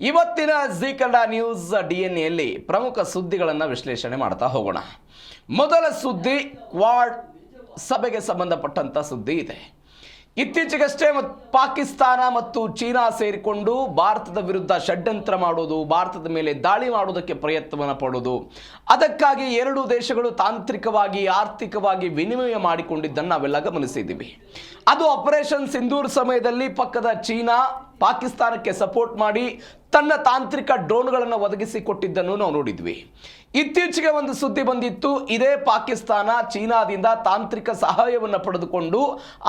ಇವತ್ತಿನ G Kannada news ಡಿಎನ್ಎಯಲ್ಲಿ ಪ್ರಮುಖ ಸುದ್ದಿಗಳನ್ನು ವಿಶ್ಲೇಷಣೆ ಮಾಡ್ತಾ ಹೋಗೋಣ. ಮೊದಲ ಸುದ್ದಿ ಕ್ವಾಡ್ ಸಭೆಗೆ ಸಂಬಂಧಪಟ್ಟಂತ ಸುದ್ದಿ ಇದೆ. ಇತ್ತೀಚೆಗಷ್ಟೇ ಪಾಕಿಸ್ತಾನ ಮತ್ತು ಚೀನಾ ಸೇರಿಕೊಂಡು ಭಾರತದ ವಿರುದ್ಧ ಷಡ್ಯಂತ್ರ ಮಾಡೋದು, ಭಾರತದ ಮೇಲೆ ದಾಳಿ ಮಾಡೋದಕ್ಕೆ ಪ್ರಯತ್ನವನ್ನು ಪಡೋದು, ಅದಕ್ಕಾಗಿ ಎರಡು ದೇಶಗಳು ತಾಂತ್ರಿಕವಾಗಿ ಆರ್ಥಿಕವಾಗಿ ವಿನಿಮಯ ಮಾಡಿಕೊಂಡಿದ್ದನ್ನು ನಾವೆಲ್ಲ ಗಮನಿಸಿದ್ದೀವಿ. ಅದು ಆಪರೇಷನ್ ಸಿಂಧೂರ್ ಸಮಯದಲ್ಲಿ ಪಕ್ಕದ ಚೀನಾ ಪಾಕಿಸ್ತಾನಕ್ಕೆ ಸಪೋರ್ಟ್ ಮಾಡಿ ತನ್ನ ತಾಂತ್ರಿಕ ಡ್ರೋನ್ಗಳನ್ನು ಒದಗಿಸಿಕೊಟ್ಟಿದ್ದನ್ನು ನಾವು ನೋಡಿದ್ವಿ. ಇತ್ತೀಚೆಗೆ ಒಂದು ಸುದ್ದಿ ಬಂದಿತ್ತು, ಇದೇ ಪಾಕಿಸ್ತಾನ ಚೀನಾದಿಂದ ತಾಂತ್ರಿಕ ಸಹಾಯವನ್ನು ಪಡೆದುಕೊಂಡು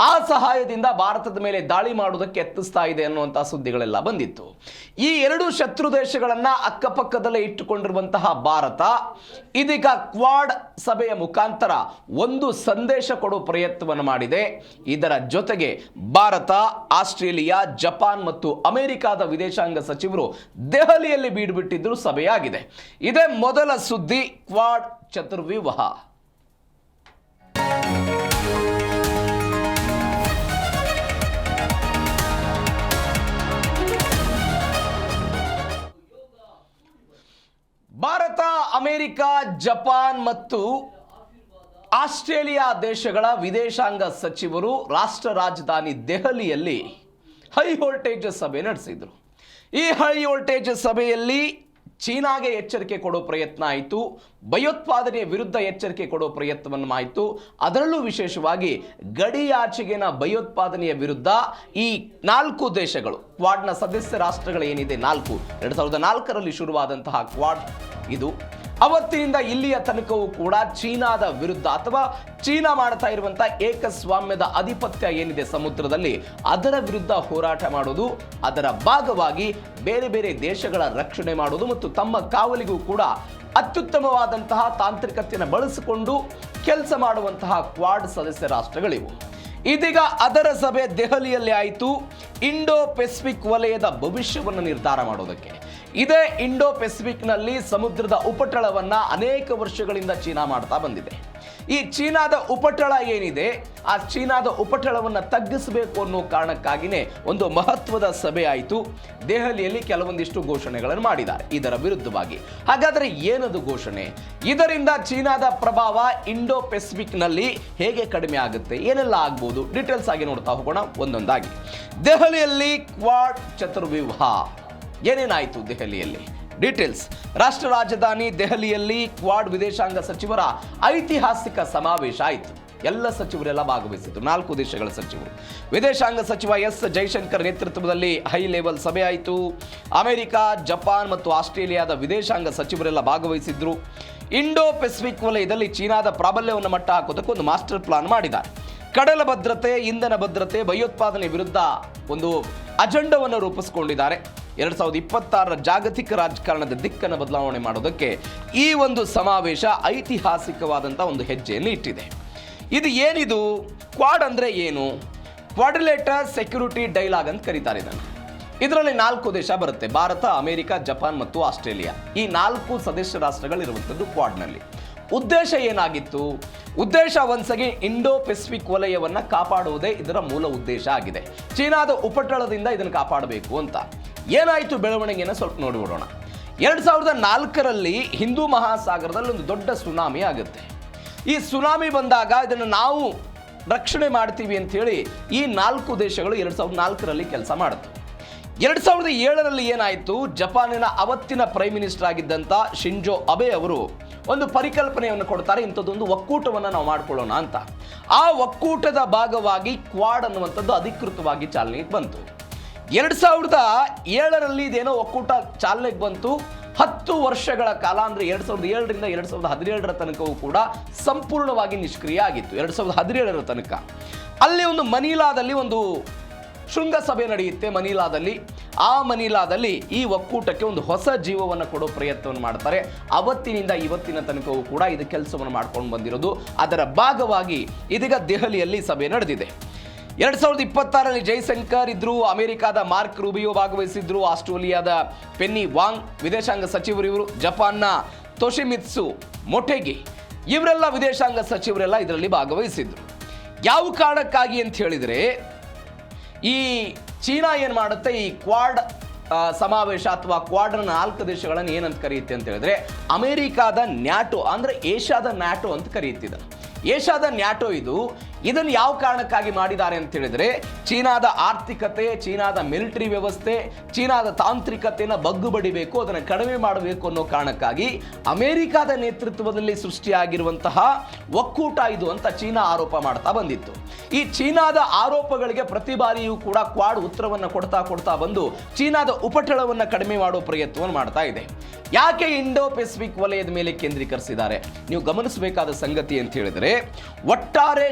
ಆ ಸಹಾಯದಿಂದ ಭಾರತದ ಮೇಲೆ ದಾಳಿ ಮಾಡುವುದಕ್ಕೆ ಯತ್ನಿಸ್ತಾ ಇದೆ ಅನ್ನುವಂತಹ ಸುದ್ದಿಗಳೆಲ್ಲ ಬಂದಿತ್ತು. ಈ ಎರಡು ಶತ್ರು ದೇಶಗಳನ್ನ ಅಕ್ಕಪಕ್ಕದಲ್ಲೇ ಇಟ್ಟುಕೊಂಡಿರುವಂತಹ ಭಾರತ ಇದೀಗ ಕ್ವಾಡ್ ಸಭೆಯ ಮುಖಾಂತರ ಒಂದು ಸಂದೇಶ ಕೊಡುವ ಪ್ರಯತ್ನವನ್ನು ಮಾಡಿದೆ. ಇದರ ಜೊತೆಗೆ ಭಾರತ, ಆಸ್ಟ್ರೇಲಿಯಾ, ಜಪಾನ್ ಮತ್ತು ಅಮೆರಿಕಾದ ವಿದೇಶಾಂಗ ಸಚಿವರು ದೆಹಲಿಯಲ್ಲಿ ಬೀಡುಬಿಟ್ಟಿದ್ರು ಸಭೆಯಾಗಿದೆ. ಇದೇ ಮೊದಲ ಸುದ್ದಿ, ಕ್ವಾಡ್ ಚತುರ್ವ್ಯೂಹ. ಭಾರತ, ಅಮೆರಿಕ, ಜಪಾನ್ ಮತ್ತು ಆಸ್ಟ್ರೇಲಿಯಾ ದೇಶಗಳ ವಿದೇಶಾಂಗ ಸಚಿವರು ರಾಷ್ಟ್ರ ರಾಜಧಾನಿ ದೆಹಲಿಯಲ್ಲಿ ಹೈ ವೋಲ್ಟೇಜ್ ಸಭೆ ನಡೆಸಿದರು. ಈ ಹೈ ವೋಲ್ಟೇಜ್ ಸಭೆಯಲ್ಲಿ ಚೀನಾಗೆ ಎಚ್ಚರಿಕೆ ಕೊಡೋ ಪ್ರಯತ್ನ ಆಯಿತು, ಭಯೋತ್ಪಾದನೆಯ ವಿರುದ್ಧ ಎಚ್ಚರಿಕೆ ಕೊಡೋ ಪ್ರಯತ್ನವನ್ನು ಆಯಿತು. ಅದರಲ್ಲೂ ವಿಶೇಷವಾಗಿ ಗಡಿಯಾಚೆಗಿನ ಭಯೋತ್ಪಾದನೆಯ ವಿರುದ್ಧ ಈ 4 ದೇಶಗಳು, ಕ್ವಾಡ್ನ ಸದಸ್ಯ ರಾಷ್ಟ್ರಗಳು ಏನಿದೆ 4, 2004ರಲ್ಲಿ ಶುರುವಾದಂತಹ ಕ್ವಾಡ್ ಇದು ಅವತ್ತಿನಿಂದ ಇಲ್ಲಿಯ ತನಕವೂ ಕೂಡ ಚೀನಾದ ವಿರುದ್ಧ ಅಥವಾ ಚೀನಾ ಮಾಡ್ತಾ ಇರುವಂತಹ ಏಕಸ್ವಾಮ್ಯದ ಆಧಿಪತ್ಯ ಏನಿದೆ ಸಮುದ್ರದಲ್ಲಿ, ಅದರ ವಿರುದ್ಧ ಹೋರಾಟ ಮಾಡೋದು, ಅದರ ಭಾಗವಾಗಿ ಬೇರೆ ಬೇರೆ ದೇಶಗಳ ರಕ್ಷಣೆ ಮಾಡೋದು ಮತ್ತು ತಮ್ಮ ಕಾವಲಿಗೂ ಕೂಡ ಅತ್ಯುತ್ತಮವಾದಂತಹ ತಾಂತ್ರಿಕತೆಯನ್ನು ಬಳಸಿಕೊಂಡು ಕೆಲಸ ಮಾಡುವಂತಹ ಕ್ವಾಡ್ ಸದಸ್ಯ ರಾಷ್ಟ್ರಗಳಿವು. ಇದೀಗ ಅದರ ಸಭೆ ದೆಹಲಿಯಲ್ಲಿ ಆಯಿತು, ಇಂಡೋ ಪೆಸಿಫಿಕ್ ವಲಯದ ಭವಿಷ್ಯವನ್ನು ನಿರ್ಧಾರ ಮಾಡೋದಕ್ಕೆ. ಇದೇ ಇಂಡೋ ಪೆಸಿಫಿಕ್ನಲ್ಲಿ ಸಮುದ್ರದ ಉಪಟಳವನ್ನು ಅನೇಕ ವರ್ಷಗಳಿಂದ ಚೀನಾ ಮಾಡ್ತಾ ಬಂದಿದೆ. ಈ ಚೀನಾದ ಉಪಟಳ ಏನಿದೆ, ಆ ಚೀನಾದ ಉಪಟಳವನ್ನು ತಗ್ಗಿಸಬೇಕು ಅನ್ನೋ ಕಾರಣಕ್ಕಾಗಿಯೇ ಒಂದು ಮಹತ್ವದ ಸಭೆ ಆಯಿತು. ದೆಹಲಿಯಲ್ಲಿ ಕೆಲವೊಂದಿಷ್ಟು ಘೋಷಣೆಗಳನ್ನು ಮಾಡಿದ್ದಾರೆ ಇದರ ವಿರುದ್ಧವಾಗಿ. ಹಾಗಾದರೆ ಏನದು ಘೋಷಣೆ? ಇದರಿಂದ ಚೀನಾದ ಪ್ರಭಾವ ಇಂಡೋ ಪೆಸಿಫಿಕ್ನಲ್ಲಿ ಹೇಗೆ ಕಡಿಮೆ ಆಗುತ್ತೆ, ಏನೆಲ್ಲ ಆಗ್ಬೋದು, ಡೀಟೇಲ್ಸ್ ಆಗಿ ನೋಡ್ತಾ ಹೋಗೋಣ ಒಂದೊಂದಾಗಿ. ದೆಹಲಿಯಲ್ಲಿ ಕ್ವಾಡ್ ಚತುರ್ವ್ಯೂಹ ಏನೇನಾಯಿತು ದೆಹಲಿಯಲ್ಲಿ? ಡೀಟೇಲ್ಸ್. ರಾಷ್ಟ್ರ ರಾಜಧಾನಿ ದೆಹಲಿಯಲ್ಲಿ ಕ್ವಾಡ್ ವಿದೇಶಾಂಗ ಸಚಿವರ ಐತಿಹಾಸಿಕ ಸಮಾವೇಶ ಆಯಿತು. ಎಲ್ಲ ಸಚಿವರೆಲ್ಲ ಭಾಗವಹಿಸಿದ್ರು, 4 ದೇಶಗಳ ಸಚಿವರು. ವಿದೇಶಾಂಗ ಸಚಿವ ಎಸ್ ಜೈಶಂಕರ್ ನೇತೃತ್ವದಲ್ಲಿ ಹೈ ಲೆವೆಲ್ ಸಭೆ ಆಯಿತು. ಅಮೆರಿಕ, ಜಪಾನ್ ಮತ್ತು ಆಸ್ಟ್ರೇಲಿಯಾದ ವಿದೇಶಾಂಗ ಸಚಿವರೆಲ್ಲ ಭಾಗವಹಿಸಿದ್ರು. ಇಂಡೋ ಪೆಸಿಫಿಕ್ ವಲಯದಲ್ಲಿ ಚೀನಾದ ಪ್ರಾಬಲ್ಯವನ್ನು ಮಟ್ಟ ಹಾಕೋದಕ್ಕೆ ಒಂದು ಮಾಸ್ಟರ್ ಪ್ಲಾನ್ ಮಾಡಿದ್ದಾರೆ. ಕಡಲ ಭದ್ರತೆ, ಇಂಧನ ಭದ್ರತೆ, ಭಯೋತ್ಪಾದನೆ ವಿರುದ್ಧ ಒಂದು ಅಜೆಂಡವನ್ನು ರೂಪಿಸಿಕೊಂಡಿದ್ದಾರೆ. 2026ರ ಜಾಗತಿಕ ರಾಜಕಾರಣದ ದಿಕ್ಕನ್ನು ಬದಲಾವಣೆ ಮಾಡೋದಕ್ಕೆ ಈ ಒಂದು ಸಮಾವೇಶ ಐತಿಹಾಸಿಕವಾದಂಥ ಒಂದು ಹೆಜ್ಜೆಯನ್ನು ಇಟ್ಟಿದೆ. ಇದು ಏನಿದು? ಕ್ವಾಡ್ ಅಂದರೆ ಏನು? ಕ್ವಾಡ್ರಿಲೇಟರ್ ಸೆಕ್ಯೂರಿಟಿ ಡೈಲಾಗ್ ಅಂತ ಕರೀತಾರೆ ಇದನ್ನು. ಇದರಲ್ಲಿ 4 ದೇಶ ಬರುತ್ತೆ, ಭಾರತ, ಅಮೆರಿಕ, ಜಪಾನ್ ಮತ್ತು ಆಸ್ಟ್ರೇಲಿಯಾ. ಈ 4 ಸದಸ್ಯ ರಾಷ್ಟ್ರಗಳಿರುವಂಥದ್ದು ಕ್ವಾಡ್ನಲ್ಲಿ. ಉದ್ದೇಶ ಏನಾಗಿತ್ತು? ಉದ್ದೇಶ ಒಂದ್ಸಗಿ ಇಂಡೋ ಪೆಸಿಫಿಕ್ ವಲಯವನ್ನು ಕಾಪಾಡುವುದೇ ಇದರ ಮೂಲ ಉದ್ದೇಶ ಆಗಿದೆ. ಚೀನಾದ ಉಪಟಳದಿಂದ ಇದನ್ನು ಕಾಪಾಡಬೇಕು ಅಂತ. ಏನಾಯಿತು ಬೆಳವಣಿಗೆಯನ್ನು ಸ್ವಲ್ಪ ನೋಡಿಬಿಡೋಣ. 2004ರಲ್ಲಿ ಹಿಂದೂ ಮಹಾಸಾಗರದಲ್ಲಿ ಒಂದು ದೊಡ್ಡ ಸುನಾಮಿ ಆಗುತ್ತೆ. ಈ ಸುನಾಮಿ ಬಂದಾಗ ಇದನ್ನು ನಾವು ರಕ್ಷಣೆ ಮಾಡ್ತೀವಿ ಅಂಥೇಳಿ ಈ 4 ದೇಶಗಳು 2004ರಲ್ಲಿ ಕೆಲಸ ಮಾಡುತ್ತೆ. 2007ರಲ್ಲಿ ಏನಾಯಿತು? ಜಪಾನಿನ ಅವತ್ತಿನ ಪ್ರೈಮ್ ಮಿನಿಸ್ಟರ್ ಆಗಿದ್ದಂಥ ಶಿಂಜೋ ಅಬೆ ಅವರು ಒಂದು ಪರಿಕಲ್ಪನೆಯನ್ನು ಕೊಡ್ತಾರೆ, ಇಂಥದ್ದೊಂದು ಒಕ್ಕೂಟವನ್ನು ನಾವು ಮಾಡ್ಕೊಳ್ಳೋಣ ಅಂತ. ಆ ಒಕ್ಕೂಟದ ಭಾಗವಾಗಿ ಕ್ವಾಡ್ ಅನ್ನುವಂಥದ್ದು ಅಧಿಕೃತವಾಗಿ ಚಾಲನೆಗೆ ಬಂತು. 2007ರಲ್ಲಿ ಇದೇನೋ ಒಕ್ಕೂಟ ಚಾಲನೆಗೆ ಬಂತು. 10 ವರ್ಷಗಳ ಕಾಲ, ಅಂದರೆ 2007ರಿಂದ 2017ರ ತನಕವೂ ಕೂಡ ಸಂಪೂರ್ಣವಾಗಿ ನಿಷ್ಕ್ರಿಯ ಆಗಿತ್ತು. 2017ರ ತನಕ ಅಲ್ಲಿ ಒಂದು ಮನೀಲಾದಲ್ಲಿ ಒಂದು ಶೃಂಗಸಭೆ ನಡೆಯುತ್ತೆ ಮನೀಲಾದಲ್ಲಿ. ಆ ಮನೀಲಾದಲ್ಲಿ ಈ ಒಕ್ಕೂಟಕ್ಕೆ ಒಂದು ಹೊಸ ಜೀವವನ್ನು ಕೊಡೋ ಪ್ರಯತ್ನವನ್ನು ಮಾಡ್ತಾರೆ. ಅವತ್ತಿನಿಂದ ಇವತ್ತಿನ ತನಕವೂ ಕೂಡ ಇದು ಕೆಲಸವನ್ನು ಮಾಡ್ಕೊಂಡು ಬಂದಿರೋದು. ಅದರ ಭಾಗವಾಗಿ ಇದೀಗ ದೆಹಲಿಯಲ್ಲಿ ಸಭೆ ನಡೆದಿದೆ. 2026ರಲ್ಲಿ ಜೈಶಂಕರ್ ಇದ್ರು, ಅಮೆರಿಕಾದ ಮಾರ್ಕ್ ರೂಬಿಯೋ ಭಾಗವಹಿಸಿದ್ರು, ಆಸ್ಟ್ರೇಲಿಯಾದ ಪೆನ್ನಿ ವಾಂಗ್ ವಿದೇಶಾಂಗ ಸಚಿವರು ಇವರು, ಜಪಾನ್ನ ತೊಶಿಮಿತ್ಸು ಮೊಟೆಗಿ ಇವರೆಲ್ಲ ವಿದೇಶಾಂಗ ಸಚಿವರೆಲ್ಲ ಇದರಲ್ಲಿ ಭಾಗವಹಿಸಿದ್ರು. ಯಾವ ಕಾರಣಕ್ಕಾಗಿ ಅಂತ ಹೇಳಿದರೆ, ಈ ಚೀನಾ ಏನು ಮಾಡುತ್ತೆ, ಈ ಕ್ವಾಡ್ ಸಮಾವೇಶ ಅಥವಾ ಕ್ವಾಡ್ನ 4 ದೇಶಗಳನ್ನು ಏನಂತ ಕರೆಯುತ್ತೆ ಅಂತ ಹೇಳಿದ್ರೆ ಅಮೆರಿಕಾದ ನ್ಯಾಟೋ ಅಂದ್ರೆ ಏಷ್ಯಾದ ನ್ಯಾಟೋ ಅಂತ ಕರೆಯುತ್ತಿದೆ. ಏಷ್ಯಾದ ನ್ಯಾಟೋ ಇದನ್ನು ಯಾವ ಕಾರಣಕ್ಕಾಗಿ ಮಾಡಿದ್ದಾರೆ ಅಂತ ಹೇಳಿದ್ರೆ ಚೀನಾದ ಆರ್ಥಿಕತೆ, ಚೀನಾದ ಮಿಲಿಟರಿ ವ್ಯವಸ್ಥೆ, ಚೀನಾದ ತಾಂತ್ರಿಕತೆಯನ್ನು ಬಗ್ಗು ಬಡಿಬೇಕು, ಅದನ್ನು ಕಡಿಮೆ ಮಾಡಬೇಕು ಅನ್ನೋ ಕಾರಣಕ್ಕಾಗಿ ಅಮೆರಿಕಾದ ನೇತೃತ್ವದಲ್ಲಿ ಸೃಷ್ಟಿಯಾಗಿರುವಂತಹ ಒಕ್ಕೂಟ ಇದು ಅಂತ ಚೀನಾ ಆರೋಪ ಮಾಡ್ತಾ ಬಂದಿತ್ತು. ಈ ಚೀನಾದ ಆರೋಪಗಳಿಗೆ ಪ್ರತಿ ಬಾರಿಯೂ ಕೂಡ ಕ್ವಾಡ್ ಉತ್ತರವನ್ನು ಕೊಡ್ತಾ ಬಂದು ಚೀನಾದ ಉಪಟಳವನ್ನು ಕಡಿಮೆ ಮಾಡೋ ಪ್ರಯತ್ನವನ್ನು ಮಾಡ್ತಾ ಇದೆ. ಯಾಕೆ ಇಂಡೋ ಪೆಸಿಫಿಕ್ ವಲಯದ ಮೇಲೆ ಕೇಂದ್ರೀಕರಿಸಿದ್ದಾರೆ? ನೀವು ಗಮನಿಸಬೇಕಾದ ಸಂಗತಿ ಅಂತ ಹೇಳಿದ್ರೆ ಒಟ್ಟಾರೆ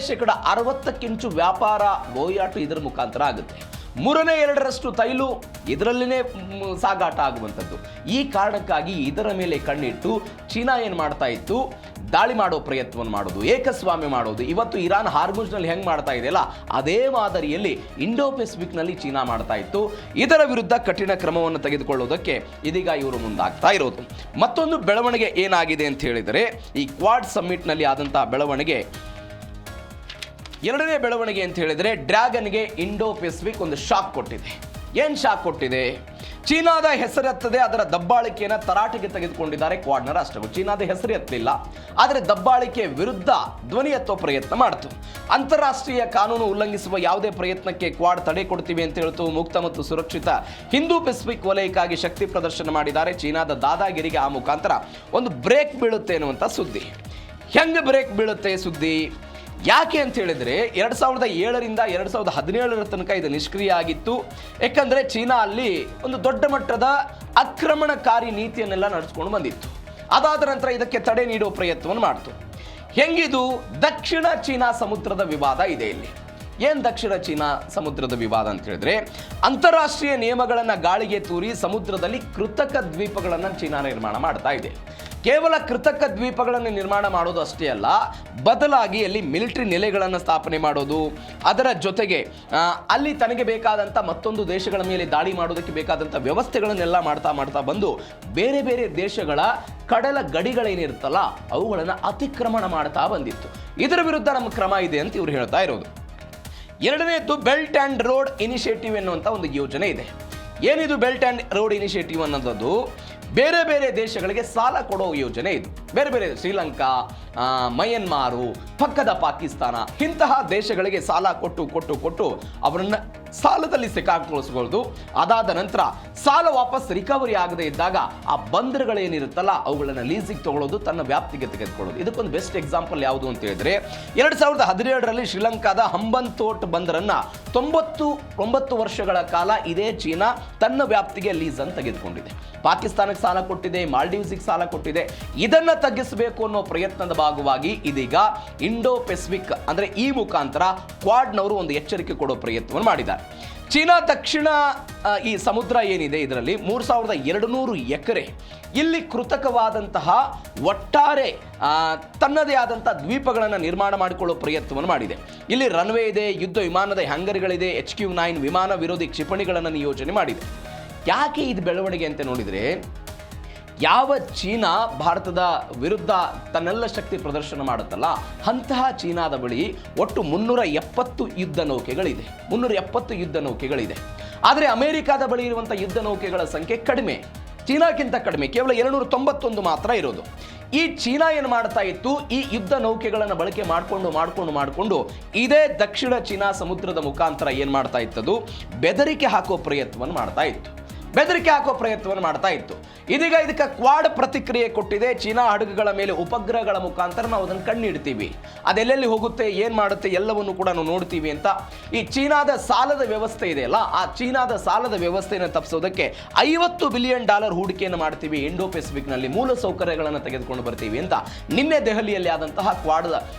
60% ವ್ಯಾಪಾರ ವಹಿವಾಟು ಇದರ ಮುಖಾಂತರ ಆಗುತ್ತೆ. 2/3 ತೈಲು ಇದರಲ್ಲಿನೇ ಸಾಗಾಟ ಆಗುವಂಥದ್ದು. ಈ ಕಾರಣಕ್ಕಾಗಿ ಇದರ ಮೇಲೆ ಕಣ್ಣಿಟ್ಟು ಚೀನಾ ಏನು ಮಾಡ್ತಾ ಇತ್ತು, ದಾಳಿ ಮಾಡೋ ಪ್ರಯತ್ನವನ್ನು ಮಾಡೋದು, ಏಕಸ್ವಾಮ್ಯ ಮಾಡೋದು. ಇವತ್ತು ಇರಾನ್ ಹಾರ್ಮುಜ್ನಲ್ಲಿ ಹೆಂಗೆ ಮಾಡ್ತಾ ಇದೆಯಲ್ಲ ಅದೇ ಮಾದರಿಯಲ್ಲಿ ಇಂಡೋ ಪೆಸಿಫಿಕ್ನಲ್ಲಿ ಚೀನಾ ಮಾಡ್ತಾ ಇತ್ತು. ಇದರ ವಿರುದ್ಧ ಕಠಿಣ ಕ್ರಮವನ್ನು ತೆಗೆದುಕೊಳ್ಳೋದಕ್ಕೆ ಇದೀಗ ಇವರು ಮುಂದಾಗ್ತಾ ಇರೋದು. ಮತ್ತೊಂದು ಬೆಳವಣಿಗೆ ಏನಾಗಿದೆ ಅಂತ ಹೇಳಿದರೆ ಈ ಕ್ವಾಡ್ ಸಮ್ಮಿಟ್ನಲ್ಲಿ ಆದಂತಹ ಬೆಳವಣಿಗೆ, ಎರಡನೇ ಬೆಳವಣಿಗೆ ಅಂತ ಹೇಳಿದರೆ ಡ್ರ್ಯಾಗನ್ಗೆ ಇಂಡೋ ಪೆಸಿಫಿಕ್ ಒಂದು ಶಾಕ್ ಕೊಟ್ಟಿದೆ. ಏನು ಶಾಕ್ ಕೊಟ್ಟಿದೆ? ಚೀನಾದ ಹೆಸರೆತ್ತದೆ, ಅದರ ದಬ್ಬಾಳಿಕೆಯನ್ನು ತರಾಟೆಗೆ ತೆಗೆದುಕೊಂಡಿದ್ದಾರೆ ಕ್ವಾಡ್ನ ರಾಷ್ಟ್ರಗಳು. ಚೀನಾದ ಹೆಸರು ಎತ್ತಲಿಲ್ಲ, ಆದರೆ ದಬ್ಬಾಳಿಕೆ ವಿರುದ್ಧ ಧ್ವನಿ ಎತ್ತೋ ಪ್ರಯತ್ನ ಮಾಡಿತು. ಅಂತಾರಾಷ್ಟ್ರೀಯ ಕಾನೂನು ಉಲ್ಲಂಘಿಸುವ ಯಾವುದೇ ಪ್ರಯತ್ನಕ್ಕೆ ಕ್ವಾಡ್ ತಡೆ ಕೊಡ್ತೀವಿ ಅಂತ ಹೇಳ್ತು. ಮುಕ್ತ ಮತ್ತು ಸುರಕ್ಷಿತ ಹಿಂದೂ ಪೆಸಿಫಿಕ್ ವಲಯಕ್ಕಾಗಿ ಶಕ್ತಿ ಪ್ರದರ್ಶನ ಮಾಡಿದ್ದಾರೆ. ಚೀನಾದ ದಾದಾಗಿರಿಗೆ ಆ ಮುಖಾಂತರ ಒಂದು ಬ್ರೇಕ್ ಬೀಳುತ್ತೆ ಅನ್ನುವಂಥ ಸುದ್ದಿ. ಹೆಂಗೆ ಬ್ರೇಕ್ ಬೀಳುತ್ತೆ ಸುದ್ದಿ? ಯಾಕೆ ಅಂತ ಹೇಳಿದ್ರೆ 2007ರಿಂದ 2017 ತನಕ ಇದು ನಿಷ್ಕ್ರಿಯ ಆಗಿತ್ತು. ಯಾಕಂದರೆ ಚೀನಾ ಅಲ್ಲಿ ಒಂದು ದೊಡ್ಡ ಮಟ್ಟದ ಆಕ್ರಮಣಕಾರಿ ನೀತಿಯನ್ನೆಲ್ಲ ನಡೆಸ್ಕೊಂಡು ಬಂದಿತ್ತು. ಅದಾದ ನಂತರ ಇದಕ್ಕೆ ತಡೆ ನೀಡುವ ಪ್ರಯತ್ನವನ್ನು ಮಾಡ್ತು. ಹೆಂಗಿದು? ದಕ್ಷಿಣ ಚೀನಾ ಸಮುದ್ರದ ವಿವಾದ ಇದೆ ಇಲ್ಲಿ. ಏನು ದಕ್ಷಿಣ ಚೀನಾ ಸಮುದ್ರದ ವಿವಾದ ಅಂತ ಹೇಳಿದ್ರೆ ಅಂತಾರಾಷ್ಟ್ರೀಯ ನಿಯಮಗಳನ್ನು ಗಾಳಿಗೆ ತೂರಿ ಸಮುದ್ರದಲ್ಲಿ ಕೃತಕ ದ್ವೀಪಗಳನ್ನು ಚೀನಾ ನಿರ್ಮಾಣ ಮಾಡ್ತಾ ಇದೆ. ಕೇವಲ ಕೃತಕ ದ್ವೀಪಗಳನ್ನು ನಿರ್ಮಾಣ ಮಾಡೋದು ಅಷ್ಟೇ ಅಲ್ಲ, ಬದಲಾಗಿ ಅಲ್ಲಿ ಮಿಲಿಟರಿ ನೆಲೆಗಳನ್ನು ಸ್ಥಾಪನೆ ಮಾಡೋದು, ಅದರ ಜೊತೆಗೆ ಅಲ್ಲಿ ತನಗೆ ಬೇಕಾದಂಥ ಮತ್ತೊಂದು ದೇಶಗಳ ಮೇಲೆ ದಾಳಿ ಮಾಡೋದಕ್ಕೆ ಬೇಕಾದಂಥ ವ್ಯವಸ್ಥೆಗಳನ್ನೆಲ್ಲ ಮಾಡ್ತಾ ಬಂದು ಬೇರೆ ಬೇರೆ ದೇಶಗಳ ಕಡಲ ಗಡಿಗಳೇನಿರುತ್ತಲ್ಲ ಅವುಗಳನ್ನು ಅತಿಕ್ರಮಣ ಮಾಡ್ತಾ ಬಂದಿತ್ತು. ಇದರ ವಿರುದ್ಧ ನಮ್ಮ ಕ್ರಮ ಇದೆ ಅಂತ ಇವರು ಹೇಳ್ತಾ ಇರೋದು. ಎರಡನೇದ್ದು ಬೆಲ್ಟ್ ಆ್ಯಂಡ್ ರೋಡ್ ಇನಿಷಿಯೇಟಿವ್ ಎನ್ನುವಂಥ ಒಂದು ಯೋಜನೆ ಇದೆ. ಏನಿದು ಬೆಲ್ಟ್ ಆ್ಯಂಡ್ ರೋಡ್ ಇನಿಷಿಯೇಟಿವ್ ಅನ್ನೋದು? ಬೇರೆ ಬೇರೆ ದೇಶಗಳಿಗೆ ಸಾಲ ಕೊಡೋ ಯೋಜನೆ ಇದು. ಬೇರೆ ಬೇರೆ ಶ್ರೀಲಂಕಾ, ಮಯನ್ಮಾರು, ಪಕ್ಕದ ಪಾಕಿಸ್ತಾನ ಇಂತಹ ದೇಶಗಳಿಗೆ ಸಾಲ ಕೊಟ್ಟು ಅವರನ್ನು ಸಾಲದಲ್ಲಿ ಸಿಕ್ಕಾಕೊಳಿಸ್ಬೋದು. ಅದಾದ ನಂತರ ಸಾಲ ವಾಪಸ್ ರಿಕವರಿ ಆಗದೆ ಇದ್ದಾಗ ಆ ಬಂದರುಗಳೇನಿರುತ್ತಲ್ಲ ಅವುಗಳನ್ನು ಲೀಸಿಗೆ ತಗೊಳ್ಳೋದು, ತನ್ನ ವ್ಯಾಪ್ತಿಗೆ ತೆಗೆದುಕೊಳ್ಳೋದು. ಇದಕ್ಕೊಂದು ಬೆಸ್ಟ್ ಎಕ್ಸಾಂಪಲ್ ಯಾವುದು ಅಂತ ಹೇಳಿದ್ರೆ 2017ರಲ್ಲಿ ಶ್ರೀಲಂಕಾದ ಹಂಬನ್ತೋಟ್ ಬಂದರನ್ನು 99 ವರ್ಷಗಳ ಕಾಲ ಇದೇ ಚೀನಾ ತನ್ನ ವ್ಯಾಪ್ತಿಗೆ ಲೀಸ್ ಅನ್ನು ತೆಗೆದುಕೊಂಡಿದೆ. ಪಾಕಿಸ್ತಾನಕ್ಕೆ ಸಾಲ ಕೊಟ್ಟಿದೆ, ಮಾಲ್ಡೀವ್ಸಿಗೆ ಸಾಲ ಕೊಟ್ಟಿದೆ. ಇದನ್ನು ತಗ್ಗಿಸಬೇಕು ಅನ್ನೋ ಪ್ರಯತ್ನದ ಭಾಗವಾಗಿ ಇದೀಗ ಇಂಡೋ ಪೆಸಿಫಿಕ್ ಅಂದರೆ ಈ ಮುಖಾಂತರ ಕ್ವಾಡ್ನವರು ಒಂದು ಎಚ್ಚರಿಕೆ ಕೊಡೋ ಪ್ರಯತ್ನವನ್ನು ಮಾಡಿದ್ದಾರೆ. ಚೀನಾ ದಕ್ಷಿಣ ಈ ಸಮುದ್ರ ಏನಿದೆ ಇದರಲ್ಲಿ 3200 ಎಕರೆ ಇಲ್ಲಿ ಕೃತಕವಾದಂತಹ ಒಟ್ಟಾರೆ ತನ್ನದೇ ಆದಂಥ ದ್ವೀಪಗಳನ್ನು ನಿರ್ಮಾಣ ಮಾಡಿಕೊಳ್ಳೋ ಪ್ರಯತ್ನವನ್ನು ಮಾಡಿದೆ. ಇಲ್ಲಿ ರನ್ವೇ ಇದೆ, ಯುದ್ಧ ವಿಮಾನದ ಹ್ಯಾಂಗರ್ಗಳಿದೆ, HQ-9 ವಿಮಾನ ವಿರೋಧಿ ಕ್ಷಿಪಣಿಗಳನ್ನು ನಿಯೋಜನೆ ಮಾಡಿದೆ. ಯಾಕೆ ಇದು ಬೆಳವಣಿಗೆ ಅಂತ ನೋಡಿದರೆ ಯಾವ ಚೀನಾ ಭಾರತದ ವಿರುದ್ಧ ತನ್ನೆಲ್ಲ ಶಕ್ತಿ ಪ್ರದರ್ಶನ ಮಾಡುತ್ತಲ್ಲ ಅಂತಹ ಚೀನಾದ ಬಳಿ ಒಟ್ಟು 370 ಯುದ್ಧ ನೌಕೆಗಳಿದೆ. 370 ಯುದ್ಧ ನೌಕೆಗಳಿದೆ. ಆದರೆ ಅಮೆರಿಕಾದ ಬಳಿ ಇರುವಂಥ ಯುದ್ಧ ನೌಕೆಗಳ ಸಂಖ್ಯೆ ಕಡಿಮೆ, ಚೀನಾಕ್ಕಿಂತ ಕಡಿಮೆ, ಕೇವಲ 291 ಮಾತ್ರ ಇರೋದು. ಈ ಚೀನಾ ಏನು ಮಾಡ್ತಾ ಇತ್ತು, ಈ ಯುದ್ಧ ನೌಕೆಗಳನ್ನು ಬಳಕೆ ಮಾಡಿಕೊಂಡು ಇದೇ ದಕ್ಷಿಣ ಚೀನಾ ಸಮುದ್ರದ ಮುಖಾಂತರ ಏನು ಮಾಡ್ತಾ ಇತ್ತದು, ಬೆದರಿಕೆ ಹಾಕೋ ಪ್ರಯತ್ನವನ್ನು ಮಾಡ್ತಾ ಇತ್ತು. ಇದೀಗ ಇದಕ್ಕೆ ಕ್ವಾಡ್ ಪ್ರತಿಕ್ರಿಯೆ ಕೊಟ್ಟಿದೆ. ಚೀನಾ ಹಡಗುಗಳ ಮೇಲೆ ಉಪಗ್ರಹಗಳ ಮುಖಾಂತರ ನಾವು ಅದನ್ನು ಕಣ್ಣಿಡ್ತೀವಿ, ಅದೆಲ್ಲೆಲ್ಲಿ ಹೋಗುತ್ತೆ, ಏನು ಮಾಡುತ್ತೆ ಎಲ್ಲವನ್ನು ಕೂಡ ನಾವು ನೋಡ್ತೀವಿ ಅಂತ. ಈ ಚೀನಾದ ಸಾಲದ ವ್ಯವಸ್ಥೆ ಇದೆಯಲ್ಲ, ಆ ಚೀನಾದ ಸಾಲದ ವ್ಯವಸ್ಥೆಯನ್ನು ತಪ್ಪಿಸೋದಕ್ಕೆ $50 ಬಿಲಿಯನ್ ಹೂಡಿಕೆಯನ್ನು ಮಾಡ್ತೀವಿ, ಇಂಡೋ ಪೆಸಿಫಿಕ್ನಲ್ಲಿ ಮೂಲ ಸೌಕರ್ಯಗಳನ್ನು ತೆಗೆದುಕೊಂಡು ಬರ್ತೀವಿ ಅಂತ ನಿನ್ನೆ ದೆಹಲಿಯಲ್ಲಿ ಆದಂತಹ ಕ್ವಾಡ್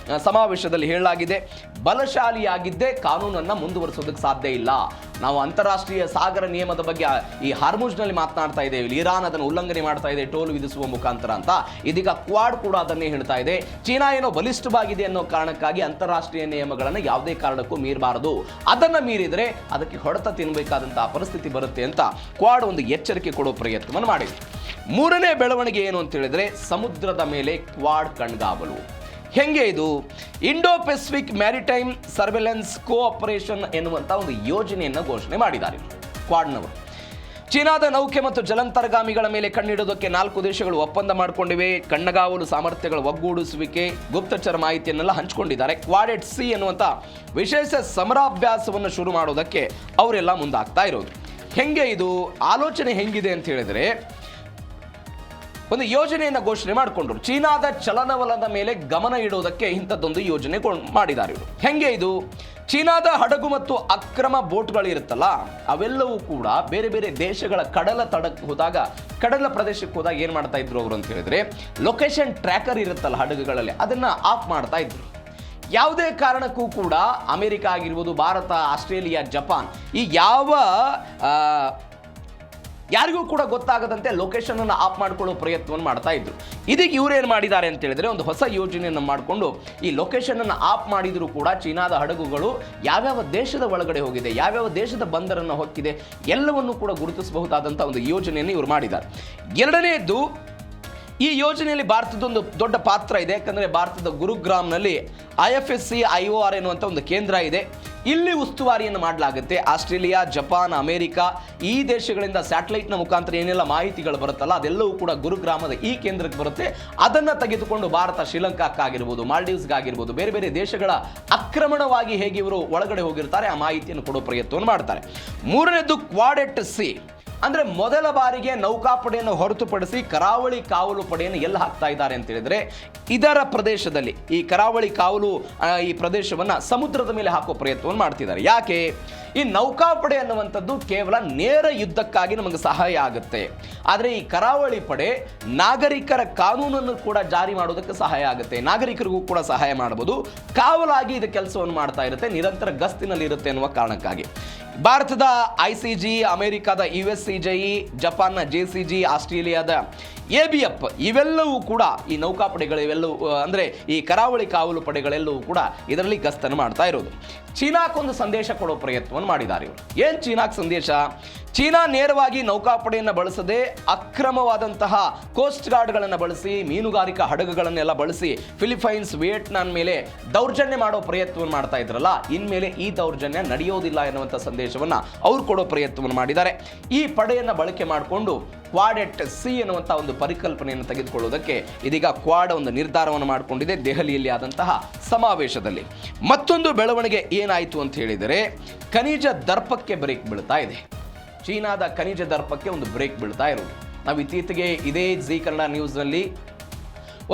ಸಮಾವೇಶದಲ್ಲಿ ಹೇಳಲಾಗಿದೆ. ಬಲಶಾಲಿಯಾಗಿದ್ದೇ ಕಾನೂನನ್ನು ಮುಂದುವರಿಸೋದಕ್ಕೆ ಸಾಧ್ಯ ಇಲ್ಲ. ನಾವು ಅಂತಾರಾಷ್ಟ್ರೀಯ ಸಾಗರ ನಿಯಮದ ಬಗ್ಗೆ ಈ ಹಾರ್ಮುಜ್ನಲ್ಲಿ ಮಾತನಾಡ್ತಾ ಇದ್ದೇವೆ, ಇರಾನ್ ಅದನ್ನು ಉಲ್ಲಂಘನೆ ಮಾಡ್ತಾ ಇದೆ ಟೋಲ್ ವಿಧಿಸುವ ಮುಖಾಂತರ ಅಂತ. ಇದೀಗ ಕ್ವಾಡ್ ಕೂಡ ಅದನ್ನೇ ಹೇಳ್ತಾ ಇದೆ. ಚೀನಾ ಏನೋ ಬಲಿಷ್ಠವಾಗಿದೆ ಅನ್ನೋ ಕಾರಣಕ್ಕಾಗಿ ಅಂತಾರಾಷ್ಟ್ರೀಯ ನಿಯಮಗಳನ್ನು ಯಾವುದೇ ಕಾರಣಕ್ಕೂ ಮೀರಬಾರದು, ಅದನ್ನು ಮೀರಿದರೆ ಅದಕ್ಕೆ ಹೊಡೆತ ತಿನ್ನಬೇಕಾದಂತಹ ಪರಿಸ್ಥಿತಿ ಬರುತ್ತೆ ಅಂತ ಕ್ವಾಡ್ ಒಂದು ಎಚ್ಚರಿಕೆ ಕೊಡೋ ಪ್ರಯತ್ನವನ್ನು ಮಾಡಿದೆ. ಮೂರನೇ ಬೆಳವಣಿಗೆ ಏನು ಅಂತ ಹೇಳಿದ್ರೆ ಸಮುದ್ರದ ಮೇಲೆ ಕ್ವಾಡ್ ಕಣ್ಗಾವಲು. ಹೆಂಗೆ ಇದು? Indo Pacific maritime surveillance cooperation ಎನ್ನುವಂಥ ಒಂದು ಯೋಜನೆಯನ್ನು ಘೋಷಣೆ ಮಾಡಿದ್ದಾರೆ ಕ್ವಾಡ್ನವರು. ಚೀನಾದ ನೌಕೆ ಮತ್ತು ಜಲಾಂತರ್ಗಾಮಿಗಳ ಮೇಲೆ ಕಣ್ಣಿಡೋದಕ್ಕೆ 4 ದೇಶಗಳು ಒಪ್ಪಂದ ಮಾಡಿಕೊಂಡಿವೆ. ಕಣ್ಣಗಾವಲು ಸಾಮರ್ಥ್ಯಗಳ ಒಗ್ಗೂಡಿಸುವಿಕೆ, ಗುಪ್ತಚರ ಮಾಹಿತಿಯನ್ನೆಲ್ಲ ಹಂಚಿಕೊಂಡಿದ್ದಾರೆ. ಕ್ವಾಡ್ ಸಿ ಎನ್ನುವಂಥ ವಿಶೇಷ ಸಮರಾಭ್ಯಾಸವನ್ನು ಶುರು ಮಾಡೋದಕ್ಕೆ ಅವರೆಲ್ಲ ಮುಂದಾಗ್ತಾ ಇರೋದು. ಹೆಂಗೆ ಇದು ಆಲೋಚನೆ ಹೆಂಗಿದೆ ಅಂತ ಹೇಳಿದ್ರೆ, ಒಂದು ಯೋಜನೆಯನ್ನು ಘೋಷಣೆ ಮಾಡಿಕೊಂಡ್ರು. ಚೀನಾದ ಚಲನವಲನದ ಮೇಲೆ ಗಮನ ಇಡುವುದಕ್ಕೆ ಇಂಥದ್ದೊಂದು ಯೋಜನೆ ಮಾಡಿದ್ದಾರೆ ಇವರು. ಹೆಂಗೆ ಇದು? ಚೀನಾದ ಹಡಗು ಮತ್ತು ಅಕ್ರಮ ಬೋಟ್ಗಳು ಇರುತ್ತಲ್ಲ, ಅವೆಲ್ಲವೂ ಕೂಡ ಬೇರೆ ಬೇರೆ ದೇಶಗಳ ಕಡಲ ತಡಕ್ಕೆ ಹೋದಾಗ, ಕಡಲ ಪ್ರದೇಶಕ್ಕೆ ಹೋದಾಗ ಏನು ಮಾಡ್ತಾ ಇದ್ರು ಅವರು ಅಂತ ಹೇಳಿದ್ರೆ, ಲೊಕೇಶನ್ ಟ್ರ್ಯಾಕರ್ ಇರುತ್ತಲ್ಲ ಹಡಗುಗಳಲ್ಲಿ, ಅದನ್ನು ಆಫ್ ಮಾಡ್ತಾ ಇದ್ರು. ಯಾವುದೇ ಕಾರಣಕ್ಕೂ ಕೂಡ ಅಮೆರಿಕ ಆಗಿರ್ಬೋದು, ಭಾರತ, ಆಸ್ಟ್ರೇಲಿಯಾ, ಜಪಾನ್, ಈ ಯಾರಿಗೂ ಕೂಡ ಗೊತ್ತಾಗದಂತೆ ಲೊಕೇಶನ್ ಅನ್ನು ಆಫ್ ಮಾಡಿಕೊಳ್ಳೋ ಪ್ರಯತ್ನವನ್ನು ಮಾಡ್ತಾ ಇದ್ರು. ಇದೀಗ ಇವರೇನು ಮಾಡಿದ್ದಾರೆ ಅಂತ ಹೇಳಿದ್ರೆ, ಒಂದು ಹೊಸ ಯೋಜನೆಯನ್ನು ಮಾಡಿಕೊಂಡು ಈ ಲೊಕೇಶನ್ ಅನ್ನು ಆಫ್ ಮಾಡಿದ್ರು ಕೂಡ ಚೀನಾದ ಹಡಗುಗಳು ಯಾವ್ಯಾವ ದೇಶದ ಒಳಗಡೆ ಹೋಗಿದೆ, ಯಾವ್ಯಾವ ದೇಶದ ಬಂದರನ್ನು ಹೊಕ್ಕಿದೆ, ಎಲ್ಲವನ್ನು ಕೂಡ ಗುರುತಿಸಬಹುದಾದಂಥ ಒಂದು ಯೋಜನೆಯನ್ನು ಇವರು ಮಾಡಿದ್ದಾರೆ. ಎರಡನೇದ್ದು, ಈ ಯೋಜನೆಯಲ್ಲಿ ಭಾರತದೊಂದು ದೊಡ್ಡ ಪಾತ್ರ ಇದೆ. ಯಾಕಂದರೆ ಭಾರತದ ಗುರುಗ್ರಾಮ್ನಲ್ಲಿ IFSC IOR ಎನ್ನುವಂಥ ಒಂದು ಕೇಂದ್ರ ಇದೆ. ಇಲ್ಲಿ ಉಸ್ತುವಾರಿಯನ್ನು ಮಾಡಲಾಗುತ್ತೆ. ಆಸ್ಟ್ರೇಲಿಯಾ, ಜಪಾನ್, ಅಮೆರಿಕ ಈ ದೇಶಗಳಿಂದ ಸ್ಯಾಟಲೈಟ್ನ ಮುಖಾಂತರ ಏನೆಲ್ಲ ಮಾಹಿತಿಗಳು ಬರುತ್ತಲ್ಲ, ಅದೆಲ್ಲವೂ ಕೂಡ ಗುರುಗ್ರಾಮದ ಈ ಕೇಂದ್ರಕ್ಕೆ ಬರುತ್ತೆ. ಅದನ್ನು ತೆಗೆದುಕೊಂಡು ಭಾರತ ಶ್ರೀಲಂಕಾಕ್ಕಾಗಿರ್ಬೋದು, ಮಾಲ್ಡೀವ್ಸ್ಗಾಗಿರ್ಬೋದು, ಬೇರೆ ಬೇರೆ ದೇಶಗಳ ಆಕ್ರಮಣವಾಗಿ ಹೇಗೆ ಇವರು ಒಳಗಡೆ ಹೋಗಿರ್ತಾರೆ ಆ ಮಾಹಿತಿಯನ್ನು ಕೊಡೋ ಪ್ರಯತ್ನವನ್ನು ಮಾಡ್ತಾರೆ. ಮೂರನೇದು ಕ್ವಾಡ್ ಸಿ, ಅಂದರೆ ಮೊದಲ ಬಾರಿಗೆ ನೌಕಾಪಡೆಯನ್ನು ಹೊರತುಪಡಿಸಿ ಕರಾವಳಿ ಕಾವಲು ಪಡೆಯನ್ನು ಎಲ್ಲಿ ಹಾಕ್ತಾ ಇದ್ದಾರೆ ಅಂತ ಹೇಳಿದ್ರೆ, ಇದರ ಪ್ರದೇಶದಲ್ಲಿ ಈ ಕರಾವಳಿ ಕಾವಲು ಈ ಪ್ರದೇಶವನ್ನು ಸಮುದ್ರದ ಮೇಲೆ ಹಾಕೋ ಪ್ರಯತ್ನವನ್ನು ಮಾಡ್ತಿದ್ದಾರೆ. ಯಾಕೆ? ಈ ನೌಕಾಪಡೆ ಅನ್ನುವಂಥದ್ದು ಕೇವಲ ನೇರ ಯುದ್ಧಕ್ಕಾಗಿ ನಮಗೆ ಸಹಾಯ ಆಗುತ್ತೆ. ಆದರೆ ಈ ಕರಾವಳಿ ಪಡೆ ನಾಗರಿಕರ ಕಾನೂನನ್ನು ಕೂಡ ಜಾರಿ ಮಾಡೋದಕ್ಕೆ ಸಹಾಯ ಆಗುತ್ತೆ, ನಾಗರಿಕರಿಗೂ ಕೂಡ ಸಹಾಯ ಮಾಡಬಹುದು. ಕಾವಲಾಗಿ ಇದು ಕೆಲಸವನ್ನು ಮಾಡ್ತಾ ಇರುತ್ತೆ, ನಿರಂತರ ಗಸ್ತಿನಲ್ಲಿ ಇರುತ್ತೆ ಎನ್ನುವ ಕಾರಣಕ್ಕಾಗಿ ಭಾರತದ ICG, ಅಮೆರಿಕದ USCGI, ಜಪಾನ್ನ JCG, ಆಸ್ಟ್ರೇಲಿಯಾದ ABF ಇವೆಲ್ಲವೂ ಕೂಡ ಈ ನೌಕಾಪಡೆಗಳು ಇವೆಲ್ಲವೂ ಅಂದರೆ ಈ ಕರಾವಳಿ ಕಾವಲು ಪಡೆಗಳೆಲ್ಲವೂ ಕೂಡ ಇದರಲ್ಲಿ ಗಸ್ತನ್ನು ಮಾಡ್ತಾ ಇರೋದು. ಚೀನಾಕ್ಕೊಂದು ಸಂದೇಶ ಕೊಡೋ ಪ್ರಯತ್ನವನ್ನು ಮಾಡಿದ್ದಾರೆ ಇವರು. ಏನು ಚೀನಾಕ್ ಸಂದೇಶ? ಚೀನಾ ನೇರವಾಗಿ ನೌಕಾಪಡೆಯನ್ನು ಬಳಸದೆ ಅಕ್ರಮವಾದಂತಹ ಕೋಸ್ಟ್ ಗಾರ್ಡ್ಗಳನ್ನು ಬಳಸಿ, ಮೀನುಗಾರಿಕಾ ಹಡಗುಗಳನ್ನೆಲ್ಲ ಬಳಸಿ ಫಿಲಿಪೈನ್ಸ್, ವಿಯೆಟ್ನಾಂ ಮೇಲೆ ದೌರ್ಜನ್ಯ ಮಾಡೋ ಪ್ರಯತ್ನವನ್ನು ಮಾಡ್ತಾ ಇದ್ರಲ್ಲ, ಇನ್ಮೇಲೆ ಈ ದೌರ್ಜನ್ಯ ನಡೆಯೋದಿಲ್ಲ ಎನ್ನುವಂಥ ಸಂದೇಶವನ್ನು ಅವ್ರು ಕೊಡೋ ಪ್ರಯತ್ನವನ್ನು ಮಾಡಿದ್ದಾರೆ. ಈ ಪಡೆಯನ್ನು ಬಳಕೆ ಮಾಡಿಕೊಂಡು ಕ್ವಾಡ್ ಸಿ ಎನ್ನುವಂಥ ಒಂದು ಪರಿಕಲ್ಪನೆಯನ್ನು ತೆಗೆದುಕೊಳ್ಳುವುದಕ್ಕೆ ಇದೀಗ ಕ್ವಾಡ್ ಒಂದು ನಿರ್ಧಾರವನ್ನು ಮಾಡಿಕೊಂಡಿದೆ ದೆಹಲಿಯಲ್ಲಿ ಆದಂತಹ ಸಮಾವೇಶದಲ್ಲಿ. ಮತ್ತೊಂದು ಬೆಳವಣಿಗೆ ಏನಾಯಿತು ಅಂತ ಹೇಳಿದರೆ, ಖನಿಜ ದರ್ಪಕ್ಕೆ ಬ್ರೇಕ್ ಬೀಳ್ತಾ ಇದೆ. ಚೀನಾದ ಖನಿಜ ದರ್ಪಕ್ಕೆ ಒಂದು ಬ್ರೇಕ್ ಬೀಳ್ತಾ ಇರೋದು. ನಾವು ಇತ್ತೀಚೆಗೆ ಇದೇ ಜಿ ಕನ್ನಡ ನ್ಯೂಸ್ನಲ್ಲಿ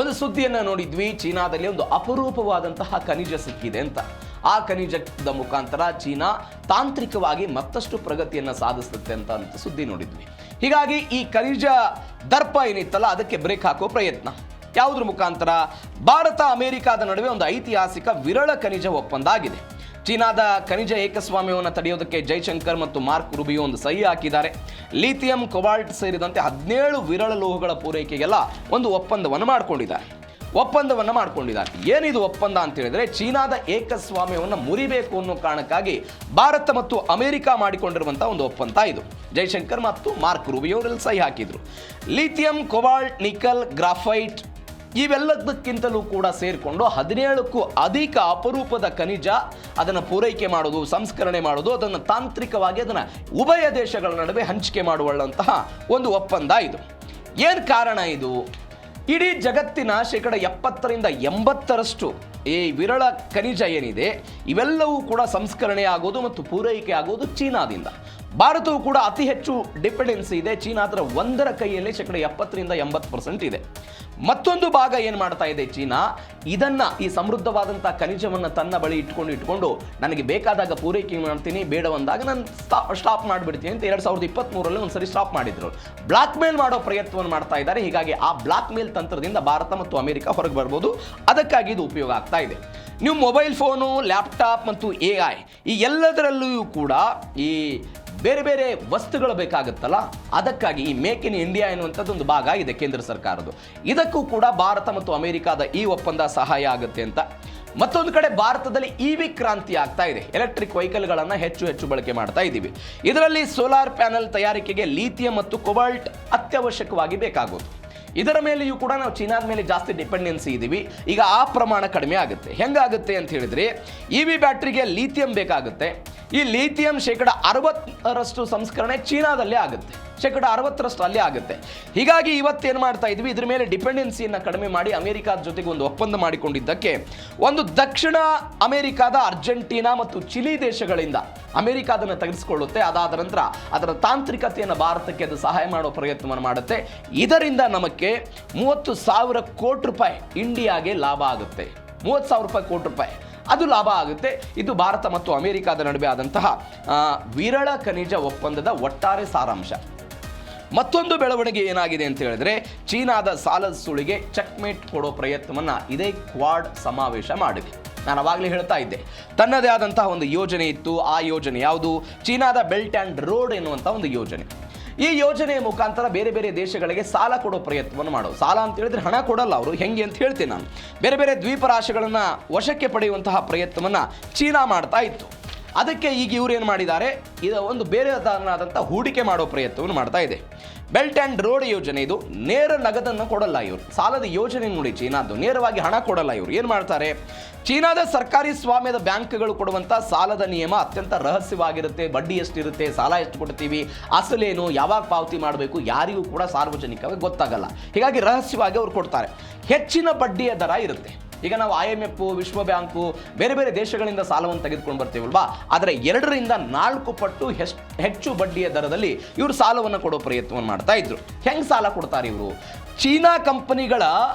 ಒಂದು ಸುದ್ದಿಯನ್ನು ನೋಡಿದ್ವಿ. ಚೀನಾದಲ್ಲಿ ಒಂದು ಅಪರೂಪವಾದಂತಹ ಖನಿಜ ಸಿಕ್ಕಿದೆ ಅಂತ. ಆ ಖನಿಜದ ಮುಖಾಂತರ ಚೀನಾ ತಾಂತ್ರಿಕವಾಗಿ ಮತ್ತಷ್ಟು ಪ್ರಗತಿಯನ್ನು ಸಾಧಿಸುತ್ತೆ ಅಂತ ಸುದ್ದಿ ನೋಡಿದ್ವಿ. ಹೀಗಾಗಿ ಈ ಖನಿಜ ದರ್ಪ ಏನಿತ್ತಲ್ಲ, ಅದಕ್ಕೆ ಬ್ರೇಕ್ ಹಾಕೋ ಪ್ರಯತ್ನ. ಯಾವುದ್ರ ಮುಖಾಂತರ? ಭಾರತ ಅಮೆರಿಕಾದ ನಡುವೆ ಒಂದು ಐತಿಹಾಸಿಕ ವಿರಳ ಖನಿಜ ಒಪ್ಪಂದ ಆಗಿದೆ. ಚೀನಾದ ಖನಿಜ ಏಕಸ್ವಾಮ್ಯವನ್ನು ತಡೆಯೋದಕ್ಕೆ ಜೈಶಂಕರ್ ಮತ್ತು ಮಾರ್ಕ್ ರೂಬಿಯೋ ಒಂದು ಸಹಿ ಹಾಕಿದ್ದಾರೆ. ಲಿಥಿಯಂ, ಕೊಬಾಲ್ಟ್ ಸೇರಿದಂತೆ 17 ವಿರಳ ಲೋಹಗಳ ಪೂರೈಕೆಗೆಲ್ಲ ಒಂದು ಒಪ್ಪಂದವನ್ನು ಮಾಡಿಕೊಂಡಿದ್ದಾರೆ. ಏನಿದು ಒಪ್ಪಂದ ಅಂತ ಹೇಳಿದ್ರೆ, ಚೀನಾದ ಏಕಸ್ವಾಮ್ಯವನ್ನು ಮುರಿಬೇಕು ಅನ್ನೋ ಕಾರಣಕ್ಕಾಗಿ ಭಾರತ ಮತ್ತು ಅಮೆರಿಕ ಮಾಡಿಕೊಂಡಿರುವಂತಹ ಒಂದು ಒಪ್ಪಂದ ಇದು. ಜೈಶಂಕರ್ ಮತ್ತು ಮಾರ್ಕ್ ರೂಬಿಯೋ ಅವರಲ್ಲಿ ಸಹಿ ಹಾಕಿದ್ರು. ಲಿಥಿಯಂ, ಕೊಬಾಲ್ಟ್, ನಿಕಲ್, ಗ್ರಾಫೈಟ್ ಇವೆಲ್ಲದಕ್ಕಿಂತಲೂ ಕೂಡ ಸೇರಿಕೊಂಡು 17ಕ್ಕೂ ಅಧಿಕ ಅಪರೂಪದ ಖನಿಜ ಅದನ್ನು ಪೂರೈಕೆ ಮಾಡೋದು, ಸಂಸ್ಕರಣೆ ಮಾಡೋದು, ಅದನ್ನು ತಾಂತ್ರಿಕವಾಗಿ ಅದನ್ನು ಉಭಯ ದೇಶಗಳ ನಡುವೆ ಹಂಚಿಕೆ ಮಾಡುವಂತಹ ಒಂದು ಒಪ್ಪಂದ ಇದು. ಏನು ಕಾರಣ ಇದು? ಇಡೀ ಜಗತ್ತಿನ 70% ರಿಂದ 80% ಈ ವಿರಳ ಖನಿಜ ಏನಿದೆ ಇವೆಲ್ಲವೂ ಕೂಡ ಸಂಸ್ಕರಣೆ ಆಗೋದು ಮತ್ತು ಪೂರೈಕೆ ಆಗೋದು ಚೀನಾದಿಂದ. ಭಾರತವು ಕೂಡ ಅತಿ ಹೆಚ್ಚು ಡಿಪೆಂಡೆನ್ಸಿ ಇದೆ. ಚೀನಾ ಅದರ ಒಂದರ ಕೈಯಲ್ಲಿ 70% ರಿಂದ 80% ಇದೆ. ಮತ್ತೊಂದು ಭಾಗ ಏನು ಮಾಡ್ತಾ ಇದೆ ಚೀನಾ, ಇದನ್ನು ಈ ಸಮೃದ್ಧವಾದಂಥ ಖನಿಜವನ್ನು ತನ್ನ ಬಳಿ ಇಟ್ಕೊಂಡು ನನಗೆ ಬೇಕಾದಾಗ ಪೂರೈಕೆ ಮಾಡ್ತೀನಿ, ಬೇಡವಂದಾಗ ನಾನು ಸ್ಟಾಪ್ ಮಾಡಿಬಿಡ್ತೀನಿ ಅಂತ 2023ರಲ್ಲಿ ಒಂದ್ಸರಿ ಸ್ಟಾಪ್ ಮಾಡಿದ್ರು. ಬ್ಲಾಕ್ ಮೇಲ್ ಮಾಡೋ ಪ್ರಯತ್ನವನ್ನು ಮಾಡ್ತಾ ಇದ್ದಾರೆ. ಹೀಗಾಗಿ ಆ ಬ್ಲಾಕ್ ಮೇಲ್ ತಂತ್ರದಿಂದ ಭಾರತ ಮತ್ತು ಅಮೆರಿಕ ಹೊರಗೆ ಬರ್ಬೋದು. ಅದಕ್ಕಾಗಿ ಇದು ಉಪಯೋಗ ಆಗ್ತಾ ಇದೆ. ನೀವು ಮೊಬೈಲ್ ಫೋನು, ಲ್ಯಾಪ್ಟಾಪ್ ಮತ್ತು AI ಈ ಎಲ್ಲದರಲ್ಲಿಯೂ ಕೂಡ ಈ ಬೇರೆ ಬೇರೆ ವಸ್ತುಗಳು ಬೇಕಾಗುತ್ತಲ್ಲ, ಅದಕ್ಕಾಗಿ ಈ ಮೇಕ್ ಇನ್ ಇಂಡಿಯಾ ಎನ್ನುವಂಥದ್ದು ಒಂದು ಭಾಗ ಇದೆ ಕೇಂದ್ರ ಸರ್ಕಾರದ್ದು. ಇದಕ್ಕೂ ಕೂಡ ಭಾರತ ಮತ್ತು ಅಮೆರಿಕದ ಈ ಒಪ್ಪಂದ ಸಹಾಯ ಆಗುತ್ತೆ ಅಂತ. ಮತ್ತೊಂದು ಕಡೆ ಭಾರತದಲ್ಲಿ EV ಕ್ರಾಂತಿ ಆಗ್ತಾ ಇದೆ. ಎಲೆಕ್ಟ್ರಿಕ್ ವೆಹಿಕಲ್ಗಳನ್ನು ಹೆಚ್ಚು ಬಳಕೆ ಮಾಡ್ತಾ ಇದ್ದೀವಿ. ಇದರಲ್ಲಿ ಸೋಲಾರ್ ಪ್ಯಾನೆಲ್ ತಯಾರಿಕೆಗೆ ಲಿಥಿಯಂ ಮತ್ತು ಕೊಬಾಲ್ಟ್ ಅತ್ಯವಶ್ಯಕವಾಗಿ ಬೇಕಾಗೋದು. ಇದರ ಮೇಲೆಯೂ ಕೂಡ ನಾವು ಚೀನಾದ ಮೇಲೆ ಜಾಸ್ತಿ ಡಿಪೆಂಡೆನ್ಸಿ ಇದ್ದೀವಿ. ಈಗ ಆ ಪ್ರಮಾಣ ಕಡಿಮೆ ಆಗುತ್ತೆ. ಹೆಂಗಾಗುತ್ತೆ ಅಂತ ಹೇಳಿದ್ರೆ, EV ಬ್ಯಾಟ್ರಿಗೆ ಲಿಥಿಯಂ ಬೇಕಾಗುತ್ತೆ. ಈ ಲಿಥಿಯಂ 60% ಸಂಸ್ಕರಣೆ ಚೀನಾದಲ್ಲೇ ಆಗುತ್ತೆ, 60% ಅಲ್ಲೇ ಆಗುತ್ತೆ. ಹೀಗಾಗಿ ಇವತ್ತೇನು ಮಾಡ್ತಾ ಇದ್ವಿ, ಇದ್ರ ಮೇಲೆ ಡಿಪೆಂಡೆನ್ಸಿಯನ್ನು ಕಡಿಮೆ ಮಾಡಿ ಅಮೆರಿಕಾದ ಜೊತೆಗೆ ಒಂದು ಒಪ್ಪಂದ ಮಾಡಿಕೊಂಡಿದ್ದಕ್ಕೆ ಒಂದು ದಕ್ಷಿಣ ಅಮೆರಿಕಾದ ಅರ್ಜೆಂಟೀನಾ ಮತ್ತು ಚಿಲಿ ದೇಶಗಳಿಂದ ಅಮೆರಿಕ ಅದನ್ನು ತೆಗೆದುಕೊಳ್ಳುತ್ತೆ. ಅದಾದ ನಂತರ ಅದರ ತಾಂತ್ರಿಕತೆಯನ್ನು ಭಾರತಕ್ಕೆ ಅದು ಸಹಾಯ ಮಾಡೋ ಪ್ರಯತ್ನವನ್ನು ಮಾಡುತ್ತೆ. ಇದರಿಂದ ನಮಗೆ 30,000 ಕೋಟಿ ರೂಪಾಯಿ ಇಂಡಿಯಾಗೆ ಲಾಭ ಆಗುತ್ತೆ. 30,000 ಕೋಟಿ ರೂಪಾಯಿ ಅದು ಲಾಭ ಆಗುತ್ತೆ. ಇದು ಭಾರತ ಮತ್ತು ಅಮೆರಿಕದ ನಡುವೆ ಆದಂತಹ ವಿರಳ ಖನಿಜ ಒಪ್ಪಂದದ ಒಟ್ಟಾರೆ ಸಾರಾಂಶ. ಮತ್ತೊಂದು ಬೆಳವಣಿಗೆ ಏನಾಗಿದೆ ಅಂತ ಹೇಳಿದ್ರೆ, ಚೀನಾದ ಸಾಲದ ಸುಳಿಗೆ ಚೆಕ್ಮೇಟ್ ಕೊಡೋ ಪ್ರಯತ್ನವನ್ನು ಇದೇ ಕ್ವಾಡ್ ಸಮಾವೇಶ ಮಾಡಿದೆ. ನಾನು ಅವಾಗಲೇ ಹೇಳ್ತಾ ಇದ್ದೆ, ತನ್ನದೇ ಆದಂತಹ ಒಂದು ಯೋಜನೆ ಇತ್ತು. ಆ ಯೋಜನೆ ಯಾವುದು? ಚೀನಾದ ಬೆಲ್ಟ್ ಆ್ಯಂಡ್ ರೋಡ್ ಎನ್ನುವಂಥ ಒಂದು ಯೋಜನೆ. ಈ ಯೋಜನೆಯ ಮುಖಾಂತರ ಬೇರೆ ಬೇರೆ ದೇಶಗಳಿಗೆ ಸಾಲ ಕೊಡೋ ಪ್ರಯತ್ನವನ್ನು ಮಾಡೋದು. ಸಾಲ ಅಂತ ಹೇಳಿದ್ರೆ ಹಣ ಕೊಡಲ್ಲ ಅವರು, ಹೆಂಗೆ ಅಂತ ಹೇಳ್ತೀನಿ ನಾನು. ಬೇರೆ ಬೇರೆ ದ್ವೀಪ ರಾಷ್ಟ್ರಗಳನ್ನು ವಶಕ್ಕೆ ಪಡೆಯುವಂತಹ ಪ್ರಯತ್ನವನ್ನು ಚೀನಾ ಮಾಡ್ತಾ ಇತ್ತು. ಅದಕ್ಕೆ ಈಗ ಇವರು ಏನು ಮಾಡಿದ್ದಾರೆ, ಇದು ಒಂದು ಬೇರೆದಾದಂಥ ಹೂಡಿಕೆ ಮಾಡೋ ಪ್ರಯತ್ನವನ್ನು ಮಾಡ್ತಾ ಇದೆ. ಬೆಲ್ಟ್ ಆ್ಯಂಡ್ ರೋಡ್ ಯೋಜನೆ ಇದು. ನೇರ ನಗದನ್ನು ಕೊಡಲ್ಲ ಇವರು. ಸಾಲದ ಯೋಜನೆ ನೋಡಿ ಚೀನಾದ್ದು, ನೇರವಾಗಿ ಹಣ ಕೊಡಲ್ಲ ಇವರು. ಏನು ಮಾಡ್ತಾರೆ, ಚೀನಾದ ಸರ್ಕಾರಿ ಸ್ವಾಮ್ಯದ ಬ್ಯಾಂಕ್ಗಳು ಕೊಡುವಂಥ ಸಾಲದ ನಿಯಮ ಅತ್ಯಂತ ರಹಸ್ಯವಾಗಿರುತ್ತೆ. ಬಡ್ಡಿ ಎಷ್ಟಿರುತ್ತೆ, ಸಾಲ ಎಷ್ಟು ಕೊಡ್ತೀವಿ, ಅಸಲೇನು, ಯಾವಾಗ ಪಾವತಿ ಮಾಡಬೇಕು, ಯಾರಿಗೂ ಕೂಡ ಸಾರ್ವಜನಿಕವಾಗಿ ಗೊತ್ತಾಗಲ್ಲ. ಹೀಗಾಗಿ ರಹಸ್ಯವಾಗಿ ಅವರು ಕೊಡ್ತಾರೆ. ಹೆಚ್ಚಿನ ಬಡ್ಡಿಯ ದರ ಇರುತ್ತೆ. ಈಗ ನಾವು IMF, ವಿಶ್ವ ಬ್ಯಾಂಕು, ಬೇರೆ ಬೇರೆ ದೇಶಗಳಿಂದ ಸಾಲವನ್ನು ತೆಗೆದುಕೊಂಡು ಬರ್ತೀವಲ್ವಾ, ಆದರೆ 2 ರಿಂದ 4 ಪಟ್ಟು ಹೆಚ್ಚು ಬಡ್ಡಿಯ ದರದಲ್ಲಿ ಇವರು ಸಾಲವನ್ನು ಕೊಡೋ ಪ್ರಯತ್ನವನ್ನು ಮಾಡ್ತಾ ಇದ್ರು. ಹೆಂಗೆ ಸಾಲ ಕೊಡ್ತಾರೆ ಇವರು? ಚೀನಾ ಕಂಪನಿಗಳ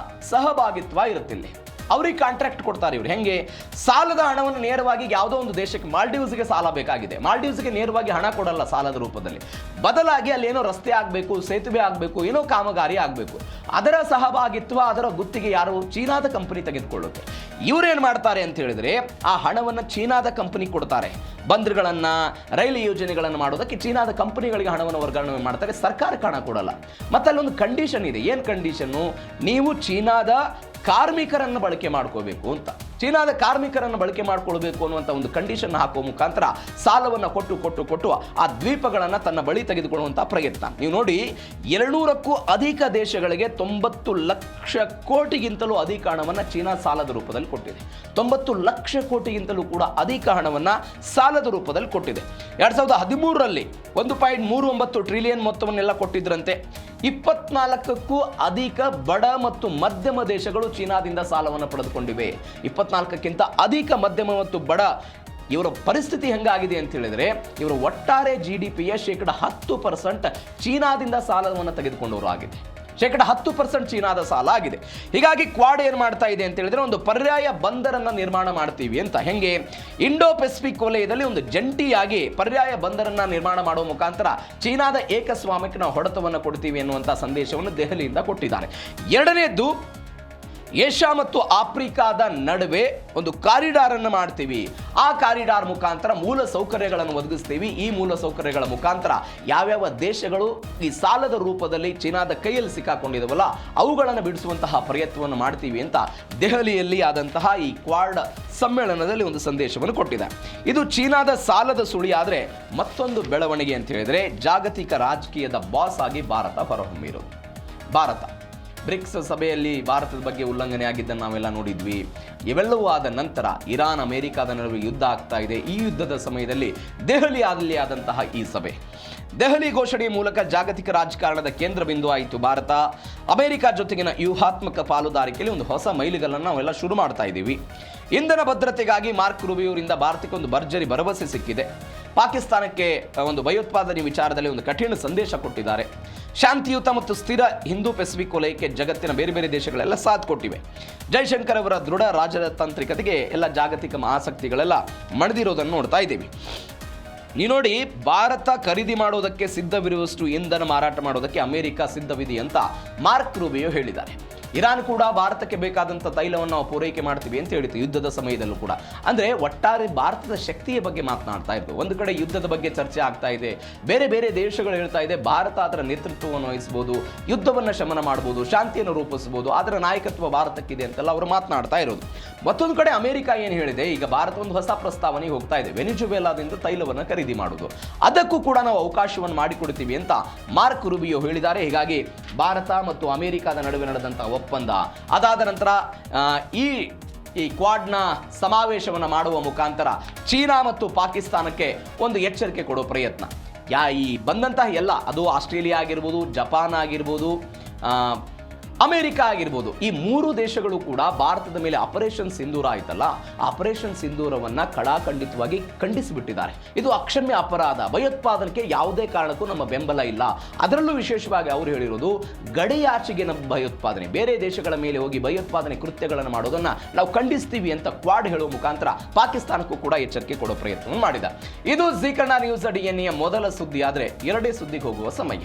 ಸಹಭಾಗಿತ್ವ ಇರುತ್ತಿಲ್ಲ. ಅವ್ರಿಗೆ ಕಾಂಟ್ರಾಕ್ಟ್ ಕೊಡ್ತಾರೆ ಇವರು. ಹೆಂಗೆ? ಸಾಲದ ಹಣವನ್ನು ನೇರವಾಗಿ ಯಾವುದೋ ಒಂದು ದೇಶಕ್ಕೆ, ಮಾಲ್ಡೀವ್ಸ್ಗೆ ಸಾಲ ಬೇಕಾಗಿದೆ, ಮಾಲ್ಡೀವ್ಸ್ಗೆ ನೇರವಾಗಿ ಹಣ ಕೊಡಲ್ಲ ಸಾಲದ ರೂಪದಲ್ಲಿ. ಬದಲಾಗಿ ಅಲ್ಲೇನೋ ರಸ್ತೆ ಆಗಬೇಕು, ಸೇತುವೆ ಆಗಬೇಕು, ಏನೋ ಕಾಮಗಾರಿ ಆಗಬೇಕು, ಅದರ ಸಹಭಾಗಿತ್ವ, ಅದರ ಗುತ್ತಿಗೆ ಯಾರು? ಚೀನಾದ ಕಂಪನಿ ತೆಗೆದುಕೊಳ್ಳುತ್ತೆ. ಇವರೇನು ಮಾಡ್ತಾರೆ ಅಂತ ಹೇಳಿದ್ರೆ, ಆ ಹಣವನ್ನು ಚೀನಾದ ಕಂಪನಿ ಕೊಡ್ತಾರೆ. ಬಂದರುಗಳನ್ನು, ರೈಲು ಯೋಜನೆಗಳನ್ನು ಮಾಡೋದಕ್ಕೆ ಚೀನಾದ ಕಂಪನಿಗಳಿಗೆ ಹಣವನ್ನು ವರ್ಗಾವಣೆ ಮಾಡ್ತಾರೆ, ಸರ್ಕಾರಕ್ಕೆ ಹಣ ಕೊಡಲ್ಲ. ಮತ್ತು ಅಲ್ಲೊಂದು ಕಂಡೀಷನ್ ಇದೆ. ಏನು ಕಂಡೀಷನ್ನು? ನೀವು ಚೀನಾದ ಕಾರ್ಮಿಕರನ್ನು ಬಳಕೆ ಮಾಡ್ಕೋಬೇಕು ಅಂತ. ಚೀನಾದ ಕಾರ್ಮಿಕರನ್ನು ಬಳಕೆ ಮಾಡ್ಕೊಳ್ಬೇಕು ಅನ್ನುವಂಥ ಒಂದು ಕಂಡೀಷನ್ ಹಾಕುವ ಮುಖಾಂತರ ಸಾಲವನ್ನು ಕೊಟ್ಟು ಆ ದ್ವೀಪಗಳನ್ನು ತನ್ನ ಬಳಿ ತೆಗೆದುಕೊಳ್ಳುವಂಥ ಪ್ರಯತ್ನ. ನೀವು ನೋಡಿ, 200ಕ್ಕೂ ಅಧಿಕ ದೇಶಗಳಿಗೆ 90 ಲಕ್ಷ ಕೋಟಿಗಿಂತಲೂ ಅಧಿಕ ಹಣವನ್ನು ಚೀನಾ ಸಾಲದ ರೂಪದಲ್ಲಿ ಕೊಟ್ಟಿದೆ. 90 ಲಕ್ಷ ಕೋಟಿಗಿಂತಲೂ ಕೂಡ ಅಧಿಕ ಹಣವನ್ನು ಸಾಲದ ರೂಪದಲ್ಲಿ ಕೊಟ್ಟಿದೆ. 2013ರಲ್ಲಿ 1.39 ಟ್ರಿಲಿಯನ್ ಮೊತ್ತವನ್ನೆಲ್ಲ ಕೊಟ್ಟಿದ್ರಂತೆ. 24ಕ್ಕೂ ಅಧಿಕ ಬಡ ಮತ್ತು ಮಧ್ಯಮ ದೇಶಗಳು ಚೀನಾದಿಂದ ಸಾಲವನ್ನು ಪಡೆದುಕೊಂಡಿವೆ. 24ಕ್ಕಿಂತ ಅಧಿಕ ಮಧ್ಯಮ ಮತ್ತು ಬಡ ಇವರ ಪರಿಸ್ಥಿತಿ ಹೆಂಗಾಗಿದೆ ಅಂತ ಹೇಳಿದ್ರೆ, ಇವರ ಒಟ್ಟಾರೆ GDPಯ 10% ಚೀನಾದಿಂದ ಸಾಲವನ್ನು ತೆಗೆದುಕೊಂಡವರು ಆಗಿದೆ. 10% ಚೀನಾದ ಸಾಲ ಆಗಿದೆ. ಹೀಗಾಗಿ ಕ್ವಾಡ್ ಏನು ಮಾಡ್ತಾ ಇದೆ ಅಂತ ಹೇಳಿದ್ರೆ, ಒಂದು ಪರ್ಯಾಯ ಬಂದರನ್ನು ನಿರ್ಮಾಣ ಮಾಡ್ತೀವಿ ಅಂತ. ಹೆಂಗೆ? ಇಂಡೋ ಪೆಸಿಫಿಕ್ ವಲಯದಲ್ಲಿ ಒಂದು ಜಂಟಿಯಾಗಿ ಪರ್ಯಾಯ ಬಂದರನ್ನು ನಿರ್ಮಾಣ ಮಾಡುವ ಮುಖಾಂತರ ಚೀನಾದ ಏಕಸ್ವಾಮ್ಯಕ್ಕೆ ನಾವು ಹೊಡೆತವನ್ನು ಕೊಡ್ತೀವಿ ಎನ್ನುವಂಥ ಸಂದೇಶವನ್ನು ದೆಹಲಿಯಿಂದ ಕೊಟ್ಟಿದ್ದಾರೆ. ಎರಡನೇದ್ದು, ಏಷ್ಯಾ ಮತ್ತು ಆಫ್ರಿಕಾದ ನಡುವೆ ಒಂದು ಕಾರಿಡಾರ್ ಅನ್ನು ಮಾಡ್ತೀವಿ. ಆ ಕಾರಿಡಾರ್ ಮುಖಾಂತರ ಮೂಲ ಸೌಕರ್ಯಗಳನ್ನು ಒದಗಿಸ್ತೀವಿ. ಈ ಮೂಲ ಸೌಕರ್ಯಗಳ ಮುಖಾಂತರ ಯಾವ್ಯಾವ ದೇಶಗಳು ಈ ಸಾಲದ ರೂಪದಲ್ಲಿ ಚೀನಾದ ಕೈಯಲ್ಲಿ ಸಿಕ್ಕಾಕೊಂಡಿದವಲ್ಲ, ಅವುಗಳನ್ನು ಬಿಡಿಸುವಂತಹ ಪ್ರಯತ್ನವನ್ನು ಮಾಡ್ತೀವಿ ಅಂತ ದೆಹಲಿಯಲ್ಲಿ ಆದಂತಹ ಈ ಕ್ವಾಡ್ ಸಮ್ಮೇಳನದಲ್ಲಿ ಒಂದು ಸಂದೇಶವನ್ನು ಕೊಟ್ಟಿದೆ. ಇದು ಚೀನಾದ ಸಾಲದ ಸುಳಿ. ಆದರೆ ಮತ್ತೊಂದು ಬೆಳವಣಿಗೆ ಅಂತ ಹೇಳಿದ್ರೆ, ಜಾಗತಿಕ ರಾಜಕೀಯದ ಬಾಸ್ ಆಗಿ ಭಾರತ ಹೊರಹೊಮ್ಮಿರೋದು. ಭಾರತ ಬ್ರಿಕ್ಸ್ ಸಭೆಯಲ್ಲಿ ಭಾರತದ ಬಗ್ಗೆ ಉಲ್ಲಂಘನೆ ಆಗಿದ್ದನ್ನು ನಾವೆಲ್ಲ ನೋಡಿದ್ವಿ. ಇವೆಲ್ಲವೂ ಆದ ನಂತರ ಇರಾನ್ ಅಮೆರಿಕಾದ ನಡುವೆ ಯುದ್ಧ ಆಗ್ತಾ ಇದೆ. ಈ ಯುದ್ಧದ ಸಮಯದಲ್ಲಿ ದೆಹಲಿಯಲ್ಲಿ ಆದಂತಹ ಈ ಸಭೆ, ದೆಹಲಿ ಘೋಷಣೆಯ ಮೂಲಕ ಜಾಗತಿಕ ರಾಜಕಾರಣದ ಕೇಂದ್ರ ಬಿಂದು ಆಯಿತು ಭಾರತ. ಅಮೆರಿಕ ಜೊತೆಗಿನ ವ್ಯೂಹಾತ್ಮಕ ಪಾಲುದಾರಿಕೆಯಲ್ಲಿ ಒಂದು ಹೊಸ ಮೈಲಿಗಲ್ಲನ್ನು ನಾವೆಲ್ಲ ಶುರು ಮಾಡ್ತಾ ಇದ್ದೀವಿ. ಇಂಧನ ಭದ್ರತೆಗಾಗಿ ಮಾರ್ಕ್ ರೂಬಿಯೋರಿಂದ ಭಾರತಕ್ಕೆ ಒಂದು ಭರ್ಜರಿ ಭರವಸೆ ಸಿಕ್ಕಿದೆ. ಪಾಕಿಸ್ತಾನಕ್ಕೆ ಒಂದು ಭಯೋತ್ಪಾದನೆ ವಿಚಾರದಲ್ಲಿ ಒಂದು ಕಠಿಣ ಸಂದೇಶ ಕೊಟ್ಟಿದ್ದಾರೆ. ಶಾಂತಿಯುತ ಮತ್ತು ಸ್ಥಿರ ಹಿಂದೂ ಪೆಸಿಫಿಕ್ ವಲಯಕ್ಕೆ ಜಗತ್ತಿನ ಬೇರೆ ಬೇರೆ ದೇಶಗಳೆಲ್ಲ ಸಾಥ್ ಕೊಟ್ಟಿವೆ. ಜೈಶಂಕರ್ ಅವರ ದೃಢ ರಾಜತಾಂತ್ರಿಕತೆಗೆ ಎಲ್ಲ ಜಾಗತಿಕ ಆಸಕ್ತಿಗಳೆಲ್ಲ ಮಣಿದಿರೋದನ್ನು ನೋಡ್ತಾ ಇದ್ದೀವಿ. ನೀವು ನೋಡಿ, ಭಾರತ ಖರೀದಿ ಮಾಡೋದಕ್ಕೆ ಸಿದ್ಧವಿರುವಷ್ಟು ಇಂಧನ ಮಾರಾಟ ಮಾಡೋದಕ್ಕೆ ಅಮೆರಿಕ ಸಿದ್ಧವಿದೆ ಅಂತ ಮಾರ್ಕ್ ರೂಬಿಯೋ ಹೇಳಿದ್ದಾರೆ. ಇರಾನ್ ಕೂಡ ಭಾರತಕ್ಕೆ ಬೇಕಾದಂಥ ತೈಲವನ್ನು ನಾವು ಪೂರೈಕೆ ಮಾಡ್ತೀವಿ ಅಂತ ಹೇಳಿತು ಯುದ್ಧದ ಸಮಯದಲ್ಲೂ ಕೂಡ. ಅಂದರೆ ಒಟ್ಟಾರೆ ಭಾರತದ ಶಕ್ತಿಯ ಬಗ್ಗೆ ಮಾತನಾಡ್ತಾ ಇದ್ದು. ಒಂದು ಕಡೆ ಯುದ್ಧದ ಬಗ್ಗೆ ಚರ್ಚೆ ಆಗ್ತಾ ಇದೆ, ಬೇರೆ ಬೇರೆ ದೇಶಗಳು ಹೇಳ್ತಾ ಇದೆ ಭಾರತ ಅದರ ನೇತೃತ್ವವನ್ನು ವಹಿಸ್ಬೋದು, ಯುದ್ಧವನ್ನು ಶಮನ ಮಾಡ್ಬೋದು, ಶಾಂತಿಯನ್ನು ರೂಪಿಸ್ಬೋದು, ಅದರ ನಾಯಕತ್ವ ಭಾರತಕ್ಕಿದೆ ಅಂತೆಲ್ಲ ಅವರು ಮಾತನಾಡ್ತಾ ಇರೋದು. ಮತ್ತೊಂದು ಕಡೆ ಅಮೆರಿಕ ಏನು ಹೇಳಿದೆ, ಈಗ ಭಾರತ ಒಂದು ಹೊಸ ಪ್ರಸ್ತಾವನೆಗೆ ಹೋಗ್ತಾ ಇದೆ, ವೆನಿಜುವೆಲಾದಿಂದ ತೈಲವನ್ನು ಖರೀದಿ ಮಾಡೋದು, ಅದಕ್ಕೂ ಕೂಡ ನಾವು ಅವಕಾಶವನ್ನು ಮಾಡಿಕೊಡ್ತೀವಿ ಅಂತ ಮಾರ್ಕ್ ರೂಬಿಯೋ ಹೇಳಿದ್ದಾರೆ. ಹೀಗಾಗಿ ಭಾರತ ಮತ್ತು ಅಮೆರಿಕದ ನಡುವೆ ನಡೆದಂಥ ಒಪ್ಪಂದ, ಅದಾದ ನಂತರ ಈ ಈ ಕ್ವಾಡ್ನ ಸಮಾವೇಶವನ್ನು ಮಾಡುವ ಮುಖಾಂತರ ಚೀನಾ ಮತ್ತು ಪಾಕಿಸ್ತಾನಕ್ಕೆ ಒಂದು ಎಚ್ಚರಿಕೆ ಕೊಡೋ ಪ್ರಯತ್ನ. ಈ ಬಂದಂತಹ ಎಲ್ಲ, ಅದು ಆಸ್ಟ್ರೇಲಿಯಾ ಆಗಿರ್ಬೋದು, ಜಪಾನ್ ಆಗಿರ್ಬೋದು, ಅಮೆರಿಕ ಆಗಿರ್ಬೋದು, ಈ 3 ದೇಶಗಳು ಕೂಡ ಭಾರತದ ಮೇಲೆ ಆಪರೇಷನ್ ಸಿಂಧೂರ ಆಯ್ತಲ್ಲ, ಆಪರೇಷನ್ ಸಿಂಧೂರವನ್ನು ಕಡಾಖಂಡಿತವಾಗಿ ಖಂಡಿಸಿಬಿಟ್ಟಿದ್ದಾರೆ. ಇದು ಅಕ್ಷಮ್ಯ ಅಪರಾಧ, ಭಯೋತ್ಪಾದನೆಗೆ ಯಾವುದೇ ಕಾರಣಕ್ಕೂ ನಮ್ಮ ಬೆಂಬಲ ಇಲ್ಲ. ಅದರಲ್ಲೂ ವಿಶೇಷವಾಗಿ ಅವರು ಹೇಳಿರೋದು ಗಡಿಯಾಚೆಗೆ ನಮ್ಮ ಭಯೋತ್ಪಾದನೆ, ಬೇರೆ ದೇಶಗಳ ಮೇಲೆ ಹೋಗಿ ಭಯೋತ್ಪಾದನೆ ಕೃತ್ಯಗಳನ್ನು ಮಾಡೋದನ್ನು ನಾವು ಖಂಡಿಸ್ತೀವಿ ಅಂತ ಕ್ವಾಡ್ ಹೇಳುವ ಮುಖಾಂತರ ಪಾಕಿಸ್ತಾನಕ್ಕೂ ಕೂಡ ಎಚ್ಚರಿಕೆ ಕೊಡೋ ಪ್ರಯತ್ನ ಮಾಡಿದ. ಇದು ಜೀ ಕನ್ನಡ ನ್ಯೂಸ್ ಡಿಎನ್ಎ ಮೊದಲ ಸುದ್ದಿ. ಆದರೆ ಎರಡೇ ಸುದ್ದಿಗೆ ಹೋಗುವ ಸಮಯ.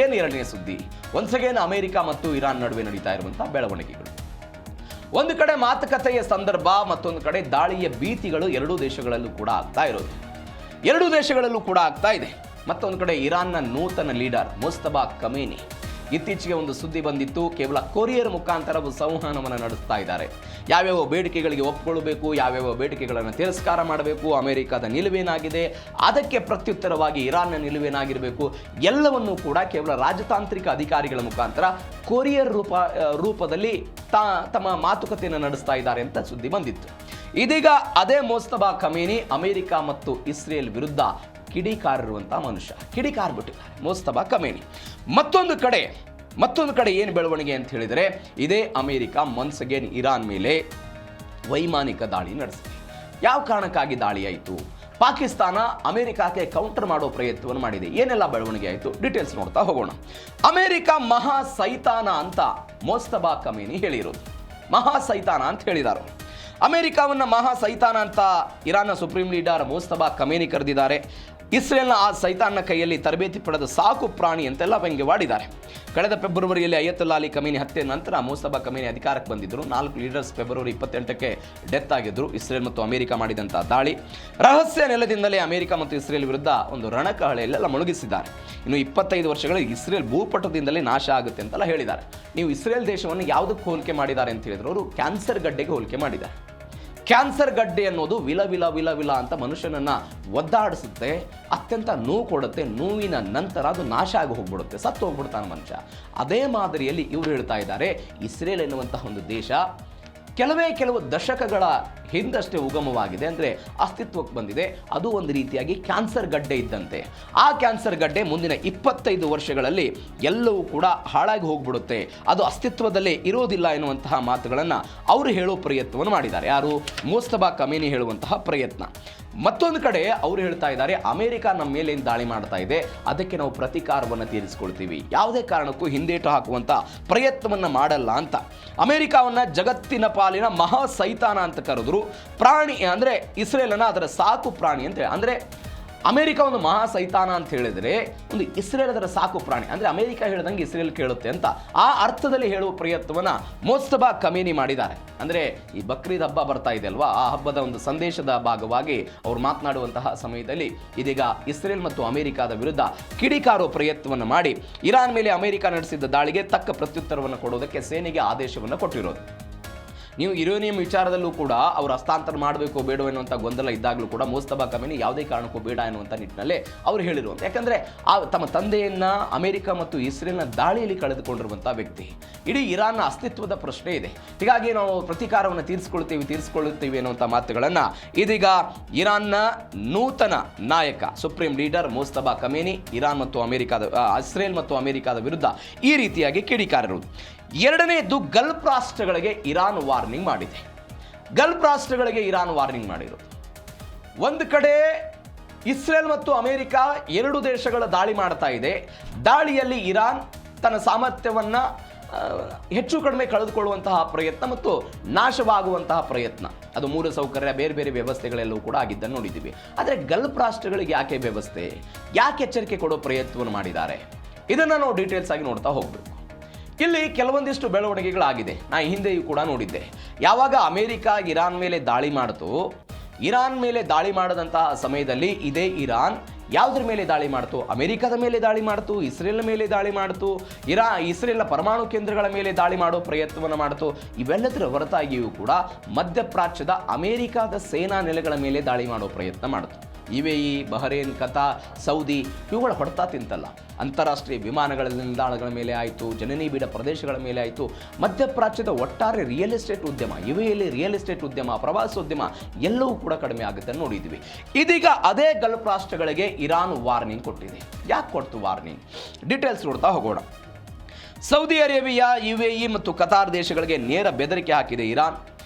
ಏನು ಎರಡನೇ ಸುದ್ದಿ? ಒನ್ಸ್ ಅಗೇನ್ ಅಮೆರಿಕ ಮತ್ತು ಇರಾನ್ ನಡುವೆ ನಡೀತಾ ಇರುವಂತಹ ಬೆಳವಣಿಗೆಗಳು. ಒಂದು ಕಡೆ ಮಾತುಕತೆಯ ಸಂದರ್ಭ, ಮತ್ತೊಂದು ಕಡೆ ದಾಳಿಯ ಭೀತಿಗಳು ಎರಡೂ ದೇಶಗಳಲ್ಲೂ ಕೂಡ ಆಗ್ತಾ ಇರೋದು. ಎರಡೂ ದೇಶಗಳಲ್ಲೂ ಕೂಡ ಆಗ್ತಾ ಇದೆ. ಮತ್ತೊಂದು ಕಡೆ ಇರಾನ್ನ ನೂತನ ಲೀಡರ್ ಮುಸ್ತಫಾ ಖಮೇನಿ, ಇತ್ತೀಚೆಗೆ ಒಂದು ಸುದ್ದಿ ಬಂದಿತ್ತು, ಕೇವಲ ಕೊರಿಯರ್ ಮುಖಾಂತರ ಸಂವಹನವನ್ನು ನಡೆಸ್ತಾ ಇದ್ದಾರೆ. ಯಾವ್ಯಾವ ಬೇಡಿಕೆಗಳಿಗೆ ಒಪ್ಪಿಕೊಳ್ಳಬೇಕು, ಯಾವ್ಯಾವ ಬೇಡಿಕೆಗಳನ್ನು ತಿರಸ್ಕಾರ ಮಾಡಬೇಕು, ಅಮೆರಿಕದ ನಿಲುವೇನಾಗಿದೆ, ಅದಕ್ಕೆ ಪ್ರತ್ಯುತ್ತರವಾಗಿ ಇರಾನ್ನ ನಿಲುವೇನಾಗಿರಬೇಕು, ಎಲ್ಲವನ್ನೂ ಕೂಡ ಕೇವಲ ರಾಜತಾಂತ್ರಿಕ ಅಧಿಕಾರಿಗಳ ಮುಖಾಂತರ ಕೊರಿಯರ್ ರೂಪದಲ್ಲಿ ತಮ್ಮ ಮಾತುಕತೆಯನ್ನು ನಡೆಸ್ತಾ ಇದ್ದಾರೆ ಅಂತ ಸುದ್ದಿ ಬಂದಿತ್ತು. ಇದೀಗ ಅದೇ ಮುಸ್ತಫಾ ಖಮೇನಿ ಅಮೆರಿಕ ಮತ್ತು ಇಸ್ರೇಲ್ ವಿರುದ್ಧ ಕಿಡಿಕಾರಿರುವಂತಹ ಮನುಷ್ಯ, ಕಿಡಿಕಾರ್ಬಿಟ್ಟಿದ್ದಾರೆ ಮುಸ್ತಫಾ ಖಮೇನಿ. ಮತ್ತೊಂದು ಕಡೆ ಏನು ಬೆಳವಣಿಗೆ ಅಂತ ಹೇಳಿದರೆ, ಇದೇ ಅಮೆರಿಕ ಒನ್ಸ್ ಅಗೇನ್ ಇರಾನ್ ಮೇಲೆ ವೈಮಾನಿಕ ದಾಳಿ ನಡೆಸಿದೆ. ಯಾವ ಕಾರಣಕ್ಕಾಗಿ ದಾಳಿ ಆಯಿತು? ಪಾಕಿಸ್ತಾನ ಅಮೆರಿಕಕ್ಕೆ ಕೌಂಟರ್ ಮಾಡೋ ಪ್ರಯತ್ನವನ್ನು ಮಾಡಿದೆ. ಏನೆಲ್ಲ ಬೆಳವಣಿಗೆ ಆಯಿತು, ಡೀಟೇಲ್ಸ್ ನೋಡ್ತಾ ಹೋಗೋಣ. ಅಮೆರಿಕ ಮಹಾ ಸೈತಾನ ಅಂತ ಮುಸ್ತಫಾ ಖಮೇನಿ ಹೇಳಿರೋದು, ಮಹಾ ಸೈತಾನ ಅಂತ ಹೇಳಿದ್ದಾರೆ. ಅಮೆರಿಕವನ್ನು ಮಹಾ ಸೈತಾನ ಅಂತ ಇರಾನ್ನ ಸುಪ್ರೀಂ ಲೀಡರ್ ಮುಸ್ತಫಾ ಖಮೇನಿ ಕರೆದಿದ್ದಾರೆ. ಇಸ್ರೇಲ್ನ ಆ ಸೈತಾನ್ನ ಕೈಯಲ್ಲಿ ತರಬೇತಿ ಪಡೆದ ಸಾಕು ಪ್ರಾಣಿ ಅಂತೆಲ್ಲ ವ್ಯಂಗ್ಯವಾಡಿದ್ದಾರೆ. ಕಳೆದ ಫೆಬ್ರವರಿಯಲ್ಲಿ ಅಯತುಲ್ಲಾ ಅಲಿ ಖಮೇನಿ ಹತ್ಯೆ ನಂತರ ಮುಸ್ತಫಾ ಖಮೇನಿ ಅಧಿಕಾರಕ್ಕೆ ಬಂದಿದ್ದರು. 4 ಲೀಡರ್ಸ್ ಫೆಬ್ರವರಿ 28ಕ್ಕೆ ಡೆತ್ ಆಗಿದ್ದರು. ಇಸ್ರೇಲ್ ಮತ್ತು ಅಮೆರಿಕ ಮಾಡಿದಂಥ ದಾಳಿ ರಹಸ್ಯ ನೆಲದಿಂದಲೇ ಅಮೆರಿಕ ಮತ್ತು ಇಸ್ರೇಲ್ ವಿರುದ್ಧ ಒಂದು ರಣಕಹಳೆಯಲ್ಲೆಲ್ಲ ಮುಳುಗಿಸಿದ್ದಾರೆ. ಇನ್ನು 25 ವರ್ಷಗಳಲ್ಲಿ ಇಸ್ರೇಲ್ ಭೂಪಟದಿಂದಲೇ ನಾಶ ಆಗುತ್ತೆ ಅಂತೆಲ್ಲ ಹೇಳಿದ್ದಾರೆ. ನೀವು ಇಸ್ರೇಲ್ ದೇಶವನ್ನು ಯಾವುದಕ್ಕೆ ಹೋಲಿಕೆ ಮಾಡಿದ್ದಾರೆ ಅಂತ ಹೇಳಿದ್ರು, ಅವರು ಕ್ಯಾನ್ಸರ್ ಗಡ್ಡೆಗೆ ಹೋಲಿಕೆ ಮಾಡಿದ್ದಾರೆ. ಕ್ಯಾನ್ಸರ್ ಗಡ್ಡೆ ಅನ್ನೋದು ವಿಲ ವಿಲ ವಿಲ ವಿಲ ಅಂತ ಮನುಷ್ಯನನ್ನು ಒದ್ದಾಡಿಸುತ್ತೆ, ಅತ್ಯಂತ ನೋವು ಕೊಡುತ್ತೆ, ನೋವಿನ ನಂತರ ಅದು ನಾಶ ಆಗಿ ಹೋಗ್ಬಿಡುತ್ತೆ, ಸತ್ತು ಹೋಗ್ಬಿಡ್ತಾನೆ ಮನುಷ್ಯ. ಅದೇ ಮಾದರಿಯಲ್ಲಿ ಇವರು ಹೇಳ್ತಾ ಇದ್ದಾರೆ, ಇಸ್ರೇಲ್ ಎನ್ನುವಂತಹ ಒಂದು ದೇಶ ಕೆಲವು ದಶಕಗಳ ಹಿಂದಷ್ಟೇ ಉಗಮವಾಗಿದೆ, ಅಂದರೆ ಅಸ್ತಿತ್ವಕ್ಕೆ ಬಂದಿದೆ. ಅದು ಒಂದು ರೀತಿಯಾಗಿ ಕ್ಯಾನ್ಸರ್ ಗಡ್ಡೆ ಇದ್ದಂತೆ. ಆ ಕ್ಯಾನ್ಸರ್ ಗಡ್ಡೆ ಮುಂದಿನ 25 ವರ್ಷಗಳಲ್ಲಿ ಎಲ್ಲವೂ ಕೂಡ ಹಾಳಾಗಿ ಹೋಗ್ಬಿಡುತ್ತೆ, ಅದು ಅಸ್ತಿತ್ವದಲ್ಲೇ ಇರೋದಿಲ್ಲ ಎನ್ನುವಂತಹ ಮಾತುಗಳನ್ನು ಅವರು ಹೇಳೋ ಪ್ರಯತ್ನವನ್ನು ಮಾಡಿದ್ದಾರೆ. ಯಾರು? ಮುಸ್ತಫಾ ಖಮೇನಿ ಹೇಳುವಂತಹ ಪ್ರಯತ್ನ. ಮತ್ತೊಂದು ಕಡೆ ಅವರು ಹೇಳ್ತಾ ಇದ್ದಾರೆ, ಅಮೆರಿಕ ನಮ್ಮ ಮೇಲೆ ದಾಳಿ ಮಾಡ್ತಾ ಇದೆ, ಅದಕ್ಕೆ ನಾವು ಪ್ರತೀಕಾರವನ್ನು ತೀರಿಸಿಕೊಳ್ತೀವಿ, ಯಾವುದೇ ಕಾರಣಕ್ಕೂ ಹಿಂದೇಟು ಹಾಕುವಂಥ ಪ್ರಯತ್ನವನ್ನು ಮಾಡಲ್ಲ ಅಂತ. ಅಮೆರಿಕವನ್ನು ಜಗತ್ತಿನ ಪಾಲಿನ ಮಹಾ ಸೈತಾನ ಅಂತ ಕರೆದ್ರು. ಪ್ರಾಣಿ ಅಂದರೆ ಇಸ್ರೇಲನ್ನು ಅದರ ಸಾಕು ಪ್ರಾಣಿ ಅಂತ, ಅಂದರೆ ಅಮೆರಿಕ ಒಂದು ಮಹಾ ಸೈತಾನ ಅಂತ ಹೇಳಿದರೆ ಒಂದು ಇಸ್ರೇಲ್ ಅದರ ಸಾಕು ಪ್ರಾಣಿ, ಅಂದರೆ ಅಮೆರಿಕ ಹೇಳ್ದಂಗೆ ಇಸ್ರೇಲ್ ಕೇಳುತ್ತೆ ಅಂತ ಆ ಅರ್ಥದಲ್ಲಿ ಹೇಳುವ ಪ್ರಯತ್ನವನ್ನು ಮುಸ್ತಫಾ ಖಮೇನಿ ಮಾಡಿದ್ದಾರೆ. ಅಂದರೆ ಈ ಬಕ್ರೀದ್ ಹಬ್ಬ ಬರ್ತಾ ಇದೆ ಅಲ್ವಾ, ಆ ಹಬ್ಬದ ಒಂದು ಸಂದೇಶದ ಭಾಗವಾಗಿ ಅವರು ಮಾತನಾಡುವಂತಹ ಸಮಯದಲ್ಲಿ ಇದೀಗ ಇಸ್ರೇಲ್ ಮತ್ತು ಅಮೆರಿಕದ ವಿರುದ್ಧ ಕಿಡಿಕಾರೋ ಪ್ರಯತ್ನವನ್ನು ಮಾಡಿ ಇರಾನ್ ಮೇಲೆ ಅಮೆರಿಕ ನಡೆಸಿದ್ದ ದಾಳಿಗೆ ತಕ್ಕ ಪ್ರತ್ಯುತ್ತರವನ್ನು ಕೊಡೋದಕ್ಕೆ ಸೇನೆಗೆ ಆದೇಶವನ್ನು ಕೊಟ್ಟಿರೋದು. ನೀವು ಯುರೇನಿಯಂ ವಿಚಾರದಲ್ಲೂ ಕೂಡ ಅವರು ಹಸ್ತಾಂತರ ಮಾಡಬೇಕು ಬೇಡ ಎನ್ನುವಂಥ ಗೊಂದಲ ಇದ್ದಾಗಲೂ ಕೂಡ ಮುಸ್ತಫಾ ಖಮೇನಿ ಯಾವುದೇ ಕಾರಣಕ್ಕೂ ಬೇಡ ಎನ್ನುವಂಥ ನಿಟ್ಟಿನಲ್ಲೇ ಅವರು ಹೇಳಿರುವಂಥ, ಯಾಕಂದರೆ ತಮ್ಮ ತಂದೆಯನ್ನು ಅಮೆರಿಕ ಮತ್ತು ಇಸ್ರೇಲ್ನ ದಾಳಿಯಲ್ಲಿ ಕಳೆದುಕೊಂಡಿರುವಂಥ ವ್ಯಕ್ತಿ. ಇಡೀ ಇರಾನ್ನ ಅಸ್ತಿತ್ವದ ಪ್ರಶ್ನೆ ಇದೆ. ಹೀಗಾಗಿ ನಾವು ಪ್ರತೀಕಾರವನ್ನು ತೀರಿಸಿಕೊಳ್ಳುತ್ತೀವಿ ಅನ್ನುವಂಥ ಮಾತುಗಳನ್ನು ಇದೀಗ ಇರಾನ್ನ ನೂತನ ನಾಯಕ supreme leader Mustafa Khamenei Israel ಮತ್ತು ಅಮೆರಿಕದ ವಿರುದ್ಧ ಈ ರೀತಿಯಾಗಿ ಕಿಡಿಕಾರಿರುವುದು. ಎರಡನೆಯದು, ಗಲ್ಫ್ ರಾಷ್ಟ್ರಗಳಿಗೆ ಇರಾನ್ ವಾರ್ನಿಂಗ್ ಮಾಡಿದೆ. ಗಲ್ಫ್ ರಾಷ್ಟ್ರಗಳಿಗೆ ಇರಾನ್ ವಾರ್ನಿಂಗ್ ಮಾಡಿರೋದು. ಒಂದು ಕಡೆ ಇಸ್ರೇಲ್ ಮತ್ತು ಅಮೆರಿಕ ಎರಡು ದೇಶಗಳ ದಾಳಿ ಮಾಡ್ತಾ ಇದೆ. ದಾಳಿಯಲ್ಲಿ ಇರಾನ್ ತನ್ನ ಸಾಮರ್ಥ್ಯವನ್ನು ಹೆಚ್ಚು ಕಡಿಮೆ ಕಳೆದುಕೊಳ್ಳುವಂತಹ ಪ್ರಯತ್ನ ಮತ್ತು ನಾಶವಾಗುವಂತಹ ಪ್ರಯತ್ನ, ಅದು ಮೂಲಸೌಕರ್ಯ ಬೇರೆ ಬೇರೆ ವ್ಯವಸ್ಥೆಗಳೆಲ್ಲವೂ ಕೂಡ ಆಗಿದ್ದನ್ನು ನೋಡಿದ್ದೀವಿ. ಆದರೆ ಗಲ್ಫ್ ರಾಷ್ಟ್ರಗಳಿಗೆ ಯಾಕೆ ವ್ಯವಸ್ಥೆ, ಯಾಕೆ ಎಚ್ಚರಿಕೆ ಕೊಡೋ ಪ್ರಯತ್ನವನ್ನು ಮಾಡಿದ್ದಾರೆ, ಇದನ್ನು ನಾವು ಡೀಟೇಲ್ಸ್ ಆಗಿ ನೋಡ್ತಾ ಹೋಗಬೇಕು. ಇಲ್ಲಿ ಕೆಲವೊಂದಿಷ್ಟು ಬೆಳವಣಿಗೆಗಳಾಗಿದೆ. ನಾನು ಹಿಂದೆಯೂ ಕೂಡ ನೋಡಿದ್ದೆ. ಯಾವಾಗ ಅಮೆರಿಕ ಇರಾನ್ ಮೇಲೆ ದಾಳಿ ಮಾಡಿತು, ಇರಾನ್ ಮೇಲೆ ದಾಳಿ ಮಾಡಿದಂತಹ ಸಮಯದಲ್ಲಿ ಇದೇ ಇರಾನ್ ಯಾವುದ್ರ ಮೇಲೆ ದಾಳಿ ಮಾಡ್ತು? ಅಮೆರಿಕದ ಮೇಲೆ ದಾಳಿ ಮಾಡ್ತು, ಇಸ್ರೇಲ್ ಮೇಲೆ ದಾಳಿ ಮಾಡ್ತು, ಇಸ್ರೇಲ್ನ ಪರಮಾಣು ಕೇಂದ್ರಗಳ ಮೇಲೆ ದಾಳಿ ಮಾಡೋ ಪ್ರಯತ್ನವನ್ನು ಮಾಡ್ತು. ಇವೆಲ್ಲದರ ಹೊರತಾಗಿಯೂ ಕೂಡ ಮಧ್ಯಪ್ರಾಚ್ಯದ ಅಮೆರಿಕದ ಸೇನಾ ನೆಲೆಗಳ ಮೇಲೆ ದಾಳಿ ಮಾಡೋ ಪ್ರಯತ್ನ ಮಾಡ್ತು. UAE, ಬಹರೇನ್, ಕತಾರ್, ಸೌದಿ ಇವುಗಳ ಹೊಡೆತ ತಿಂತಲ್ಲ. ಅಂತಾರಾಷ್ಟ್ರೀಯ ವಿಮಾನಗಳ ನಿಲ್ದಾಣಗಳ ಮೇಲೆ ಆಯಿತು, ಜನನಿಬಿಡ ಪ್ರದೇಶಗಳ ಮೇಲೆ ಆಯಿತು, ಮಧ್ಯಪ್ರಾಚ್ಯದ ಒಟ್ಟಾರೆ ರಿಯಲ್ ಎಸ್ಟೇಟ್ ಉದ್ಯಮ, UAEಯಲ್ಲಿ ರಿಯಲ್ ಎಸ್ಟೇಟ್ ಉದ್ಯಮ, ಪ್ರವಾಸೋದ್ಯಮ ಎಲ್ಲವೂ ಕೂಡ ಕಡಿಮೆ ಆಗುತ್ತೆ ನೋಡಿದ್ವಿ. ಇದೀಗ ಅದೇ ಗಲ್ಫ್ ರಾಷ್ಟ್ರಗಳಿಗೆ ಇರಾನ್ ವಾರ್ನಿಂಗ್ ಕೊಟ್ಟಿದೆ. ಯಾಕೆ ಕೊಡ್ತು ವಾರ್ನಿಂಗ್? ಡೀಟೇಲ್ಸ್ ನೋಡ್ತಾ ಹೋಗೋಣ. ಸೌದಿ ಅರೇಬಿಯಾ, UAE ಮತ್ತು ಕತಾರ್ ದೇಶಗಳಿಗೆ ನೇರ ಬೆದರಿಕೆ ಹಾಕಿದೆ ಇರಾನ್.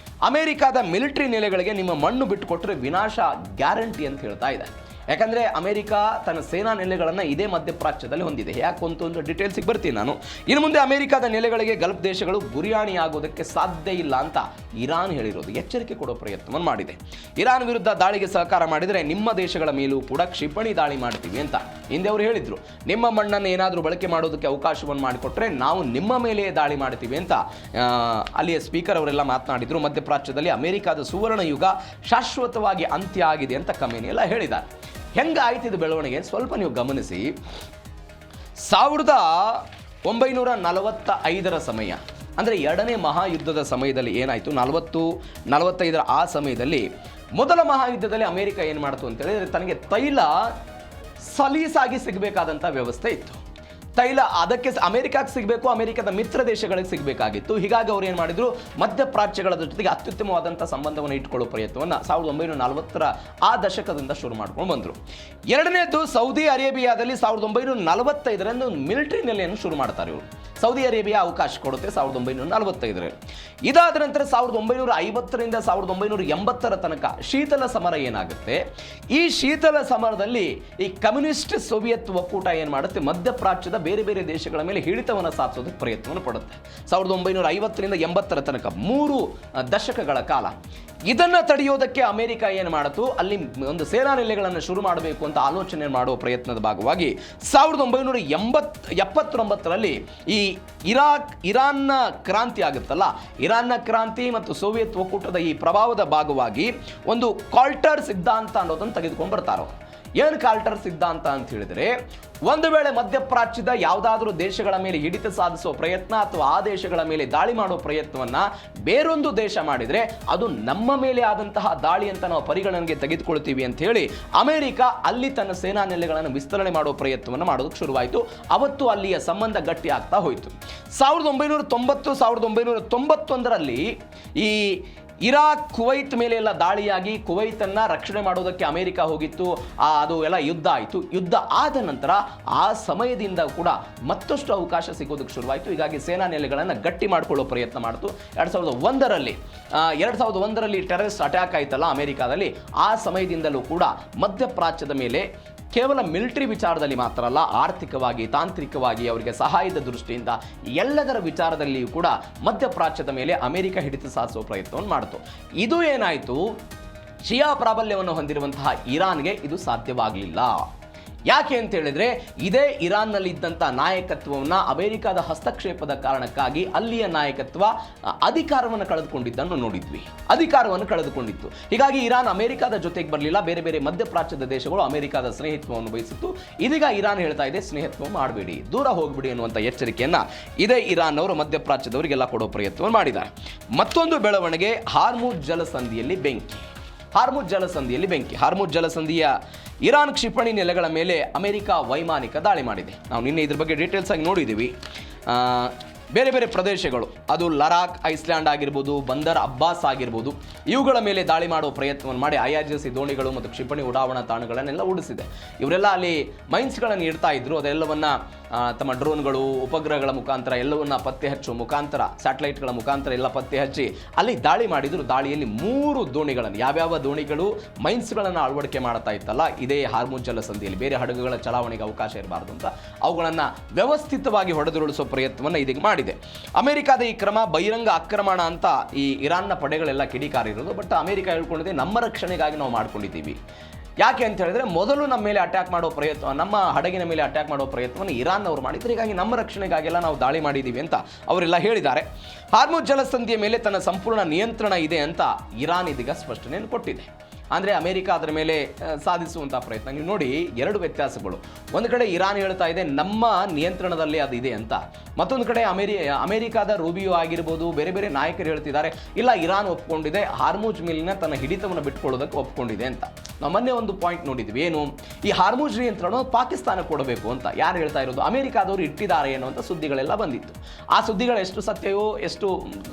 ಅಮೆರಿಕಾದ ಮಿಲಿಟರಿ ನೆಲೆಗಳಿಗೆ ನಿಮ್ಮ ಮಣ್ಣು ಬಿಟ್ಟುಕೊಟ್ರೆ ವಿನಾಶ ಗ್ಯಾರಂಟಿ ಅಂತ ಹೇಳ್ತಾ ಇದೆ. ಯಾಕಂದರೆ ಅಮೆರಿಕ ತನ್ನ ಸೇನಾ ನೆಲೆಗಳನ್ನು ಇದೇ ಮಧ್ಯಪ್ರಾಚ್ಯದಲ್ಲಿ ಹೊಂದಿದೆ. ಯಾಕೆ ಒಂದು ಡೀಟೇಲ್ಸಿಗೆ ಬರ್ತೀನಿ ನಾನು. ಇನ್ನು ಮುಂದೆ ಅಮೆರಿಕದ ನೆಲೆಗಳಿಗೆ ಗಲ್ಫ್ ದೇಶಗಳು ಗುರಿಯಾಣಿಯಾಗೋದಕ್ಕೆ ಸಾಧ್ಯ ಇಲ್ಲ ಅಂತ ಇರಾನ್ ಹೇಳಿರೋದು, ಎಚ್ಚರಿಕೆ ಕೊಡೋ ಪ್ರಯತ್ನವನ್ನು ಮಾಡಿದೆ. ಇರಾನ್ ವಿರುದ್ಧ ದಾಳಿಗೆ ಸಹಕಾರ ಮಾಡಿದರೆ ನಿಮ್ಮ ದೇಶಗಳ ಮೇಲೂ ಕೂಡ ಕ್ಷಿಪಣಿ ದಾಳಿ ಮಾಡ್ತೀವಿ ಅಂತ ಹಿಂದೆ ಅವರು ಹೇಳಿದರು. ನಿಮ್ಮ ಮಣ್ಣನ್ನು ಏನಾದರೂ ಬಳಕೆ ಮಾಡೋದಕ್ಕೆ ಅವಕಾಶವನ್ನು ಮಾಡಿಕೊಟ್ರೆ ನಾವು ನಿಮ್ಮ ಮೇಲೆಯೇ ದಾಳಿ ಮಾಡ್ತೀವಿ ಅಂತ ಅಲ್ಲಿಯ ಸ್ಪೀಕರ್ ಅವರೆಲ್ಲ ಮಾತನಾಡಿದರು. ಮಧ್ಯಪ್ರಾಚ್ಯದಲ್ಲಿ ಅಮೆರಿಕದ ಸುವರ್ಣ ಯುಗ ಶಾಶ್ವತವಾಗಿ ಅಂತ್ಯ ಆಗಿದೆ ಅಂತ ಖಮೇನಿ ಎಲ್ಲ ಹೇಳಿದ್ದಾರೆ. ಹೆಂಗಾಯ್ತಿದ್ದು ಬೆಳವಣಿಗೆ ಸ್ವಲ್ಪ ನೀವು ಗಮನಿಸಿ. 1945 ಸಮಯ ಅಂದರೆ ಎರಡನೇ ಮಹಾಯುದ್ಧದ ಸಮಯದಲ್ಲಿ ಏನಾಯಿತು, 40-45 ಆ ಸಮಯದಲ್ಲಿ ಮೊದಲ ಮಹಾಯುದ್ಧದಲ್ಲಿ ಅಮೆರಿಕ ಏನು ಮಾಡ್ತು ಅಂತೇಳಿದರೆ ತನಗೆ ತೈಲ ಸಲೀಸಾಗಿ ಸಿಗಬೇಕಾದಂಥ ವ್ಯವಸ್ಥೆ ಇತ್ತು. ತೈಲ ಅದಕ್ಕೆ ಅಮೆರಿಕಕ್ಕೆ ಸಿಗಬೇಕು, ಅಮೆರಿಕದ ಮಿತ್ರ ದೇಶಗಳಿಗೆ ಸಿಗಬೇಕಾಗಿತ್ತು. ಹೀಗಾಗಿ ಅವ್ರು ಏನು ಮಾಡಿದ್ರು, ಮಧ್ಯಪ್ರಾಚ್ಯಗಳ ಜೊತೆಗೆ ಅತ್ಯುತ್ತಮವಾದಂಥ ಸಂಬಂಧವನ್ನು ಇಟ್ಕೊಳ್ಳೋ ಪ್ರಯತ್ನವನ್ನು 1940 ಆ ದಶಕದಿಂದ ಶುರು ಮಾಡ್ಕೊಂಡು ಬಂದರು. ಎರಡನೇದು ಸೌದಿ ಅರೇಬಿಯಾದಲ್ಲಿ 1945 ಮಿಲಿಟರಿ ನೆಲೆಯನ್ನು ಶುರು ಮಾಡ್ತಾರೆ ಇವರು. ಸೌದಿ ಅರೇಬಿಯಾ ಅವಕಾಶ ಕೊಡುತ್ತೆ 1945. ಇದಾದ ನಂತರ 1950ರಿಂದ 1980 ತನಕ ಶೀತಲ ಸಮರ ಏನಾಗುತ್ತೆ. ಈ ಶೀತಲ ಸಮರದಲ್ಲಿ ಈ ಕಮ್ಯುನಿಸ್ಟ್ ಸೋವಿಯತ್ ಒಕ್ಕೂಟ ಏನು ಮಾಡುತ್ತೆ, ಮಧ್ಯಪ್ರಾಚ್ಯದ ಬೇರೆ ಬೇರೆ ದೇಶಗಳ ಮೇಲೆ ಹಿಡಿತವನ್ನು ಸಾಧಿಸೋದಕ್ಕೆ ಪ್ರಯತ್ನವನ್ನು ಪಡುತ್ತೆ. 1950ರಿಂದ 80 ತನಕ 3 ದಶಕಗಳ ಕಾಲ. ಇದನ್ನು ತಡೆಯೋದಕ್ಕೆ ಅಮೆರಿಕ ಏನು ಮಾಡಿತು, ಅಲ್ಲಿ ಒಂದು ಸೇನಾ ನೆಲೆಗಳನ್ನು ಶುರು ಮಾಡಬೇಕು ಅಂತ ಆಲೋಚನೆ ಮಾಡುವ ಪ್ರಯತ್ನದ ಭಾಗವಾಗಿ 1979ರಲ್ಲಿ ಈ ಇರಾನ್ನ ಕ್ರಾಂತಿ ಆಗುತ್ತಲ್ಲ, ಇರಾನ್ನ ಕ್ರಾಂತಿ ಮತ್ತು ಸೋವಿಯತ್ ಒಕ್ಕೂಟದ ಈ ಪ್ರಭಾವದ ಭಾಗವಾಗಿ ಒಂದು ಕಾಲ್ಟರ್ ಸಿದ್ಧಾಂತ ಅನ್ನೋದನ್ನು ತೆಗೆದುಕೊಂಡು ಬರ್ತಾರೋ. ಏನು ಕಾಲ್ಟರ್ ಸಿದ್ಧಾಂತ ಅಂತ ಹೇಳಿದರೆ, ಒಂದು ವೇಳೆ ಮಧ್ಯಪ್ರಾಚ್ಯದ ಯಾವುದಾದ್ರೂ ದೇಶಗಳ ಮೇಲೆ ಹಿಡಿತ ಸಾಧಿಸುವ ಪ್ರಯತ್ನ ಅಥವಾ ಆ ದೇಶಗಳ ಮೇಲೆ ದಾಳಿ ಮಾಡುವ ಪ್ರಯತ್ನವನ್ನು ಬೇರೊಂದು ದೇಶ ಮಾಡಿದರೆ ಅದು ನಮ್ಮ ಮೇಲೆ ಆದಂತಹ ದಾಳಿ ಅಂತ ನಾವು ಪರಿಗಣನೆಗೆ ತೆಗೆದುಕೊಳ್ತೀವಿ ಅಂತ ಹೇಳಿ ಅಮೆರಿಕ ಅಲ್ಲಿ ತನ್ನ ಸೇನಾ ನೆಲೆಗಳನ್ನು ವಿಸ್ತರಣೆ ಮಾಡುವ ಪ್ರಯತ್ನವನ್ನು ಮಾಡೋದಕ್ಕೆ ಶುರುವಾಯಿತು. ಅವತ್ತು ಅಲ್ಲಿಯ ಸಂಬಂಧ ಗಟ್ಟಿ ಆಗ್ತಾ ಹೋಯಿತು. 1990-1991ರಲ್ಲಿ ಈ ಇರಾಕ್ ಕುವೈತ್ ಮೇಲೆ ಎಲ್ಲ ದಾಳಿಯಾಗಿ ಕುವೈತನ್ನು ರಕ್ಷಣೆ ಮಾಡೋದಕ್ಕೆ ಅಮೆರಿಕ ಹೋಗಿತ್ತು. ಅದು ಎಲ್ಲ ಯುದ್ಧ ಆಯಿತು. ಯುದ್ಧ ಆದ ನಂತರ ಆ ಸಮಯದಿಂದ ಕೂಡ ಮತ್ತಷ್ಟು ಅವಕಾಶ ಸಿಗೋದಕ್ಕೆ ಶುರುವಾಯಿತು. ಹೀಗಾಗಿ ಸೇನಾ ನೆಲೆಗಳನ್ನು ಗಟ್ಟಿ ಮಾಡಿಕೊಳ್ಳೋ ಪ್ರಯತ್ನ ಮಾಡಿತು. 2001ರಲ್ಲಿ ಟೆರರಿಸ್ಟ್ ಅಟ್ಯಾಕ್ ಆಯ್ತಲ್ಲ ಅಮೆರಿಕಾದಲ್ಲಿ, ಆ ಸಮಯದಿಂದಲೂ ಕೂಡ ಮಧ್ಯಪ್ರಾಚ್ಯದ ಮೇಲೆ ಕೇವಲ ಮಿಲಿಟರಿ ವಿಚಾರದಲ್ಲಿ ಮಾತ್ರ ಅಲ್ಲ, ಆರ್ಥಿಕವಾಗಿ, ತಾಂತ್ರಿಕವಾಗಿ ಅವರಿಗೆ ಸಹಾಯದ ದೃಷ್ಟಿಯಿಂದ ಎಲ್ಲದರ ವಿಚಾರದಲ್ಲಿಯೂ ಕೂಡ ಮಧ್ಯಪ್ರಾಚ್ಯದ ಮೇಲೆ ಅಮೆರಿಕ ಹಿಡಿತ ಸಾಧಿಸುವ ಪ್ರಯತ್ನವನ್ನು ಮಾಡಿತು. ಇದು ಏನಾಯಿತು, ಶಿಯಾ ಪ್ರಾಬಲ್ಯವನ್ನು ಹೊಂದಿರುವಂತಹ ಇರಾನ್ಗೆ ಇದು ಸಾಧ್ಯವಾಗಲಿಲ್ಲ. ಯಾಕೆ ಅಂತ ಹೇಳಿದ್ರೆ, ಇದೇ ಇರಾನ್ನಲ್ಲಿ ಇದ್ದಂಥ ನಾಯಕತ್ವವನ್ನು ಅಮೆರಿಕದ ಹಸ್ತಕ್ಷೇಪದ ಕಾರಣಕ್ಕಾಗಿ ಅಲ್ಲಿಯ ನಾಯಕತ್ವ ಅಧಿಕಾರವನ್ನು ಕಳೆದುಕೊಂಡಿದ್ದನ್ನು ನೋಡಿದ್ವಿ. ಅಧಿಕಾರವನ್ನು ಕಳೆದುಕೊಂಡಿತ್ತು. ಹೀಗಾಗಿ ಇರಾನ್ ಅಮೆರಿಕದ ಜೊತೆಗೆ ಬರಲಿಲ್ಲ. ಬೇರೆ ಬೇರೆ ಮಧ್ಯಪ್ರಾಚ್ಯದ ದೇಶಗಳು ಅಮೆರಿಕದ ಸ್ನೇಹಿತ್ವವನ್ನು ಬಯಸಿತ್ತು. ಇದೀಗ ಇರಾನ್ ಹೇಳ್ತಾ ಇದೆ, ಸ್ನೇಹಿತ್ವ ಮಾಡಬೇಡಿ, ದೂರ ಹೋಗ್ಬಿಡಿ ಅನ್ನುವಂಥ ಎಚ್ಚರಿಕೆಯನ್ನು ಇದೇ ಇರಾನ್ ಅವರು ಮಧ್ಯಪ್ರಾಚ್ಯದವರಿಗೆಲ್ಲ ಕೊಡೋ ಪ್ರಯತ್ನವನ್ನು ಮಾಡಿದ್ದಾರೆ. ಮತ್ತೊಂದು ಬೆಳವಣಿಗೆ, ಹಾರ್ಮುಜ್ ಜಲಸಂಧಿಯಲ್ಲಿ ಬೆಂಕಿ. ಹಾರ್ಮುಜ್ ಜಲಸಂಧಿಯ ಇರಾನ್ ಕ್ಷಿಪಣಿ ನೆಲೆಗಳ ಮೇಲೆ ಅಮೆರಿಕ ವೈಮಾನಿಕ ದಾಳಿ ಮಾಡಿದೆ. ನಾವು ನಿನ್ನೆ ಇದ್ರ ಬಗ್ಗೆ ಡೀಟೇಲ್ಸ್ ಆಗಿ ನೋಡಿದ್ದೀವಿ. ಬೇರೆ ಬೇರೆ ಪ್ರದೇಶಗಳು, ಅದು ಲಡಾಖ್, ಐಸ್ಲ್ಯಾಂಡ್ ಆಗಿರ್ಬೋದು, ಬಂದರ್ ಅಬ್ಬಾಸ್ ಆಗಿರ್ಬೋದು, ಇವುಗಳ ಮೇಲೆ ದಾಳಿ ಮಾಡುವ ಪ್ರಯತ್ನವನ್ನು ಮಾಡಿ IRGC ದೋಣಿಗಳು ಮತ್ತು ಕ್ಷಿಪಣಿ ಉಡಾವಣಾ ತಾಣಗಳನ್ನೆಲ್ಲ ಉಡಿಸಿದೆ. ಇವರೆಲ್ಲ ಅಲ್ಲಿ ಮೈನ್ಸ್ಗಳನ್ನು ಇಡ್ತಾ ಇದ್ರು. ಅದೆಲ್ಲವನ್ನು ತಮ್ಮ ಡ್ರೋನ್ಗಳು, ಉಪಗ್ರಹಗಳ ಮುಖಾಂತರ ಎಲ್ಲವನ್ನ ಪತ್ತೆ ಹಚ್ಚುವ ಮುಖಾಂತರ, ಸ್ಯಾಟಲೈಟ್ಗಳ ಮುಖಾಂತರ ಎಲ್ಲ ಪತ್ತೆ ಹಚ್ಚಿ ಅಲ್ಲಿ ದಾಳಿ ಮಾಡಿದ್ರು. ದಾಳಿಯಲ್ಲಿ 3 ದೋಣಿಗಳನ್ನು, ಯಾವ್ಯಾವ ದೋಣಿಗಳು ಮೈನ್ಸ್ಗಳನ್ನು ಅಳವಡಿಕೆ ಮಾಡ್ತಾ ಇತ್ತಲ್ಲ ಇದೇ ಹಾರ್ಮುಜ್ ಜಲಸಂಧಿಯಲ್ಲಿ, ಬೇರೆ ಹಡಗುಗಳ ಚಲಾವಣೆಗೆ ಅವಕಾಶ ಇರಬಾರ್ದು ಅಂತ ಅವುಗಳನ್ನು ವ್ಯವಸ್ಥಿತವಾಗಿ ಹೊಡೆದುರುಳಿಸುವ ಪ್ರಯತ್ನವನ್ನು ಇದೀಗ ಮಾಡಿದೆ. ಅಮೆರಿಕದ ಈ ಕ್ರಮ ಬಹಿರಂಗ ಆಕ್ರಮಣ ಅಂತ ಈ ಇರಾನ್ನ ಪಡೆಗಳೆಲ್ಲ ಕಿಡಿಕಾರಿರೋದು. ಬಟ್ ಅಮೆರಿಕ ಹೇಳ್ಕೊಂಡಿದೆ, ನಮ್ಮ ರಕ್ಷಣೆಗಾಗಿ ನಾವು ಮಾಡ್ಕೊಂಡಿದ್ದೀವಿ. ಯಾಕೆ ಅಂತ ಹೇಳಿದ್ರೆ, ಮೊದಲು ನಮ್ಮ ಮೇಲೆ ಅಟ್ಯಾಕ್ ಮಾಡೋ ಪ್ರಯತ್ನ, ನಮ್ಮ ಹಡಗಿನ ಮೇಲೆ ಅಟ್ಯಾಕ್ ಮಾಡೋ ಪ್ರಯತ್ನವನ್ನು ಇರಾನ್ ಅವರು ಮಾಡಿದ್ರು. ಹೀಗಾಗಿ ನಮ್ಮ ರಕ್ಷಣೆಗಾಗೆಲ್ಲ ನಾವು ದಾಳಿ ಮಾಡಿದ್ದೀವಿ ಅಂತ ಅವರೆಲ್ಲ ಹೇಳಿದ್ದಾರೆ. ಹಾರ್ಮುಜ್ ಜಲಸಂಧಿಯ ಮೇಲೆ ತನ್ನ ಸಂಪೂರ್ಣ ನಿಯಂತ್ರಣ ಇದೆ ಅಂತ ಇರಾನ್ ಇದೀಗ ಸ್ಪಷ್ಟನೆಯನ್ನು ಕೊಟ್ಟಿದೆ. ಅಂದರೆ ಅಮೆರಿಕ ಅದರ ಮೇಲೆ ಸಾಧಿಸುವಂಥ ಪ್ರಯತ್ನ. ನೀವು ನೋಡಿ, 2 ವ್ಯತ್ಯಾಸಗಳು. ಒಂದು ಕಡೆ ಇರಾನ್ ಹೇಳ್ತಾ ಇದೆ ನಮ್ಮ ನಿಯಂತ್ರಣದಲ್ಲಿ ಅದಿದೆ ಅಂತ, ಮತ್ತೊಂದು ಕಡೆ ಅಮೆರಿಕಾದ ರೂಬಿಯೋ ಆಗಿರ್ಬೋದು, ಬೇರೆ ಬೇರೆ ನಾಯಕರು ಹೇಳ್ತಿದ್ದಾರೆ ಇಲ್ಲ, ಇರಾನ್ ಒಪ್ಕೊಂಡಿದೆ, ಹಾರ್ಮುಜ್ ಮೇಲಿನ ತನ್ನ ಹಿಡಿತವನ್ನು ಬಿಟ್ಕೊಳ್ಳೋದಕ್ಕೆ ಒಪ್ಕೊಂಡಿದೆ ಅಂತ. ನಾವು ಮೊನ್ನೆ ಒಂದು ಪಾಯಿಂಟ್ ನೋಡಿದ್ವಿ, ಏನು ಈ ಹಾರ್ಮುಜ್ ನಿಯಂತ್ರಣ ಪಾಕಿಸ್ತಾನ ಕೊಡಬೇಕು ಅಂತ. ಯಾರು ಹೇಳ್ತಾ ಇರೋದು? ಅಮೆರಿಕಾದವರು ಇಟ್ಟಿದ್ದಾರೆ ಅನ್ನುವಂಥ ಸುದ್ದಿಗಳೆಲ್ಲ ಬಂದಿತ್ತು. ಆ ಸುದ್ದಿಗಳು ಎಷ್ಟು ಸತ್ಯವೋ ಎಷ್ಟು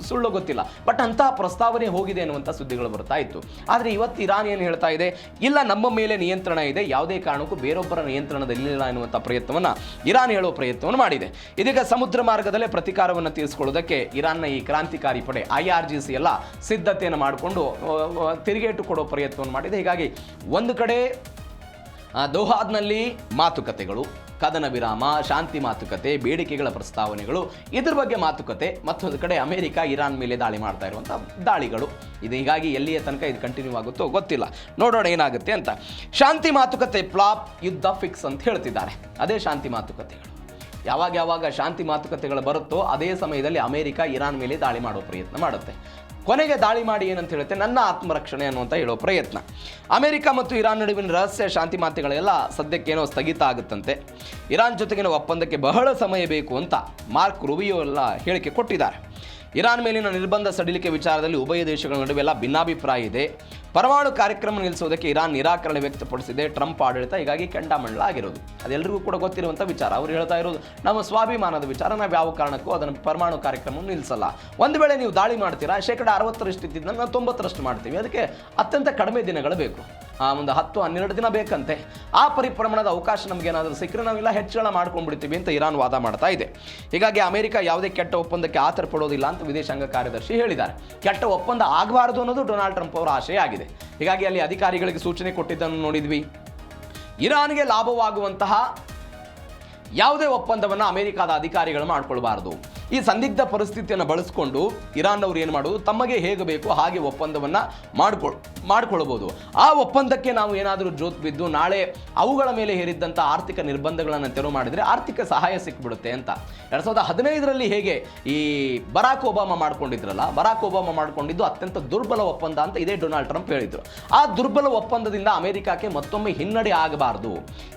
ಸುಳ್ಳು ಗೊತ್ತಿಲ್ಲ, ಬಟ್ ಅಂತಹ ಪ್ರಸ್ತಾವನೆ ಹೋಗಿದೆ ಅನ್ನುವಂಥ ಸುದ್ದಿಗಳು ಬರ್ತಾ ಇತ್ತು. ಆದರೆ ಇವತ್ತು ಇರಾನ್ ಏನು ಹೇಳ್ತಾ ಇದೆ, ಇಲ್ಲ ನಮ್ಮ ಮೇಲೆ ನಿಯಂತ್ರಣ ಇದೆ, ಯಾವುದೇ ಕಾರಣಕ್ಕೂ ಬೇರೊಬ್ಬರ ನಿಯಂತ್ರಣದಲ್ಲಿಲ್ಲ ಎನ್ನುವಂಥ ಪ್ರಯತ್ನವನ್ನು ಇರಾನ್ ಹೇಳೋ ಪ್ರಯತ್ನವನ್ನು ಮಾಡಿದೆ. ಇದೀಗ ಸಮುದ್ರ ಮಾರ್ಗದಲ್ಲೇ ಪ್ರತೀಕಾರವನ್ನು ತೀರಿಸಿಕೊಳ್ಳೋದಕ್ಕೆ ಇರಾನ್ನ ಈ ಕ್ರಾಂತಿಕಾರಿ ಪಡೆ IRGC ಎಲ್ಲ ಸಿದ್ಧತೆಯನ್ನು ಮಾಡಿಕೊಂಡು ತಿರುಗೇಟು ಕೊಡೋ ಪ್ರಯತ್ನವನ್ನು ಮಾಡಿದೆ. ಹೀಗಾಗಿ ಒಂದು ಕಡೆ ದೋಹಾದ್ನಲ್ಲಿ ಮಾತುಕತೆಗಳು, ಕದನ ವಿರಾಮ, ಶಾಂತಿ ಮಾತುಕತೆ, ಬೇಡಿಕೆಗಳ ಪ್ರಸ್ತಾವನೆಗಳು, ಇದ್ರ ಬಗ್ಗೆ ಮಾತುಕತೆ, ಮತ್ತೊಂದು ಕಡೆ ಅಮೆರಿಕ ಇರಾನ್ ಮೇಲೆ ದಾಳಿ ಮಾಡ್ತಾ ಇರುವಂಥ ದಾಳಿಗಳು. ಇದು ಹೀಗಾಗಿ ಎಲ್ಲಿಯ ತನಕ ಇದು ಕಂಟಿನ್ಯೂ ಆಗುತ್ತೋ ಗೊತ್ತಿಲ್ಲ, ನೋಡೋಣ ಏನಾಗುತ್ತೆ ಅಂತ. ಶಾಂತಿ ಮಾತುಕತೆ ಫ್ಲಾಪ್, ಯುದ್ಧ ಫಿಕ್ಸ್ ಅಂತ ಹೇಳ್ತಿದ್ದಾರೆ. ಅದೇ ಶಾಂತಿ ಮಾತುಕತೆಗಳು. ಯಾವಾಗ ಶಾಂತಿ ಮಾತುಕತೆಗಳು ಬರುತ್ತೋ ಅದೇ ಸಮಯದಲ್ಲಿ ಅಮೆರಿಕ ಇರಾನ್ ಮೇಲೆ ದಾಳಿ ಮಾಡೋ ಪ್ರಯತ್ನ ಮಾಡುತ್ತೆ. ಕೊನೆಗೆ ದಾಳಿ ಮಾಡಿ ಏನಂತ ಹೇಳುತ್ತೆ, ನನ್ನ ಆತ್ಮರಕ್ಷಣೆ ಅನ್ನುವಂಥ ಹೇಳೋ ಪ್ರಯತ್ನ. ಅಮೆರಿಕ ಮತ್ತು ಇರಾನ್ ನಡುವಿನ ರಹಸ್ಯ ಶಾಂತಿ ಮಾತುಗಳೆಲ್ಲ ಸದ್ಯಕ್ಕೇನೋ ಸ್ಥಗಿತ ಆಗುತ್ತಂತೆ. ಇರಾನ್ ಜೊತೆಗಿನ ಒಪ್ಪಂದಕ್ಕೆ ಬಹಳ ಸಮಯ ಬೇಕು ಅಂತ ಮಾರ್ಕ್ ರೂಬಿಯೋ ಎಲ್ಲ ಹೇಳಿಕೆ ಕೊಟ್ಟಿದ್ದಾರೆ. ಇರಾನ್ ಮೇಲಿನ ನಿರ್ಬಂಧ ಸಡಿಲಿಕೆ ವಿಚಾರದಲ್ಲಿ ಉಭಯ ದೇಶಗಳ ನಡುವೆಲ್ಲ ಭಿನ್ನಾಭಿಪ್ರಾಯ ಇದೆ. ಪರಮಾಣು ಕಾರ್ಯಕ್ರಮ ನಿಲ್ಲಿಸುವುದಕ್ಕೆ ಇರಾನ್ ನಿರಾಕರಣೆ ವ್ಯಕ್ತಪಡಿಸಿದೆ ಟ್ರಂಪ್ ಆಡಳಿತ. ಹೀಗಾಗಿ ಕೆಂಡಾಮಂಡಲ ಆಗಿರೋದು ಅದೆಲ್ಲರಿಗೂ ಕೂಡ ಗೊತ್ತಿರುವಂಥ ವಿಚಾರ. ಅವರು ಹೇಳ್ತಾ ಇರೋದು ನಮ್ಮ ಸ್ವಾಭಿಮಾನದ ವಿಚಾರ, ನಾವು ಯಾವ ಕಾರಣಕ್ಕೂ ಅದನ್ನು ಪರಮಾಣು ಕಾರ್ಯಕ್ರಮವನ್ನು ನಿಲ್ಲಿಸಲ್ಲ. ಒಂದು ವೇಳೆ ನೀವು ದಾಳಿ ಮಾಡ್ತೀರಾ, 60% ಇದ್ದಿದ್ದನ್ನು ನಾವು 90% ಮಾಡ್ತೀವಿ. ಅದಕ್ಕೆ ಅತ್ಯಂತ ಕಡಿಮೆ ದಿನಗಳು ಬೇಕು, ಒಂದು 10-12 ದಿನ ಬೇಕಂತೆ. ಆ ಪರಿಪ್ರಮಾಣದ ಅವಕಾಶ ನಮಗೇನಾದರೂ ಸಿಕ್ಕರೆ ನಾವೆಲ್ಲ ಹೆಚ್ಚಳ ಮಾಡ್ಕೊಂಡ್ಬಿಡ್ತೀವಿ ಅಂತ ಇರಾನ್ ವಾದ ಮಾಡ್ತಾ ಇದೆ. ಹೀಗಾಗಿ ಅಮೆರಿಕ ಯಾವುದೇ ಕೆಟ್ಟ ಒಪ್ಪಂದಕ್ಕೆ ಆತರ ಪಡೋದಿಲ್ಲ ಅಂತ ವಿದೇಶಾಂಗ ಕಾರ್ಯದರ್ಶಿ ಹೇಳಿದ್ದಾರೆ. ಕೆಟ್ಟ ಒಪ್ಪಂದ ಆಗಬಾರದು ಅನ್ನೋದು ಡೊನಾಲ್ಡ್ ಟ್ರಂಪ್ ಅವರ ಆಶಯ ಆಗಿದೆ. ಹೀಗಾಗಿ ಅಲ್ಲಿ ಅಧಿಕಾರಿಗಳಿಗೆ ಸೂಚನೆ ಕೊಟ್ಟಿದ್ದನ್ನು ನೋಡಿದ್ವಿ. ಇರಾನ್ಗೆ ಲಾಭವಾಗುವಂತಹ ಯಾವುದೇ ಒಪ್ಪಂದವನ್ನು ಅಮೆರಿಕದ ಅಧಿಕಾರಿಗಳು ಮಾಡ್ಕೊಳ್ಬಾರ್ದು. ಈ ಸಂದಿಗ್ಧ ಪರಿಸ್ಥಿತಿಯನ್ನು ಬಳಸಿಕೊಂಡು ಇರಾನ್ ಅವರು ಏನು ಮಾಡೋದು, ತಮಗೆ ಹೇಗೆ ಬೇಕು ಹಾಗೆ ಒಪ್ಪಂದವನ್ನು ಮಾಡ್ಕೊಳ್ಬೋದು. ಆ ಒಪ್ಪಂದಕ್ಕೆ ನಾವು ಏನಾದರೂ ಜೋತ್ ಬಿದ್ದು ನಾಳೆ ಅವುಗಳ ಮೇಲೆ ಹೇರಿದ್ದಂಥ ಆರ್ಥಿಕ ನಿರ್ಬಂಧಗಳನ್ನು ತೆರವು ಮಾಡಿದರೆ ಆರ್ಥಿಕ ಸಹಾಯ ಸಿಕ್ಬಿಡುತ್ತೆ ಅಂತ. 2015ರಲ್ಲಿ ಹೇಗೆ ಈ ಬರಾಕ್ ಒಬಾಮಾ ಮಾಡ್ಕೊಂಡಿದ್ರಲ್ಲ, ಬರಾಕ್ ಒಬಾಮಾ ಮಾಡ್ಕೊಂಡಿದ್ದು ಅತ್ಯಂತ ದುರ್ಬಲ ಒಪ್ಪಂದ ಅಂತ ಇದೇ ಡೊನಾಲ್ಡ್ ಟ್ರಂಪ್ ಹೇಳಿದರು. ಆ ದುರ್ಬಲ ಒಪ್ಪಂದದಿಂದ ಅಮೆರಿಕಕ್ಕೆ ಮತ್ತೊಮ್ಮೆ ಹಿನ್ನಡೆ ಆಗಬಾರ್ದು.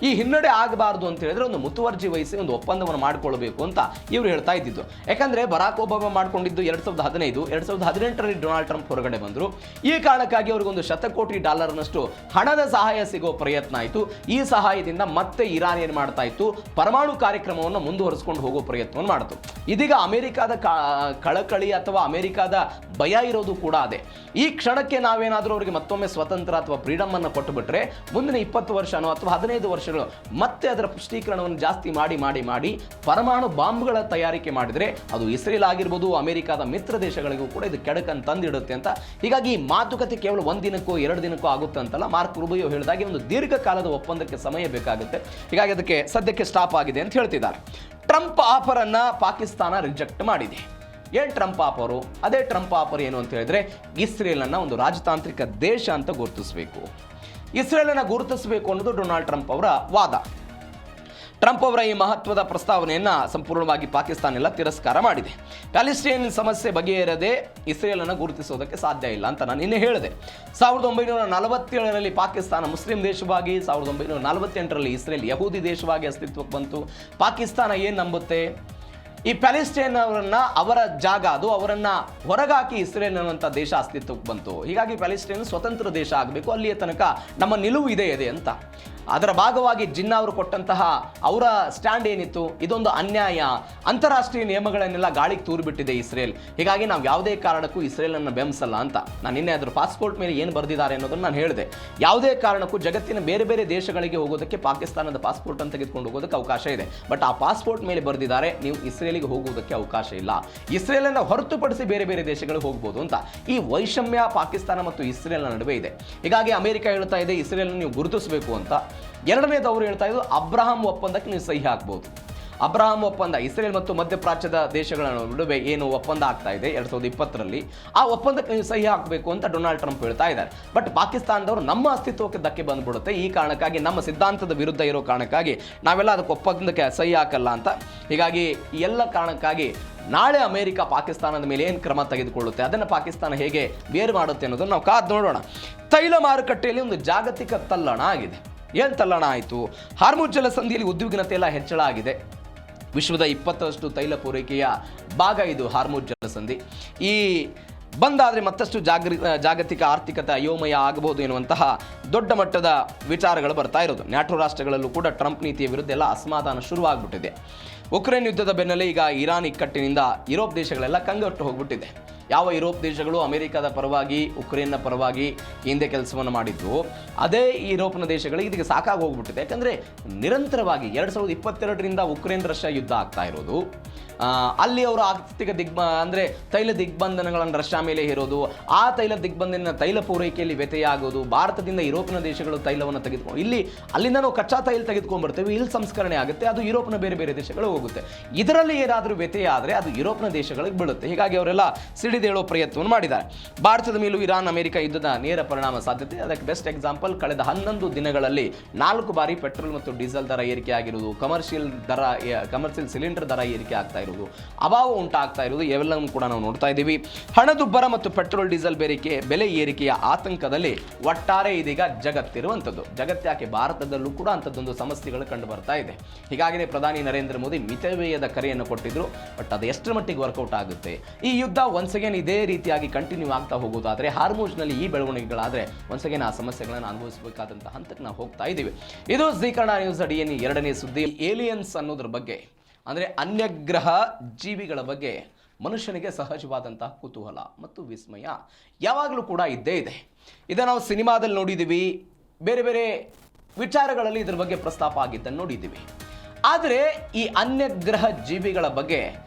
ಈ ಹಿನ್ನಡೆ ಆಗಬಾರ್ದು ಅಂತ ಹೇಳಿದ್ರೆ ಒಂದು ಮುತುವರ್ಜಿ ವಹಿಸಿ ಒಂದು ಒಪ್ಪಂದವನ್ನು ಮಾಡಿಕೊಳ್ಬೇಕು ಅಂತ ಇವರು ಹೇಳ್ತಾ ಇದ್ದಿದ್ದು. ಯಾಕಂದ್ರೆ ಬರಾಕ್ ಒಬಾಮಾ ಮಾಡ್ಕೊಂಡಿದ್ದು 2015, 2018ರಲ್ಲಿ ಡೊನಾಲ್ಡ್ ಟ್ರಂಪ್ ಹೊರಗಡೆ ಬಂದರು. ಈ ಕಾರಣಕ್ಕಾಗಿ ಅವ್ರಿಗೊಂದು $100 ಕೋಟಿ ಹಣದ ಸಹಾಯ ಸಿಗೋ ಪ್ರಯತ್ನ ಆಯಿತು. ಈ ಸಹಾಯದಿಂದ ಮತ್ತೆ ಇರಾನ್ ಏನು ಮಾಡ್ತಾ ಇತ್ತು, ಪರಮಾಣು ಕಾರ್ಯಕ್ರಮವನ್ನು ಮುಂದುವರಿಸಿಕೊಂಡು ಹೋಗೋ ಪ್ರಯತ್ನವನ್ನು ಮಾಡಿತು. ಇದೀಗ ಅಮೆರಿಕದ ಕಳಕಳಿ ಅಥವಾ ಅಮೆರಿಕದ ಭಯ ಇರೋದು ಕೂಡ ಅದೇ. ಈ ಕ್ಷಣಕ್ಕೆ ನಾವೇನಾದರೂ ಅವರಿಗೆ ಮತ್ತೊಮ್ಮೆ ಸ್ವತಂತ್ರ ಅಥವಾ ಫ್ರೀಡಮ್ ಅನ್ನು ಕೊಟ್ಟು ಬಿಟ್ರೆ ಮುಂದಿನ 20 ವರ್ಷನೋ ಅಥವಾ 15 ವರ್ಷಗಳು ಮತ್ತೆ ಅದರ ಪುಷ್ಟೀಕರಣವನ್ನು ಜಾಸ್ತಿ ಮಾಡಿ ಪರಮಾಣು ಬಾಂಬ್ಗಳ ತಯಾರಿಕೆ ಮಾಡಿದರೆ ಅದು ಇಸ್ರೇಲ್ ಆಗಿರ್ಬೋದು, ಅಮೆರಿಕದ ಮಿತ್ರ ದೇಶಗಳಿಗೂ ಕೂಡ ಇದು ಕೆಡಕನ್ನು ತಂದಿಡುತ್ತೆ ಅಂತ. ಹೀಗಾಗಿ ಈ ಮಾತುಕತೆ ಕೇವಲ 1 ದಿನಕ್ಕೋ 2 ದಿನಕ್ಕೋ ಆಗುತ್ತೆ ಅಂತಲ್ಲ. ಮಾರ್ಕ್ ರೂಬಿಯೋ ಹೇಳಿದಾಗೆ ಒಂದು ದೀರ್ಘಕಾಲದ ಒಪ್ಪಂದಕ್ಕೆ ಸಮಯ ಬೇಕಾಗುತ್ತೆ. ಹೀಗಾಗಿ ಅದಕ್ಕೆ ಸದ್ಯಕ್ಕೆ ಸ್ಟಾಪ್ ಆಗಿದೆ ಅಂತ ಹೇಳ್ತಿದ್ದಾರೆ. ಟ್ರಂಪ್ ಆಫರ್ ಅನ್ನ ಪಾಕಿಸ್ತಾನ ರಿಜೆಕ್ಟ್ ಮಾಡಿದೆ. ಏನು ಟ್ರಂಪ್ ಆಫರು? ಅದೇ ಟ್ರಂಪ್ ಆಫರ್ ಏನು ಅಂತ ಹೇಳಿದ್ರೆ, ಇಸ್ರೇಲ್ ಅನ್ನ ಒಂದು ರಾಜತಾಂತ್ರಿಕ ದೇಶ ಅಂತ ಗುರುತಿಸಬೇಕು, ಇಸ್ರೇಲ್ ಅನ್ನ ಗುರುತಿಸಬೇಕು ಅನ್ನೋದು ಡೊನಾಲ್ಡ್ ಟ್ರಂಪ್ ಅವರ ವಾದ. ಟ್ರಂಪ್ ಅವರ ಈ ಮಹತ್ವದ ಪ್ರಸ್ತಾವನೆಯನ್ನು ಸಂಪೂರ್ಣವಾಗಿ ಪಾಕಿಸ್ತಾನ ಎಲ್ಲ ತಿರಸ್ಕಾರ ಮಾಡಿದೆ. ಪ್ಯಾಲೆಸ್ಟೈನ್ ಸಮಸ್ಯೆ ಬಗೆಹರದೆ ಇಸ್ರೇಲ್ ಅನ್ನು ಗುರುತಿಸೋದಕ್ಕೆ ಸಾಧ್ಯ ಇಲ್ಲ ಅಂತ ನಾನು ನಿನ್ನೆ ಹೇಳಿದೆ. 1947ರಲ್ಲಿ ಪಾಕಿಸ್ತಾನ ಮುಸ್ಲಿಂ ದೇಶವಾಗಿ, 1948ರಲ್ಲಿ ಇಸ್ರೇಲ್ ಯಹೂದಿ ದೇಶವಾಗಿ ಅಸ್ತಿತ್ವಕ್ಕೆ ಬಂತು. ಪಾಕಿಸ್ತಾನ ಏನು ನಂಬುತ್ತೆ, ಈ ಪ್ಯಾಲೆಸ್ಟೈನ್ ಅವರನ್ನ ಅವರ ಜಾಗ ಅದು, ಅವರನ್ನ ಹೊರಗಾಕಿ ಇಸ್ರೇಲ್ ಅನ್ನುವಂಥ ದೇಶ ಅಸ್ತಿತ್ವಕ್ಕೆ ಬಂತು. ಹೀಗಾಗಿ ಪ್ಯಾಲೆಸ್ಟೈನ್ ಸ್ವತಂತ್ರ ದೇಶ ಆಗಬೇಕು, ಅಲ್ಲಿಯ ತನಕ ನಮ್ಮ ನಿಲುವು ಇದೆ ಅಂತ. ಅದರ ಭಾಗವಾಗಿ ಜಿನ್ನಾ ಅವರು ಕೊಟ್ಟಂತಹ ಅವರ ಸ್ಟ್ಯಾಂಡ್ ಏನಿತ್ತು, ಇದೊಂದು ಅನ್ಯಾಯ, ಅಂತಾರಾಷ್ಟ್ರೀಯ ನಿಯಮಗಳನ್ನೆಲ್ಲ ಗಾಳಿಗೆ ತೂರಿಬಿಟ್ಟಿದೆ ಇಸ್ರೇಲ್. ಹೀಗಾಗಿ ನಾವು ಯಾವುದೇ ಕಾರಣಕ್ಕೂ ಇಸ್ರೇಲನ್ನು ಬೆಂಬಸಲ್ಲ ಅಂತ ನಾನು ನಿನ್ನೆ ಅದರ ಪಾಸ್ಪೋರ್ಟ್ ಮೇಲೆ ಏನು ಬರೆದಿದ್ದಾರೆ ಅನ್ನೋದನ್ನು ನಾನು ಹೇಳಿದೆ. ಯಾವುದೇ ಕಾರಣಕ್ಕೂ ಜಗತ್ತಿನ ಬೇರೆ ಬೇರೆ ದೇಶಗಳಿಗೆ ಹೋಗೋದಕ್ಕೆ ಪಾಕಿಸ್ತಾನದ ಪಾಸ್ಪೋರ್ಟ್ ಅಂತ ತೆಗೆದುಕೊಂಡು ಹೋಗೋದಕ್ಕೆ ಅವಕಾಶ ಇದೆ. ಬಟ್ ಆ ಪಾಸ್ಪೋರ್ಟ್ ಮೇಲೆ ಬರೆದಿದ್ದಾರೆ, ನೀವು ಇಸ್ರೇಲಿಗೆ ಹೋಗುವುದಕ್ಕೆ ಅವಕಾಶ ಇಲ್ಲ, ಇಸ್ರೇಲನ್ನು ಹೊರತುಪಡಿಸಿ ಬೇರೆ ಬೇರೆ ದೇಶಗಳಿಗೆ ಹೋಗ್ಬೋದು ಅಂತ. ಈ ವೈಷಮ್ಯ ಪಾಕಿಸ್ತಾನ ಮತ್ತು ಇಸ್ರೇಲ್ನ ನಡುವೆ ಇದೆ. ಹೀಗಾಗಿ ಅಮೆರಿಕ ಹೇಳ್ತಾ ಇದೆ ಇಸ್ರೇಲನ್ನು ನೀವು ಗುರುತಿಸಬೇಕು ಅಂತ. ಎರಡನೇದು ಅವರು ಹೇಳ್ತಾ ಇದ್ದು ಅಬ್ರಹಾಂ ಒಪ್ಪಂದಕ್ಕೆ ನೀವು ಸಹಿ ಹಾಕಬಹುದು. ಅಬ್ರಹಾಂ ಒಪ್ಪಂದ ಇಸ್ರೇಲ್ ಮತ್ತು ಮಧ್ಯಪ್ರಾಚ್ಯದ ದೇಶಗಳ ನಡುವೆ ಏನು ಒಪ್ಪಂದ ಆಗ್ತಾ ಇದೆ 2020ರಲ್ಲಿ, ಆ ಒಪ್ಪಂದಕ್ಕೆ ನೀವು ಸಹಿ ಹಾಕಬೇಕು ಅಂತ ಡೊನಾಲ್ಡ್ ಟ್ರಂಪ್ ಹೇಳ್ತಾ ಇದ್ದಾರೆ. ಬಟ್ ಪಾಕಿಸ್ತಾನದವರು ನಮ್ಮ ಅಸ್ತಿತ್ವಕ್ಕೆ ಧಕ್ಕೆ ಬಂದ್ಬಿಡುತ್ತೆ, ಈ ಕಾರಣಕ್ಕಾಗಿ ನಮ್ಮ ಸಿದ್ಧಾಂತದ ವಿರುದ್ಧ ಇರೋ ಕಾರಣಕ್ಕಾಗಿ ನಾವೆಲ್ಲ ಅದಕ್ಕೆ ಒಪ್ಪಂದಕ್ಕೆ ಸಹಿ ಹಾಕಲ್ಲ ಅಂತ. ಹೀಗಾಗಿ ಈ ಎಲ್ಲ ಕಾರಣಕ್ಕಾಗಿ ನಾಳೆ ಅಮೆರಿಕ ಪಾಕಿಸ್ತಾನದ ಮೇಲೆ ಏನು ಕ್ರಮ ತೆಗೆದುಕೊಳ್ಳುತ್ತೆ, ಅದನ್ನು ಪಾಕಿಸ್ತಾನ ಹೇಗೆ ಬೇರು ಮಾಡುತ್ತೆ ಅನ್ನೋದನ್ನು ನಾವು ಕಾದು ನೋಡೋಣ. ತೈಲ ಮಾರುಕಟ್ಟೆಯಲ್ಲಿ ಒಂದು ಜಾಗತಿಕ ತಲ್ಲಣ ಆಗಿದೆ. ಏನು ತಲ್ಲಣ ಆಯಿತು? ಹಾರ್ಮುಜ್ ಜಲಸಂಧಿಯಲ್ಲಿ ಉದ್ವಿಗ್ನತೆ ಎಲ್ಲ ಹೆಚ್ಚಳ ಆಗಿದೆ. ವಿಶ್ವದ 20% ತೈಲ ಪೂರೈಕೆಯ ಭಾಗ ಇದು ಹಾರ್ಮುಜ್ ಜಲಸಂಧಿ. ಈ ಬಂದಾದರೆ ಮತ್ತಷ್ಟು ಜಾಗತಿಕ ಆರ್ಥಿಕತೆ ಅಯೋಮಯ ಆಗಬಹುದು ಎನ್ನುವಂತಹ ದೊಡ್ಡ ಮಟ್ಟದ ವಿಚಾರಗಳು ಬರ್ತಾ ಇರೋದು. ನ್ಯಾಟೋ ರಾಷ್ಟ್ರಗಳಲ್ಲೂ ಕೂಡ ಟ್ರಂಪ್ ನೀತಿಯ ವಿರುದ್ಧ ಎಲ್ಲ ಅಸಮಾಧಾನ ಶುರುವಾಗ್ಬಿಟ್ಟಿದೆ. ಉಕ್ರೇನ್ ಯುದ್ಧದ ಬೆನ್ನಲ್ಲೇ ಈಗ ಇರಾನ್ ಇಕ್ಕಟ್ಟಿನಿಂದ ಯುರೋಪ್ ದೇಶಗಳೆಲ್ಲ ಕಂಗೆಟ್ಟು ಹೋಗ್ಬಿಟ್ಟಿದೆ. ಯಾವ ಯುರೋಪ್ ದೇಶಗಳು ಅಮೆರಿಕದ ಪರವಾಗಿ ಉಕ್ರೇನ್ನ ಪರವಾಗಿ ಹಿಂದೆ ಕೆಲಸವನ್ನು ಮಾಡಿದ್ದು, ಅದೇ ಯುರೋಪ್ನ ದೇಶಗಳಿಗೆ ಇದಕ್ಕೆ ಸಾಕಾಗಿ ಹೋಗ್ಬಿಟ್ಟಿದೆ. ಯಾಕಂದರೆ ನಿರಂತರವಾಗಿ 2022ರಿಂದ ಉಕ್ರೇನ್ ರಷ್ಯಾ ಯುದ್ಧ ಆಗ್ತಾ ಇರೋದು, ಅಲ್ಲಿ ಅವರು ಆರ್ಥಿಕ ಅಂದರೆ ತೈಲ ದಿಗ್ಬಂಧನಗಳನ್ನು ರಷ್ಯಾ ಮೇಲೆ ಹೇರೋದು, ಆ ತೈಲ ದಿಗ್ಬಂಧನ ತೈಲ ಪೂರೈಕೆಯಲ್ಲಿ ವ್ಯತ್ಯಯ ಆಗೋದು, ಭಾರತದಿಂದ ಯುರೋಪಿನ ದೇಶಗಳು ತೈಲವನ್ನು ತೆಗೆದುಕೊಂಡು ಅಲ್ಲಿಂದ ನಾವು ಕಚ್ಚಾ ತೈಲ ತೆಗೆದುಕೊಂಡ್ಬರ್ತೇವೆ, ಇಲ್ಲಿ ಸಂಸ್ಕರಣೆ ಆಗುತ್ತೆ, ಅದು ಯುರೋಪ್ನ ಬೇರೆ ಬೇರೆ ದೇಶಗಳು ಹೋಗುತ್ತೆ. ಇದರಲ್ಲಿ ಏನಾದರೂ ವ್ಯತ್ಯಯ ಆದರೆ ಅದು ಯುರೋಪ್ನ ದೇಶಗಳಿಗೆ ಬೀಳುತ್ತೆ. ಹೀಗಾಗಿ ಅವರೆಲ್ಲ ಸಿಡಿದೇಳೋ ಪ್ರಯತ್ನವನ್ನು ಮಾಡಿದ್ದಾರೆ. ಭಾರತದ ಮೇಲೂ ಇರಾನ್ ಅಮೆರಿಕ ಯುದ್ಧದ ನೇರ ಪರಿಣಾಮ ಸಾಧ್ಯತೆ. ಅದಕ್ಕೆ ಬೆಸ್ಟ್ ಎಕ್ಸಾಂಪಲ್, ಕಳೆದ 11 ದಿನಗಳಲ್ಲಿ 4 ಬಾರಿ ಪೆಟ್ರೋಲ್ ಮತ್ತು ಡೀಸೆಲ್ ದರ ಏರಿಕೆ ಆಗಿರುವುದು, ಕಮರ್ಷಿಯಲ್ ಸಿಲಿಂಡರ್ ದರ ಏರಿಕೆ ಆಗ್ತಾ ಇರೋದು, ಅಭಾವ ಉಂಟಾಗ್ತಾ ಇರೋದು, ಇವೆಲ್ಲವೂ ಕೂಡ ನಾವು ನೋಡ್ತಾ ಇದ್ದೀವಿ. ಹಣದುಬ್ಬರ ಮತ್ತು ಪೆಟ್ರೋಲ್ ಡೀಸೆಲ್ ಬೆಲೆ ಏರಿಕೆಯ ಆತಂಕದಲ್ಲಿ ಒಟ್ಟಾರೆ ಇದೀಗ ಜಗತ್ತಿರುವಂಥದ್ದು. ಜಗತ್ತ್ಯಾಕೆ ಭಾರತದಲ್ಲೂ ಕೂಡ ಅಂಥದ್ದೊಂದು ಸಮಸ್ಯೆಗಳು ಕಂಡು ಬರ್ತಾ ಇದೆ. ಹೀಗಾಗಿನೇ ಪ್ರಧಾನಿ ನರೇಂದ್ರ ಮೋದಿ ಮಿತವ್ಯಯದ ಕರೆಯನ್ನು ಕೊಟ್ಟಿದ್ರು. ಬಟ್ ಅದು ಎಷ್ಟರ ಮಟ್ಟಿಗೆ ವರ್ಕೌಟ್ ಆಗುತ್ತೆ? ಈ ಯುದ್ಧ ಒನ್ಸ್ ಅಗೇನ್ ಇದೇ ರೀತಿಯಾಗಿ ಕಂಟಿನ್ಯೂ ಆಗ್ತಾ ಹೋಗೋದಾದರೆ, ಹಾರ್ಮೋಜ್ನಲ್ಲಿ ಈ ಬೆಳವಣಿಗೆಗಳಾದರೆ ಒನ್ಸ್ ಅಗೇನ್ ಆ ಸಮಸ್ಯೆಗಳನ್ನು ಅನುಭವಿಸಬೇಕಾದಂಥ ಹಂತಕ್ಕೆ ನಾವು ಹೋಗ್ತಾ ಇದ್ದೀವಿ. ಇದು ಜೀ ಕನ್ನಡ ನ್ಯೂಸ್ ಅಡಿಯಲ್ಲಿ 2ನೇ ಸುದ್ದಿ. ಏಲಿಯನ್ಸ್ ಅನ್ನೋದ್ರ ಬಗ್ಗೆ, ಅಂದರೆ ಅನ್ಯಗ್ರಹ ಜೀವಿಗಳ ಬಗ್ಗೆ ಮನುಷ್ಯನಿಗೆ ಸಹಜವಾದಂತಹ ಕುತೂಹಲ ಮತ್ತು ವಿಸ್ಮಯ ಯಾವಾಗಲೂ ಕೂಡ ಇದ್ದೇ ಇದೆ. ಇದನ್ನು ನಾವು ಸಿನಿಮಾದಲ್ಲಿ ನೋಡಿದ್ದೀವಿ, ಬೇರೆ ಬೇರೆ ವಿಚಾರಗಳಲ್ಲಿ ಇದರ ಬಗ್ಗೆ ಪ್ರಸ್ತಾಪ ಆಗಿದ್ದನ್ನು ನೋಡಿದ್ದೀವಿ. ಆದರೆ ಈ ಅನ್ಯಗ್ರಹ ಜೀವಿಗಳ ಬಗ್ಗೆ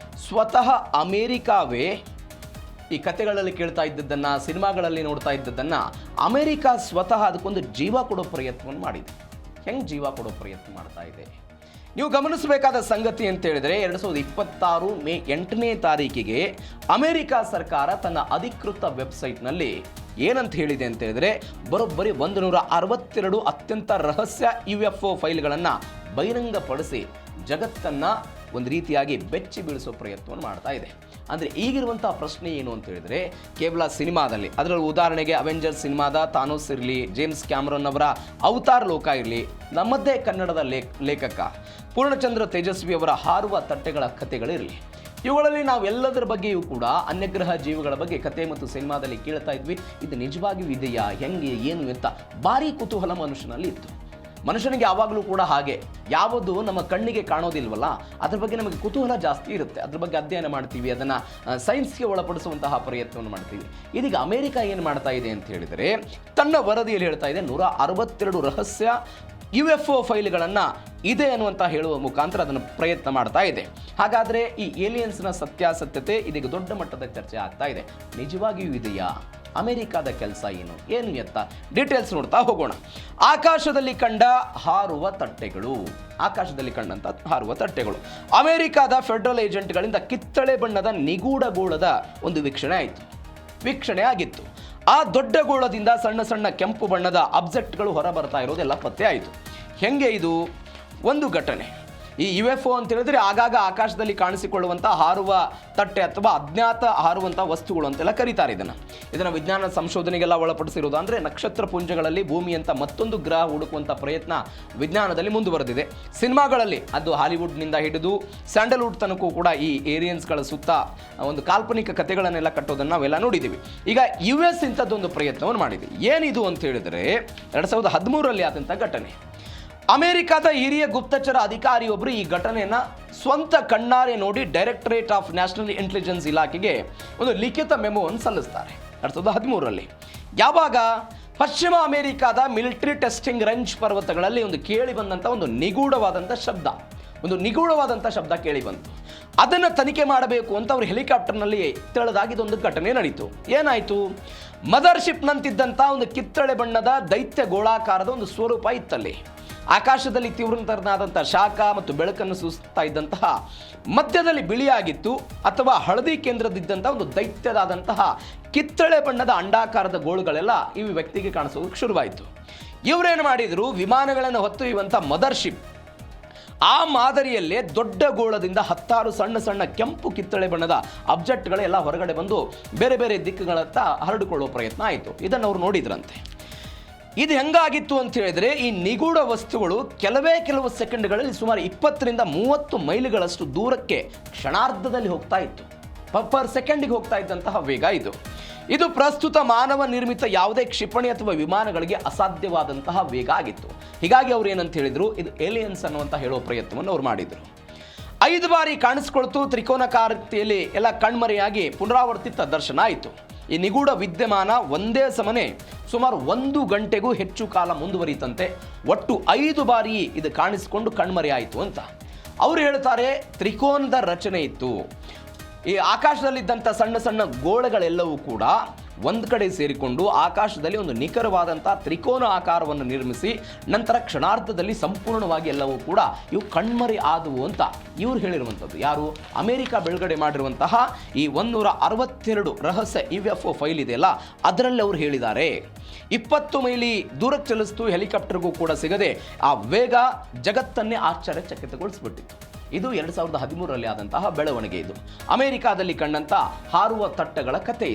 ಸ್ವತಃ ಅಮೇರಿಕಾವೇ ಈ ಕಥೆಗಳಲ್ಲಿ ಕೇಳ್ತಾ ಇದ್ದದ್ದನ್ನು, ಸಿನಿಮಾಗಳಲ್ಲಿ ನೋಡ್ತಾ ಇದ್ದದ್ದನ್ನು ಅಮೇರಿಕ ಸ್ವತಃ ಅದಕ್ಕೊಂದು ಜೀವ ಕೊಡೋ ಪ್ರಯತ್ನವನ್ನು ಮಾಡಿದೆ. ಹೆಂಗೆ ಜೀವ ಕೊಡೋ ಪ್ರಯತ್ನ ಮಾಡ್ತಾ ಇದೆ? ನೀವು ಗಮನಿಸಬೇಕಾದ ಸಂಗತಿ ಅಂತ ಹೇಳಿದರೆ, 2026 ಮೇ 8ನೇ ತಾರೀಕಿಗೆ ಅಮೆರಿಕ ಸರ್ಕಾರ ತನ್ನ ಅಧಿಕೃತ ವೆಬ್ಸೈಟ್ನಲ್ಲಿ ಏನಂತ ಹೇಳಿದೆ ಅಂತ ಹೇಳಿದರೆ, ಬರೋಬ್ಬರಿ 162 ಅತ್ಯಂತ ರಹಸ್ಯ UFO ಫೈಲ್ಗಳನ್ನು ಬಹಿರಂಗಪಡಿಸಿ ಜಗತ್ತನ್ನು ಒಂದು ರೀತಿಯಾಗಿ ಬೆಚ್ಚಿ ಬೀಳಿಸೋ ಪ್ರಯತ್ನವನ್ನು ಮಾಡ್ತಾ ಇದೆ. ಅಂದರೆ ಈಗಿರುವಂಥ ಪ್ರಶ್ನೆ ಏನು ಅಂತ ಹೇಳಿದರೆ, ಕೇವಲ ಸಿನಿಮಾದಲ್ಲಿ, ಅದರಲ್ಲಿ ಉದಾಹರಣೆಗೆ ಅವೆಂಜರ್ಸ್ ಸಿನಿಮಾದ ಥಾನೋಸ್ ಇರಲಿ, ಜೇಮ್ಸ್ ಕ್ಯಾಮರನ್ ಅವರ ಅವತಾರ್ ಲೋಕ ಇರಲಿ, ನಮ್ಮದೇ ಕನ್ನಡದ ಲೇಖಕ ಪೂರ್ಣಚಂದ್ರ ತೇಜಸ್ವಿ ಅವರ ಹಾರುವ ತಟ್ಟೆಗಳ ಕಥೆಗಳಿರಲಿ, ಇವುಗಳಲ್ಲಿ ನಾವೆಲ್ಲದರ ಬಗ್ಗೆಯೂ ಕೂಡ ಅನ್ಯಗ್ರಹ ಜೀವಿಗಳ ಬಗ್ಗೆ ಕತೆ ಮತ್ತು ಸಿನಿಮಾದಲ್ಲಿ ಕೇಳ್ತಾ ಇದ್ವಿ. ಇದು ನಿಜವಾಗಿಯೂ ಇದೆಯಾ, ಹೆಂಗೆ, ಏನು ಅಂತ ಭಾರಿ ಕುತೂಹಲ ಮನುಷ್ಯನಲ್ಲಿ ಇತ್ತು. ಮನುಷ್ಯನಿಗೆ ಯಾವಾಗಲೂ ಕೂಡ ಹಾಗೆ, ಯಾವುದು ನಮ್ಮ ಕಣ್ಣಿಗೆ ಕಾಣೋದಿಲ್ವಲ್ಲ ಅದ್ರ ಬಗ್ಗೆ ನಮಗೆ ಕುತೂಹಲ ಜಾಸ್ತಿ ಇರುತ್ತೆ. ಅದ್ರ ಬಗ್ಗೆ ಅಧ್ಯಯನ ಮಾಡ್ತೀವಿ, ಅದನ್ನು ಸೈನ್ಸ್ಗೆ ಒಳಪಡಿಸುವಂತಹ ಪ್ರಯತ್ನವನ್ನು ಮಾಡ್ತೀವಿ. ಇದೀಗ ಅಮೆರಿಕ ಏನು ಮಾಡ್ತಾ ಇದೆ ಅಂತ ಹೇಳಿದರೆ, ತನ್ನ ವರದಿಯಲ್ಲಿ ಹೇಳ್ತಾ ಇದೆ 162 ರಹಸ್ಯ UFO ಫೈಲ್ಗಳನ್ನು ಇದೆ ಅನ್ನುವಂಥ ಹೇಳುವ ಮುಖಾಂತರ ಅದನ್ನು ಪ್ರಯತ್ನ ಮಾಡ್ತಾ ಇದೆ. ಹಾಗಾದರೆ ಈ ಏಲಿಯನ್ಸ್ನ ಸತ್ಯಾಸತ್ಯತೆ ಇದೀಗ ದೊಡ್ಡ ಮಟ್ಟದ ಚರ್ಚೆ ಆಗ್ತಾ ಇದೆ. ನಿಜವಾಗಿಯೂ ಇದೆಯಾ? ಅಮೆರಿಕಾದ ಕೆಲಸ ಏನು ಎತ್ತ ಡೀಟೇಲ್ಸ್ ನೋಡ್ತಾ ಹೋಗೋಣ. ಆಕಾಶದಲ್ಲಿ ಕಂಡಂಥ ಹಾರುವ ತಟ್ಟೆಗಳು ಅಮೆರಿಕಾದ ಫೆಡರಲ್ ಏಜೆಂಟ್ಗಳಿಂದ ಕಿತ್ತಳೆ ಬಣ್ಣದ ನಿಗೂಢ ಗೋಳದ ಒಂದು ವೀಕ್ಷಣೆ ಆಗಿತ್ತು. ಆ ದೊಡ್ಡ ಗೋಳದಿಂದ ಸಣ್ಣ ಸಣ್ಣ ಕೆಂಪು ಬಣ್ಣದ ಆಬ್ಜೆಕ್ಟ್ಗಳು ಹೊರ ಬರ್ತಾ ಇರೋದೆಲ್ಲ ಪತ್ತೆ ಆಯಿತು. ಹೆಂಗೆ ಇದು? ಒಂದು ಘಟನೆ. ಈ UFO ಅಂತ ಹೇಳಿದ್ರೆ ಆಗಾಗ ಆಕಾಶದಲ್ಲಿ ಕಾಣಿಸಿಕೊಳ್ಳುವಂಥ ಹಾರುವ ತಟ್ಟೆ ಅಥವಾ ಅಜ್ಞಾತ ಹಾರುವಂಥ ವಸ್ತುಗಳು ಅಂತೆಲ್ಲ ಕರೀತಾರೆ. ಇದನ್ನು ವಿಜ್ಞಾನ ಸಂಶೋಧನೆಗೆಲ್ಲ ಒಳಪಡಿಸಿರೋದು. ಅಂದರೆ ನಕ್ಷತ್ರ ಪುಂಜಗಳಲ್ಲಿ ಭೂಮಿಯಂಥ ಮತ್ತೊಂದು ಗ್ರಹ ಹುಡುಕುವಂಥ ಪ್ರಯತ್ನ ವಿಜ್ಞಾನದಲ್ಲಿ ಮುಂದುವರೆದಿದೆ. ಸಿನಿಮಾಗಳಲ್ಲಿ, ಅದು ಹಾಲಿವುಡ್ನಿಂದ ಹಿಡಿದು ಸ್ಯಾಂಡಲ್ವುಡ್ ತನಕೂ ಕೂಡ ಈ ಏಲಿಯನ್ಸ್ಗಳ ಸುತ್ತ ಒಂದು ಕಾಲ್ಪನಿಕ ಕಥೆಗಳನ್ನೆಲ್ಲ ಕಟ್ಟೋದನ್ನು ನಾವೆಲ್ಲ ನೋಡಿದ್ದೀವಿ. ಈಗ US ಇಂಥದ್ದೊಂದು ಪ್ರಯತ್ನವನ್ನು ಮಾಡಿದೆ. ಏನಿದು ಅಂತ ಹೇಳಿದರೆ, 2013ರಲ್ಲಿ ಆದಂಥ ಘಟನೆ. ಅಮೆರಿಕದ ಹಿರಿಯ ಗುಪ್ತಚರ ಅಧಿಕಾರಿಯೊಬ್ಬರು ಈ ಘಟನೆಯನ್ನು ಸ್ವಂತ ಕಣ್ಣಾರೆ ನೋಡಿ ಡೈರೆಕ್ಟರೇಟ್ ಆಫ್ ನ್ಯಾಷನಲ್ ಇಂಟೆಲಿಜೆನ್ಸ್ ಇಲಾಖೆಗೆ ಒಂದು ಲಿಖಿತ ಮೆಮೊವನ್ನು ಸಲ್ಲಿಸ್ತಾರೆ 2013ರಲ್ಲಿ. ಯಾವಾಗ? ಪಶ್ಚಿಮ ಅಮೆರಿಕಾದ ಮಿಲಿಟರಿ ಟೆಸ್ಟಿಂಗ್ ರೇಂಜ್ ಪರ್ವತಗಳಲ್ಲಿ ಕೇಳಿ ಬಂದಂಥ ಒಂದು ನಿಗೂಢವಾದಂಥ ಶಬ್ದ ಕೇಳಿ ಬಂತು. ಅದನ್ನು ತನಿಖೆ ಮಾಡಬೇಕು ಅಂತ ಅವರು ಹೆಲಿಕಾಪ್ಟರ್ನಲ್ಲಿ ತೆಳೆದಾಗಿದ್ದೊಂದು ಘಟನೆ ನಡೀತು. ಏನಾಯಿತು? ಮದರ್ಶಿಪ್ನಂತಿದ್ದಂಥ ಒಂದು ಕಿತ್ತಳೆ ಬಣ್ಣದ ದೈತ್ಯ ಗೋಳಾಕಾರದ ಒಂದು ಸ್ವರೂಪ ಇತ್ತಲ್ಲಿ. ಆಕಾಶದಲ್ಲಿ ತೀವ್ರತರನಾದಂಥ ಶಾಖ ಮತ್ತು ಬೆಳಕನ್ನು ಸೂಚಿಸ್ತಾ ಇದ್ದಂತಹ, ಮಧ್ಯದಲ್ಲಿ ಬಿಳಿಯಾಗಿತ್ತು ಅಥವಾ ಹಳದಿ ಕೇಂದ್ರದಿದ್ದಂಥ ಒಂದು ದೈತ್ಯದಾದಂತಹ ಕಿತ್ತಳೆ ಬಣ್ಣದ ಅಂಡಾಕಾರದ ಗೋಳುಗಳೆಲ್ಲ ಈ ವ್ಯಕ್ತಿಗೆ ಕಾಣಿಸೋದಕ್ಕೆ ಶುರುವಾಯಿತು. ಇವರೇನು ಮಾಡಿದರು? ವಿಮಾನಗಳನ್ನು ಹೊತ್ತೊಯ್ಯುವಂಥ ಮದರ್ಶಿಪ್, ಆ ಮಾದರಿಯಲ್ಲೇ ದೊಡ್ಡ ಗೋಳದಿಂದ 10 ಸಣ್ಣ ಸಣ್ಣ ಕೆಂಪು ಕಿತ್ತಳೆ ಬಣ್ಣದ ಆಬ್ಜೆಕ್ಟ್ಗಳೆಲ್ಲ ಹೊರಗಡೆ ಬಂದು ಬೇರೆ ಬೇರೆ ದಿಕ್ಕುಗಳತ್ತ ಹರಡಿಕೊಳ್ಳುವ ಪ್ರಯತ್ನ ಆಯಿತು. ಇದನ್ನು ಅವರು ನೋಡಿದ್ರಂತೆ. ಇದು ಹೆಂಗಾಗಿತ್ತು ಅಂತ ಹೇಳಿದರೆ, ಈ ನಿಗೂಢ ವಸ್ತುಗಳು ಕೆಲವು ಸೆಕೆಂಡ್ಗಳಲ್ಲಿ ಸುಮಾರು 20ರಿಂದ 30 ಮೈಲಿಗಳಷ್ಟು ದೂರಕ್ಕೆ ಕ್ಷಣಾರ್ಧದಲ್ಲಿ ಹೋಗ್ತಾ ಇತ್ತು. ಪರ್ ಸೆಕೆಂಡಿಗೆ ಹೋಗ್ತಾ ಇದ್ದಂತಹ ವೇಗ ಇದು. ಇದು ಪ್ರಸ್ತುತ ಮಾನವ ನಿರ್ಮಿತ ಯಾವುದೇ ಕ್ಷಿಪಣಿ ಅಥವಾ ವಿಮಾನಗಳಿಗೆ ಅಸಾಧ್ಯವಾದಂತಹ ವೇಗ ಆಗಿತ್ತು. ಹೀಗಾಗಿ ಅವ್ರು ಏನಂತ ಹೇಳಿದ್ರು, ಇದು ಏಲಿಯನ್ಸ್ ಅನ್ನುವಂತ ಹೇಳೋ ಪ್ರಯತ್ನವನ್ನು ಅವ್ರು ಮಾಡಿದರು. 5 ಬಾರಿ ಕಾಣಿಸ್ಕೊಳ್ತು, ತ್ರಿಕೋನಾಕಾರತೆಯಲ್ಲಿ ಎಲ್ಲ ಕಣ್ಮರೆಯಾಗಿ ಪುನರಾವರ್ತಿತ ದರ್ಶನ ಆಯಿತು. ಈ ನಿಗೂಢ ವಿದ್ಯಮಾನ ಒಂದೇ ಸಮನೆ ಸುಮಾರು 1 ಗಂಟೆಗೂ ಹೆಚ್ಚು ಕಾಲ ಮುಂದುವರಿತಂತೆ. ಒಟ್ಟು 5 ಬಾರಿ ಇದು ಕಾಣಿಸಿಕೊಂಡು ಕಣ್ಮರೆ ಆಯಿತು ಅಂತ ಅವರು ಹೇಳ್ತಾರೆ. ತ್ರಿಕೋನದ ರಚನೆ ಇತ್ತು. ಈ ಆಕಾಶದಲ್ಲಿದ್ದಂಥ ಸಣ್ಣ ಸಣ್ಣ ಗೋಳಗಳೆಲ್ಲವೂ ಕೂಡ ಒಂದು ಕಡೆ ಸೇರಿಕೊಂಡು ಆಕಾಶದಲ್ಲಿ ಒಂದು ನಿಖರವಾದಂಥ ತ್ರಿಕೋನ ಆಕಾರವನ್ನು ನಿರ್ಮಿಸಿ ನಂತರ ಕ್ಷಣಾರ್ಧದಲ್ಲಿ ಸಂಪೂರ್ಣವಾಗಿ ಎಲ್ಲವೂ ಕೂಡ ಇವು ಕಣ್ಮರೆ ಆದವು ಅಂತ ಇವ್ರು ಹೇಳಿರುವಂಥದ್ದು. ಯಾರು? ಅಮೆರಿಕ ಬಿಡುಗಡೆ ಮಾಡಿರುವಂತಹ ಈ 162 ರಹಸ್ಯ UFO ಫೈಲ್ ಇದೆಯಲ್ಲ, ಅದರಲ್ಲಿ ಅವರು ಹೇಳಿದ್ದಾರೆ. 20 ಮೈಲಿ ದೂರಕ್ಕೆ ಚಲಿಸಿತು, ಹೆಲಿಕಾಪ್ಟರ್ಗೂ ಕೂಡ ಸಿಗದೆ ಆ ವೇಗ ಜಗತ್ತನ್ನೇ ಆಶ್ಚರ್ಯಚಕಿತಗೊಳಿಸ್ಬಿಟ್ಟಿತ್ತು. ಇದು 2013ರಲ್ಲಿ ಆದಂತಹ ಬೆಳವಣಿಗೆ. ಇದು ಅಮೆರಿಕಾದಲ್ಲಿ ಕಂಡಂಥ ಹಾರುವ ತಟ್ಟಗಳ ಕತೆ.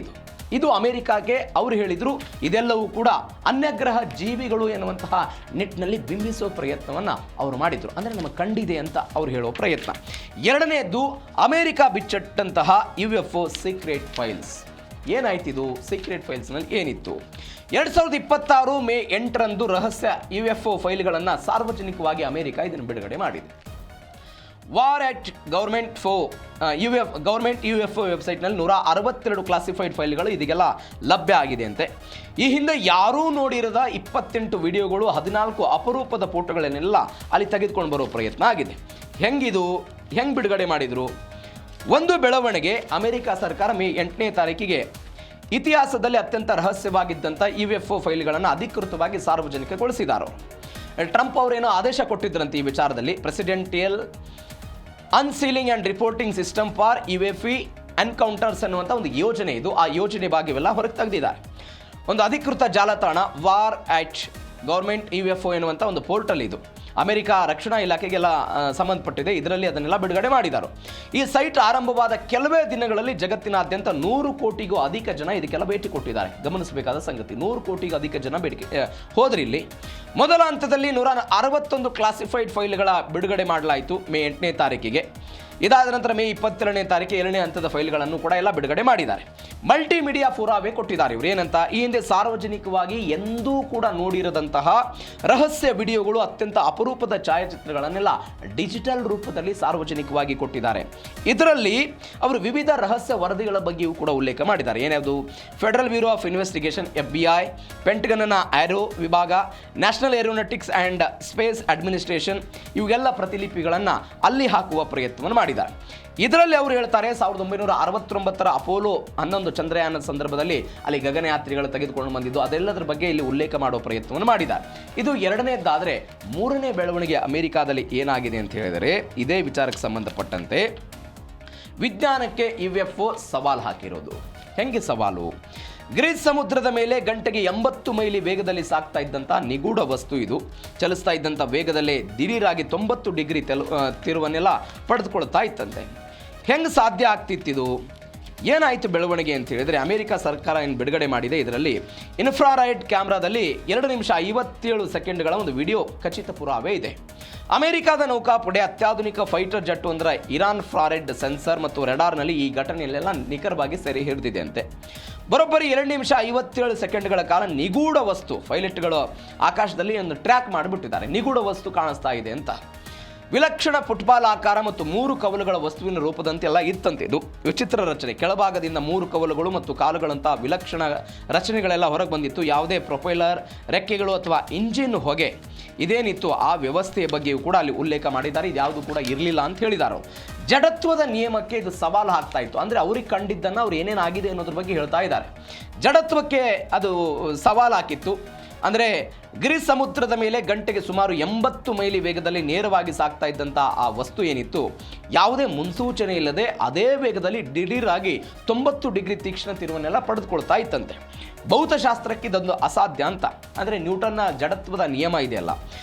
ಇದು ಅಮೆರಿಕಾಗೆ ಅವರು ಹೇಳಿದರು. ಇದೆಲ್ಲವೂ ಕೂಡ ಅನ್ಯಗ್ರಹ ಜೀವಿಗಳು ಎನ್ನುವಂತಹ ನಿಟ್ಟಿನಲ್ಲಿ ಬಿಂಬಿಸುವ ಪ್ರಯತ್ನವನ್ನು ಅವರು ಮಾಡಿದರು. ಅಂದರೆ ನಮಗೆ ಕಂಡಿದೆ ಅಂತ ಅವ್ರು ಹೇಳೋ ಪ್ರಯತ್ನ. ಎರಡನೆಯದ್ದು, ಅಮೆರಿಕ ಬಿಚ್ಚಿಟ್ಟಂತಹ UFO ಸೀಕ್ರೆಟ್ ಫೈಲ್ಸ್. ಏನಾಯ್ತಿದು? ಸೀಕ್ರೆಟ್ ಫೈಲ್ಸ್ನಲ್ಲಿ ಏನಿತ್ತು? 2026 ಮೇ 8ರಂದು ರಹಸ್ಯ UFO ಫೈಲ್ಗಳನ್ನು ಸಾರ್ವಜನಿಕವಾಗಿ ಅಮೆರಿಕ ಇದನ್ನು ಬಿಡುಗಡೆ ಮಾಡಿದೆ. ವಾರ್ ಅಟ್ ಗೌರ್ಮೆಂಟ್ UFO ವೆಬ್ಸೈಟ್ನಲ್ಲಿ 162 ಕ್ಲಾಸಿಫೈಡ್ ಫೈಲ್ಗಳು ಇದೀಗೆಲ್ಲ ಲಭ್ಯ ಆಗಿದೆ ಅಂತೆ. ಈ ಹಿಂದೆ ಯಾರೂ ನೋಡಿರದ 28 ವಿಡಿಯೋಗಳು, 14 ಅಪರೂಪದ ಫೋಟೋಗಳನ್ನೆಲ್ಲ ಅಲ್ಲಿ ತೆಗೆದುಕೊಂಡು ಬರೋ ಪ್ರಯತ್ನ ಆಗಿದೆ. ಹೆಂಗೆ ಬಿಡುಗಡೆ ಮಾಡಿದರು? ಒಂದು ಬೆಳವಣಿಗೆ, ಅಮೆರಿಕ ಸರ್ಕಾರ ಮೇ 8ನೇ ತಾರೀಕಿಗೆ ಇತಿಹಾಸದಲ್ಲಿ ಅತ್ಯಂತ ರಹಸ್ಯವಾಗಿದ್ದಂಥ UFO ಫೈಲ್ಗಳನ್ನು ಅಧಿಕೃತವಾಗಿ ಸಾರ್ವಜನಿಕಗೊಳಿಸಿದ್ದಾರೆ. ಟ್ರಂಪ್ ಅವರೇನೋ ಆದೇಶ ಕೊಟ್ಟಿದ್ದರಂತೆ ಈ ವಿಚಾರದಲ್ಲಿ. Presidential unsealing and reporting system for UFO encounters ಅನ್ನುವಂಥ ಒಂದು ಯೋಜನೆ ಇದು. ಆ ಯೋಜನೆ ಭಾಗವೆಲ್ಲ ಹೊರಗೆ ತೆಗೆದಿದ್ದಾರೆ. ಒಂದು ಅಧಿಕೃತ ಜಾಲತಾಣ ವಾರ್ ಅಟ್ ಗೌರ್ಮೆಂಟ್ UFO ಎನ್ನುವಂಥ ಒಂದು ಪೋರ್ಟಲ್ ಇದು. ಅಮೆರಿಕ ರಕ್ಷಣಾ ಇಲಾಖೆಗೆಲ್ಲ ಸಂಬಂಧಪಟ್ಟಿದೆ. ಇದರಲ್ಲಿ ಅದನ್ನೆಲ್ಲ ಬಿಡುಗಡೆ ಮಾಡಿದ್ದಾರೆ. ಈ ಸೈಟ್ ಆರಂಭವಾದ ಕೆಲವೇ ದಿನಗಳಲ್ಲಿ ಜಗತ್ತಿನಾದ್ಯಂತ 100 ಕೋಟಿಗೂ ಅಧಿಕ ಜನ ಇದಕ್ಕೆಲ್ಲ ಭೇಟಿ ಕೊಟ್ಟಿದ್ದಾರೆ. ಗಮನಿಸಬೇಕಾದ ಸಂಗತಿ, 100 ಕೋಟಿಗೂ ಅಧಿಕ ಜನ ಭೇಟಿ ಹೋದ್ರಿ. ಇಲ್ಲಿ ಮೊದಲ ಹಂತದಲ್ಲಿ 161 ಕ್ಲಾಸಿಫೈಡ್ ಫೈಲ್ಗಳ ಬಿಡುಗಡೆ ಮಾಡಲಾಯಿತು ಮೇ 8ನೇ ತಾರೀಕಿಗೆ. ಇದಾದ ನಂತರ ಮೇ 22ನೇ ತಾರೀಕಿಗೆ 2ನೇ ಹಂತದ ಫೈಲ್ಗಳನ್ನು ಕೂಡ ಎಲ್ಲ ಬಿಡುಗಡೆ ಮಾಡಿದ್ದಾರೆ. ಮಲ್ಟಿಮೀಡಿಯಾ ಪುರಾವೆ ಕೊಟ್ಟಿದ್ದಾರೆ ಇವರು. ಏನಂತ? ಈ ಹಿಂದೆ ಸಾರ್ವಜನಿಕವಾಗಿ ಎಂದೂ ಕೂಡ ನೋಡಿರದಂತಹ ರಹಸ್ಯ ವಿಡಿಯೋಗಳು, ಅತ್ಯಂತ ಅಪರೂಪದ ಛಾಯಾಚಿತ್ರಗಳನ್ನೆಲ್ಲ ಡಿಜಿಟಲ್ ರೂಪದಲ್ಲಿ ಸಾರ್ವಜನಿಕವಾಗಿ ಕೊಟ್ಟಿದ್ದಾರೆ. ಇದರಲ್ಲಿ ಅವರು ವಿವಿಧ ರಹಸ್ಯ ವರದಿಗಳ ಬಗ್ಗೆಯೂ ಕೂಡ ಉಲ್ಲೇಖ ಮಾಡಿದ್ದಾರೆ. ಏನ್ಯಾವುದು? Federal Bureau of Investigation FBI, ಪೆಂಟಗನ್ನ ಏರೋ ವಿಭಾಗ, National Aeronautics and Space Administration, ಇವೆಲ್ಲ ಪ್ರತಿಲಿಪಿಗಳನ್ನು ಅಲ್ಲಿ ಹಾಕುವ ಪ್ರಯತ್ನವನ್ನು ಮಾಡಿದ್ದಾರೆ. ಇದರಲ್ಲಿ ಅವರು ಹೇಳ್ತಾರೆ 1969ರ ಅಪೋಲೋ 11 ಚಂದ್ರಯಾನ ಸಂದರ್ಭದಲ್ಲಿ ಅಲ್ಲಿ ಗಗನಯಾತ್ರಿಗಳು ತೆಗೆದುಕೊಂಡು ಬಂದಿದ್ದು, ಅದೆಲ್ಲದರ ಬಗ್ಗೆ ಇಲ್ಲಿ ಉಲ್ಲೇಖ ಮಾಡುವ ಪ್ರಯತ್ನವನ್ನು ಮಾಡಿದ್ದಾರೆ. ಇದು ಎರಡನೇದಾದರೆ, ಮೂರನೇ ಬೆಳವಣಿಗೆ ಅಮೆರಿಕಾದಲ್ಲಿ ಏನಾಗಿದೆ ಅಂತ ಹೇಳಿದರೆ, ಇದೇ ವಿಚಾರಕ್ಕೆ ಸಂಬಂಧಪಟ್ಟಂತೆ ವಿಜ್ಞಾನಕ್ಕೆ UFO ಸವಾಲು ಹಾಕಿರೋದು. ಹೆಂಗೆ ಸವಾಲು? ಗ್ರೀಸ್ ಸಮುದ್ರದ ಮೇಲೆ ಗಂಟೆಗೆ 80 ಮೈಲಿ ವೇಗದಲ್ಲಿ ಸಾಗ್ತಾ ಇದ್ದಂಥ ನಿಗೂಢ ವಸ್ತು ಇದು ಚಲಿಸ್ತಾ ಇದ್ದಂಥ ವೇಗದಲ್ಲೇ ದಿಢೀರಾಗಿ 90 ಡಿಗ್ರಿ ತಿರುವನ್ನೆಲ್ಲ ಪಡೆದುಕೊಳ್ತಾ ಇತ್ತಂತೆ. ಹೆಂಗೆ ಸಾಧ್ಯ ಆಗ್ತಿತ್ತಿದು? ಏನಾಯಿತು ಬೆಳವಣಿಗೆ ಅಂತ ಹೇಳಿದರೆ, ಅಮೆರಿಕ ಸರ್ಕಾರ ಏನು ಬಿಡುಗಡೆ ಮಾಡಿದೆ. ಇದರಲ್ಲಿ ಇನ್ಫ್ರಾರೆಡ್ ಕ್ಯಾಮ್ರಾದಲ್ಲಿ 2 ನಿಮಿಷ 57 ಸೆಕೆಂಡ್ಗಳ ಒಂದು ವಿಡಿಯೋ ಖಚಿತ ಪುರಾವೆ ಇದೆ. ಅಮೆರಿಕದ ನೌಕಾಪಡೆ ಅತ್ಯಾಧುನಿಕ ಫೈಟರ್ ಜೆಟ್ ಒಂದರ ಇನ್ಫ್ರಾರೆಡ್ ಸೆನ್ಸರ್ ಮತ್ತು ರೆಡಾರ್ನಲ್ಲಿ ಈ ಘಟನೆಯಲ್ಲೆಲ್ಲ ನಿಖರವಾಗಿ ಸೆರೆ ಹಿಡಿದಿದೆ ಅಂತೆ. ಬರೋಬ್ಬರಿ 2 ನಿಮಿಷ 57 ಸೆಕೆಂಡ್ಗಳ ಕಾಲ ನಿಗೂಢ ವಸ್ತು ಪೈಲಟ್ಗಳು ಆಕಾಶದಲ್ಲಿ ಒಂದು ಟ್ರ್ಯಾಕ್ ಮಾಡಿಬಿಟ್ಟಿದ್ದಾರೆ. ನಿಗೂಢ ವಸ್ತು ಕಾಣಿಸ್ತಾ ಇದೆ ಅಂತ. ವಿಲಕ್ಷಣ ಫುಟ್ಬಾಲ್ ಆಕಾರ ಮತ್ತು 3 ಕವಲುಗಳ ವಸ್ತುವಿನ ರೂಪದಂತೆಲ್ಲ ಇತ್ತಂತೆ. ಇದು ವಿಚಿತ್ರ ರಚನೆ. ಕೆಳಭಾಗದಿಂದ 3 ಕವಲುಗಳು ಮತ್ತು ಕಾಲುಗಳಂತಹ ವಿಲಕ್ಷಣ ರಚನೆಗಳೆಲ್ಲ ಹೊರಗೆ ಬಂದಿತ್ತು. ಯಾವುದೇ ಪ್ರೊಪೈಲರ್, ರೆಕ್ಕೆಗಳು ಅಥವಾ ಇಂಜಿನ್ ಹೊಗೆ ಇದೇನಿತ್ತು ಆ ವ್ಯವಸ್ಥೆಯ ಬಗ್ಗೆಯೂ ಕೂಡ ಅಲ್ಲಿ ಉಲ್ಲೇಖ ಮಾಡಿದ್ದಾರೆ. ಇದ್ಯಾವುದು ಕೂಡ ಇರಲಿಲ್ಲ ಅಂತ ಹೇಳಿದ್ದಾರೆ. ಜಡತ್ವದ ನಿಯಮಕ್ಕೆ ಇದು ಸವಾಲು ಹಾಕ್ತಾ ಇತ್ತು. ಅಂದರೆ ಅವ್ರಿಗೆ ಕಂಡಿದ್ದನ್ನು ಅವ್ರು ಏನೇನಾಗಿದೆ ಅನ್ನೋದ್ರ ಬಗ್ಗೆ ಹೇಳ್ತಾ ಇದ್ದಾರೆ. ಜಡತ್ವಕ್ಕೆ ಅದು ಸವಾಲು ಹಾಕಿತ್ತು. ಅಂದರೆ ಗ್ರೀಸ್ ಸಮುದ್ರದ ಮೇಲೆ ಗಂಟೆಗೆ ಸುಮಾರು 80 ಮೈಲಿ ವೇಗದಲ್ಲಿ ನೇರವಾಗಿ ಸಾಗ್ತಾ ಇದ್ದಂಥ ಆ ವಸ್ತು ಏನಿತ್ತು, ಯಾವುದೇ ಮುನ್ಸೂಚನೆ ಇಲ್ಲದೆ ಅದೇ ವೇಗದಲ್ಲಿ ದಿಢೀರಾಗಿ 90 ಡಿಗ್ರಿ ತೀಕ್ಷ್ಣ ತಿರುವನ್ನೆಲ್ಲ ಪಡೆದುಕೊಳ್ತಾ ಇತ್ತಂತೆ. ಭೌತಶಾಸ್ತ್ರಕ್ಕೆ ಇದೊಂದು ಅಸಾಧ್ಯ ಅಂತ. ಅಂದರೆ ನ್ಯೂಟನ್ನ ಜಡತ್ವದ ನಿಯಮ ಇದೆಯಲ್ಲ,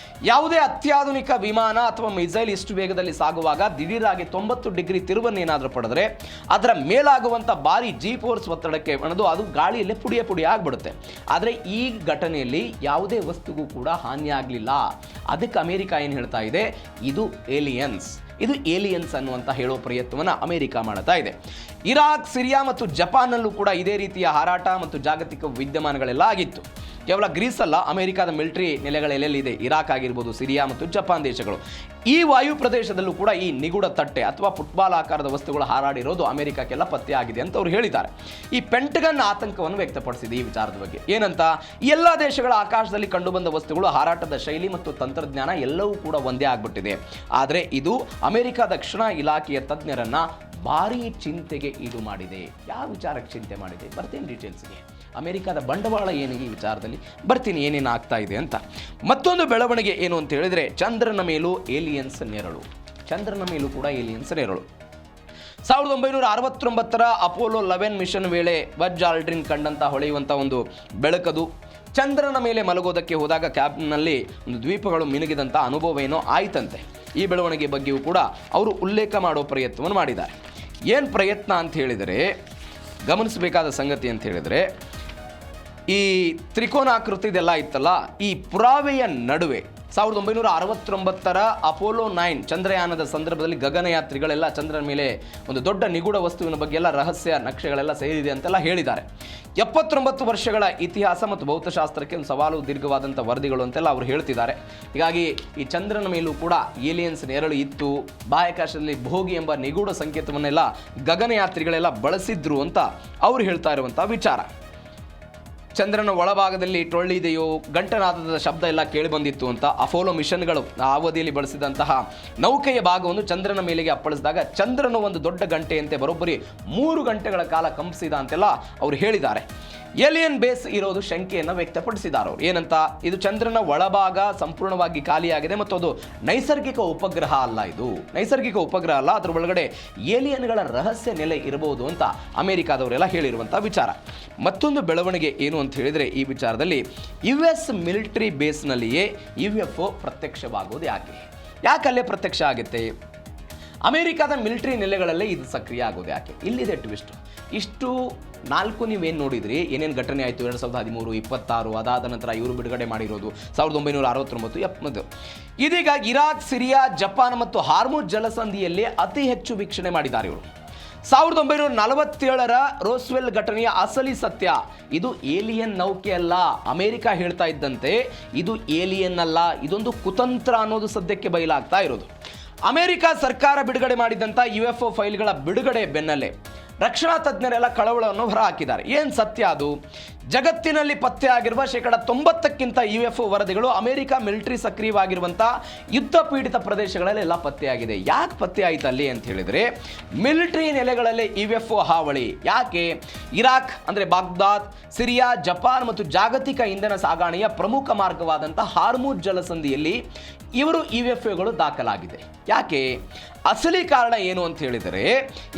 ಯಾವುದೇ ಅತ್ಯಾಧುನಿಕ ವಿಮಾನ ಅಥವಾ ಮಿಸೈಲ್ ಇಷ್ಟು ವೇಗದಲ್ಲಿ ಸಾಗುವಾಗ ದಿಢೀರಾಗಿ 90 ಡಿಗ್ರಿ ತಿರುವನ್ನೇನಾದರೂ ಪಡೆದರೆ ಅದರ ಮೇಲಾಗುವಂಥ ಭಾರಿ G-ಫೋರ್ಸ್ ಒತ್ತಡಕ್ಕೆ ಅದು ಗಾಳಿಯಲ್ಲೇ ಪುಡಿಯ ಆಗ್ಬಿಡುತ್ತೆ. ಆದರೆ ಈ ಘಟನೆಯಲ್ಲಿ ಯಾವುದೇ ವಸ್ತು ವಸ್ತುಗೂ ಕೂಡ ಹಾನಿ ಆಗಲಿಲ್ಲ. ಅದಕ್ಕೆ ಅಮೆರಿಕ ಏನು ಹೇಳ್ತಾ ಇದೆ, ಇದು ಏಲಿಯನ್ಸ್ ಅನ್ನುವಂಥ ಹೇಳೋ ಪ್ರಯತ್ನವನ್ನು ಅಮೆರಿಕ ಮಾಡ್ತಾ ಇದೆ. ಇರಾಕ್, ಸಿರಿಯಾ ಮತ್ತು ಜಪಾನ್ನಲ್ಲೂ ಕೂಡ ಇದೇ ರೀತಿಯ ಹಾರಾಟ ಮತ್ತು ಜಾಗತಿಕ ವಿದ್ಯಮಾನಗಳೆಲ್ಲ ಆಗಿತ್ತು. ಕೇವಲ ಗ್ರೀಸ್ ಅಲ್ಲ, ಅಮೆರಿಕದ ಮಿಲಿಟರಿ ನೆಲೆಗಳೆಲ್ಲಿದೆ, ಇರಾಕ್ ಆಗಿರ್ಬೋದು, ಸಿರಿಯಾ ಮತ್ತು ಜಪಾನ್ ದೇಶಗಳು. ಈ ವಾಯು ಪ್ರದೇಶದಲ್ಲೂ ಕೂಡ ಈ ನಿಗೂಢ ತಟ್ಟೆ ಅಥವಾ ಫುಟ್ಬಾಲ್ ಆಕಾರದ ವಸ್ತುಗಳು ಹಾರಾಡಿರೋದು ಅಮೆರಿಕಕ್ಕೆಲ್ಲ ಪತ್ತೆ ಆಗಿದೆ ಅಂತ ಅವರು ಹೇಳಿದ್ದಾರೆ. ಈ ಪೆಂಟಗನ್ ಆತಂಕವನ್ನು ವ್ಯಕ್ತಪಡಿಸಿದೆ ಈ ವಿಚಾರದ ಬಗ್ಗೆ. ಏನಂತ, ಎಲ್ಲ ದೇಶಗಳ ಆಕಾಶದಲ್ಲಿ ಕಂಡುಬಂದ ವಸ್ತುಗಳು, ಹಾರಾಟದ ಶೈಲಿ ಮತ್ತು ತಂತ್ರಜ್ಞಾನ ಎಲ್ಲವೂ ಕೂಡ ಒಂದೇ ಆಗ್ಬಿಟ್ಟಿದೆ. ಆದರೆ ಇದು ಅಮೆರಿಕದ ರಕ್ಷಣಾ ಇಲಾಖೆಯ ತಜ್ಞರನ್ನ ಭಾರೀ ಚಿಂತೆಗೆ ಈಡು ಮಾಡಿದೆ. ಯಾವ ವಿಚಾರಕ್ಕೆ ಚಿಂತೆ ಮಾಡಿದೆ ಬರ್ತೀನಿ ಡೀಟೇಲ್ಸ್ಗೆ. ಅಮೆರಿಕದ ಬಂಡವಾಳ ಏನು ಈ ವಿಚಾರದಲ್ಲಿ ಬರ್ತೀನಿ, ಏನೇನು ಆಗ್ತಾ ಇದೆ ಅಂತ. ಮತ್ತೊಂದು ಬೆಳವಣಿಗೆ ಏನು ಅಂತ ಹೇಳಿದ್ರೆ, ಚಂದ್ರನ ಮೇಲೂ ಏಲಿಯನ್ಸ್ ನೆರಳು. ಚಂದ್ರನ ಮೇಲೂ ಕೂಡ ಏಲಿಯನ್ಸ್ ನೆರಳು. 1969 ಅಪೋಲೋ 11 ಮಿಷನ್ ವೇಳೆ ಬಜ್ ಆಲ್ಡ್ರಿನ್ ಕಂಡಂತ ಹೊಳೆಯುವಂಥ ಒಂದು ಬೆಳಕದು. ಚಂದ್ರನ ಮೇಲೆ ಮಲಗೋದಕ್ಕೆ ಹೋದಾಗ ಕ್ಯಾಬ್ನಲ್ಲಿ ಒಂದು ದ್ವೀಪಗಳು ಮಿನುಗಿದಂಥ ಅನುಭವ ಏನೋ ಆಯ್ತಂತೆ. ಈ ಬೆಳವಣಿಗೆ ಬಗ್ಗೆಯೂ ಕೂಡ ಅವರು ಉಲ್ಲೇಖ ಮಾಡೋ ಪ್ರಯತ್ನವನ್ನು ಮಾಡಿದ್ದಾರೆ. ಏನು ಪ್ರಯತ್ನ ಅಂತ ಹೇಳಿದರೆ, ಗಮನಿಸಬೇಕಾದ ಸಂಗತಿ ಅಂತ ಹೇಳಿದರೆ, ಈ ತ್ರಿಕೋನಾಕೃತಿದೆಲ್ಲ ಇತ್ತಲ್ಲ, ಈ ಪುರಾವೆಯ ನಡುವೆ 1969 ಅಪೋಲೋ 9 ಚಂದ್ರಯಾನದ ಸಂದರ್ಭದಲ್ಲಿ ಗಗನಯಾತ್ರಿಗಳೆಲ್ಲ ಚಂದ್ರನ ಮೇಲೆ ಒಂದು ದೊಡ್ಡ ನಿಗೂಢ ವಸ್ತುವಿನ ಬಗ್ಗೆ ಎಲ್ಲ ರಹಸ್ಯ ನಕ್ಷೆಗಳೆಲ್ಲ ಸೇರಿದೆ ಅಂತೆಲ್ಲ ಹೇಳಿದ್ದಾರೆ. 79 ವರ್ಷಗಳ ಇತಿಹಾಸ ಮತ್ತು ಭೌತಶಾಸ್ತ್ರಕ್ಕೆ ಒಂದು ಸವಾಲು ದೀರ್ಘವಾದಂಥ ವರದಿಗಳು ಅಂತೆಲ್ಲ ಅವರು ಹೇಳ್ತಿದ್ದಾರೆ. ಹೀಗಾಗಿ ಈ ಚಂದ್ರನ ಮೇಲೂ ಕೂಡ ಏಲಿಯನ್ಸ್ ನೆರಳು ಇತ್ತು. ಬಾಹ್ಯಾಕಾಶದಲ್ಲಿ ಭೋಗಿ ಎಂಬ ನಿಗೂಢ ಸಂಕೇತವನ್ನೆಲ್ಲ ಗಗನಯಾತ್ರಿಗಳೆಲ್ಲ ಬಳಸಿದ್ರು ಅಂತ ಅವರು ಹೇಳ್ತಾ ಇರುವಂಥ ವಿಚಾರ. ಚಂದ್ರನ ಒಳಭಾಗದಲ್ಲಿ ಟೊಳ್ಳಿದೆಯೋ, ಗಂಟನಾದದ ಶಬ್ದ ಎಲ್ಲ ಕೇಳಿಬಂದಿತ್ತು ಅಂತ. ಅಪೋಲೋ ಮಿಷನ್ಗಳು ಆ ಅವಧಿಯಲ್ಲಿ ಬಳಸಿದಂತಹ ನೌಕೆಯ ಭಾಗವನ್ನು ಚಂದ್ರನ ಮೇಲೆಗೆ ಅಪ್ಪಳಿಸಿದಾಗ ಚಂದ್ರನು ಒಂದು ದೊಡ್ಡ ಗಂಟೆಯಂತೆ ಬರೋಬ್ಬರಿ 3 ಗಂಟೆಗಳ ಕಾಲ ಕಂಪಿಸಿದ ಅಂತೆಲ್ಲ ಅವರು ಹೇಳಿದ್ದಾರೆ. ಏಲಿಯನ್ ಬೇಸ್ ಇರೋದು ಶಂಕೆಯನ್ನು ವ್ಯಕ್ತಪಡಿಸಿದ್ದಾರೆ ಅವರು. ಏನಂತ, ಇದು ಚಂದ್ರನ ಒಳಭಾಗ ಸಂಪೂರ್ಣವಾಗಿ ಖಾಲಿಯಾಗಿದೆ ಮತ್ತು ಅದು ನೈಸರ್ಗಿಕ ಉಪಗ್ರಹ ಅಲ್ಲ. ಇದು ನೈಸರ್ಗಿಕ ಉಪಗ್ರಹ ಅಲ್ಲ, ಅದರ ಒಳಗಡೆ ಏಲಿಯನ್ಗಳ ರಹಸ್ಯ ನೆಲೆ ಇರಬಹುದು ಅಂತ ಅಮೆರಿಕಾದವರೆಲ್ಲ ಹೇಳಿರುವಂಥ ವಿಚಾರ. ಮತ್ತೊಂದು ಬೆಳವಣಿಗೆ ಏನು ಅಂತ ಹೇಳಿದರೆ, ಈ ವಿಚಾರದಲ್ಲಿ US ಮಿಲಿಟರಿ ಬೇಸ್ನಲ್ಲಿಯೇ UFO ಪ್ರತ್ಯಕ್ಷವಾಗೋದು ಯಾಕೆ ಅಲ್ಲೇ ಪ್ರತ್ಯಕ್ಷ ಆಗುತ್ತೆ? ಅಮೆರಿಕದ ಮಿಲಿಟರಿ ನೆಲೆಗಳಲ್ಲೇ ಇದು ಸಕ್ರಿಯ ಆಗೋದು ಯಾಕೆ? ಇಲ್ಲಿದೆ ಟ್ವಿಸ್ಟ್. ಇಷ್ಟು 4 ನೀವೇನು ನೋಡಿದ್ರಿ, ಏನೇನು ಘಟನೆ ಆಯಿತು 2013, 26, ಅದಾದ ನಂತರ ಇವರು ಬಿಡುಗಡೆ ಮಾಡಿರೋದು 1969, 70. ಇದೀಗ ಇರಾಕ್, ಸಿರಿಯಾ, ಜಪಾನ್ ಮತ್ತು ಹಾರ್ಮುಜ್ ಜಲಸಂಧಿಯಲ್ಲಿ ಅತಿ ಹೆಚ್ಚು ವೀಕ್ಷಣೆ ಮಾಡಿದ್ದಾರೆ ಇವರು. 1947 ರೋಸ್ವೆಲ್ ಘಟನೆಯ ಅಸಲಿ ಸತ್ಯ, ಇದು ಏಲಿಯನ್ ನೌಕೆ ಅಲ್ಲ. ಅಮೆರಿಕ ಹೇಳ್ತಾ ಇದ್ದಂತೆ ಇದು ಏಲಿಯನ್ ಅಲ್ಲ, ಇದೊಂದು ಕುತಂತ್ರ ಅನ್ನೋದು ಸದ್ಯಕ್ಕೆ ಬಯಲಾಗ್ತಾ ಇರೋದು. ಅಮೆರಿಕ ಸರ್ಕಾರ ಬಿಡುಗಡೆ ಮಾಡಿದಂಥ UFO ಫೈಲ್ಗಳ ಬಿಡುಗಡೆ ಬೆನ್ನಲ್ಲೇ ರಕ್ಷಣಾ ತಜ್ಞರೆಲ್ಲ ಕಳವಳವನ್ನು ಹೊರಹಾಕಿದ್ದಾರೆ. ಏನು ಸತ್ಯ ಅದು? ಜಗತ್ತಿನಲ್ಲಿ ಪತ್ತೆ ಆಗಿರುವ 90%ಕ್ಕಿಂತ UFO ವರದಿಗಳು ಅಮೆರಿಕ ಮಿಲಿಟರಿ ಸಕ್ರಿಯವಾಗಿರುವಂಥ ಯುದ್ಧ ಪೀಡಿತ ಪ್ರದೇಶಗಳಲ್ಲೆಲ್ಲ ಪತ್ತೆಯಾಗಿದೆ. ಯಾಕೆ ಪತ್ತೆ ಆಯಿತು ಅಲ್ಲಿ ಅಂತ ಹೇಳಿದರೆ, ಮಿಲಿಟರಿ ನೆಲೆಗಳಲ್ಲಿ UFO ಹಾವಳಿ. ಯಾಕೆ? ಇರಾಕ್ ಅಂದರೆ ಬಾಗ್ದಾದ್, ಸಿರಿಯಾ, ಜಪಾನ್ ಮತ್ತು ಜಾಗತಿಕ ಇಂಧನ ಸಾಗಣೆಯ ಪ್ರಮುಖ ಮಾರ್ಗವಾದಂಥ ಹಾರ್ಮುಜ್ ಜಲಸಂಧಿಯಲ್ಲಿ ಇವರು UFOಗಳು ದಾಖಲಾಗಿದೆ. ಯಾಕೆ? ಅಸಲಿ ಕಾರಣ ಏನು ಅಂತ ಹೇಳಿದರೆ,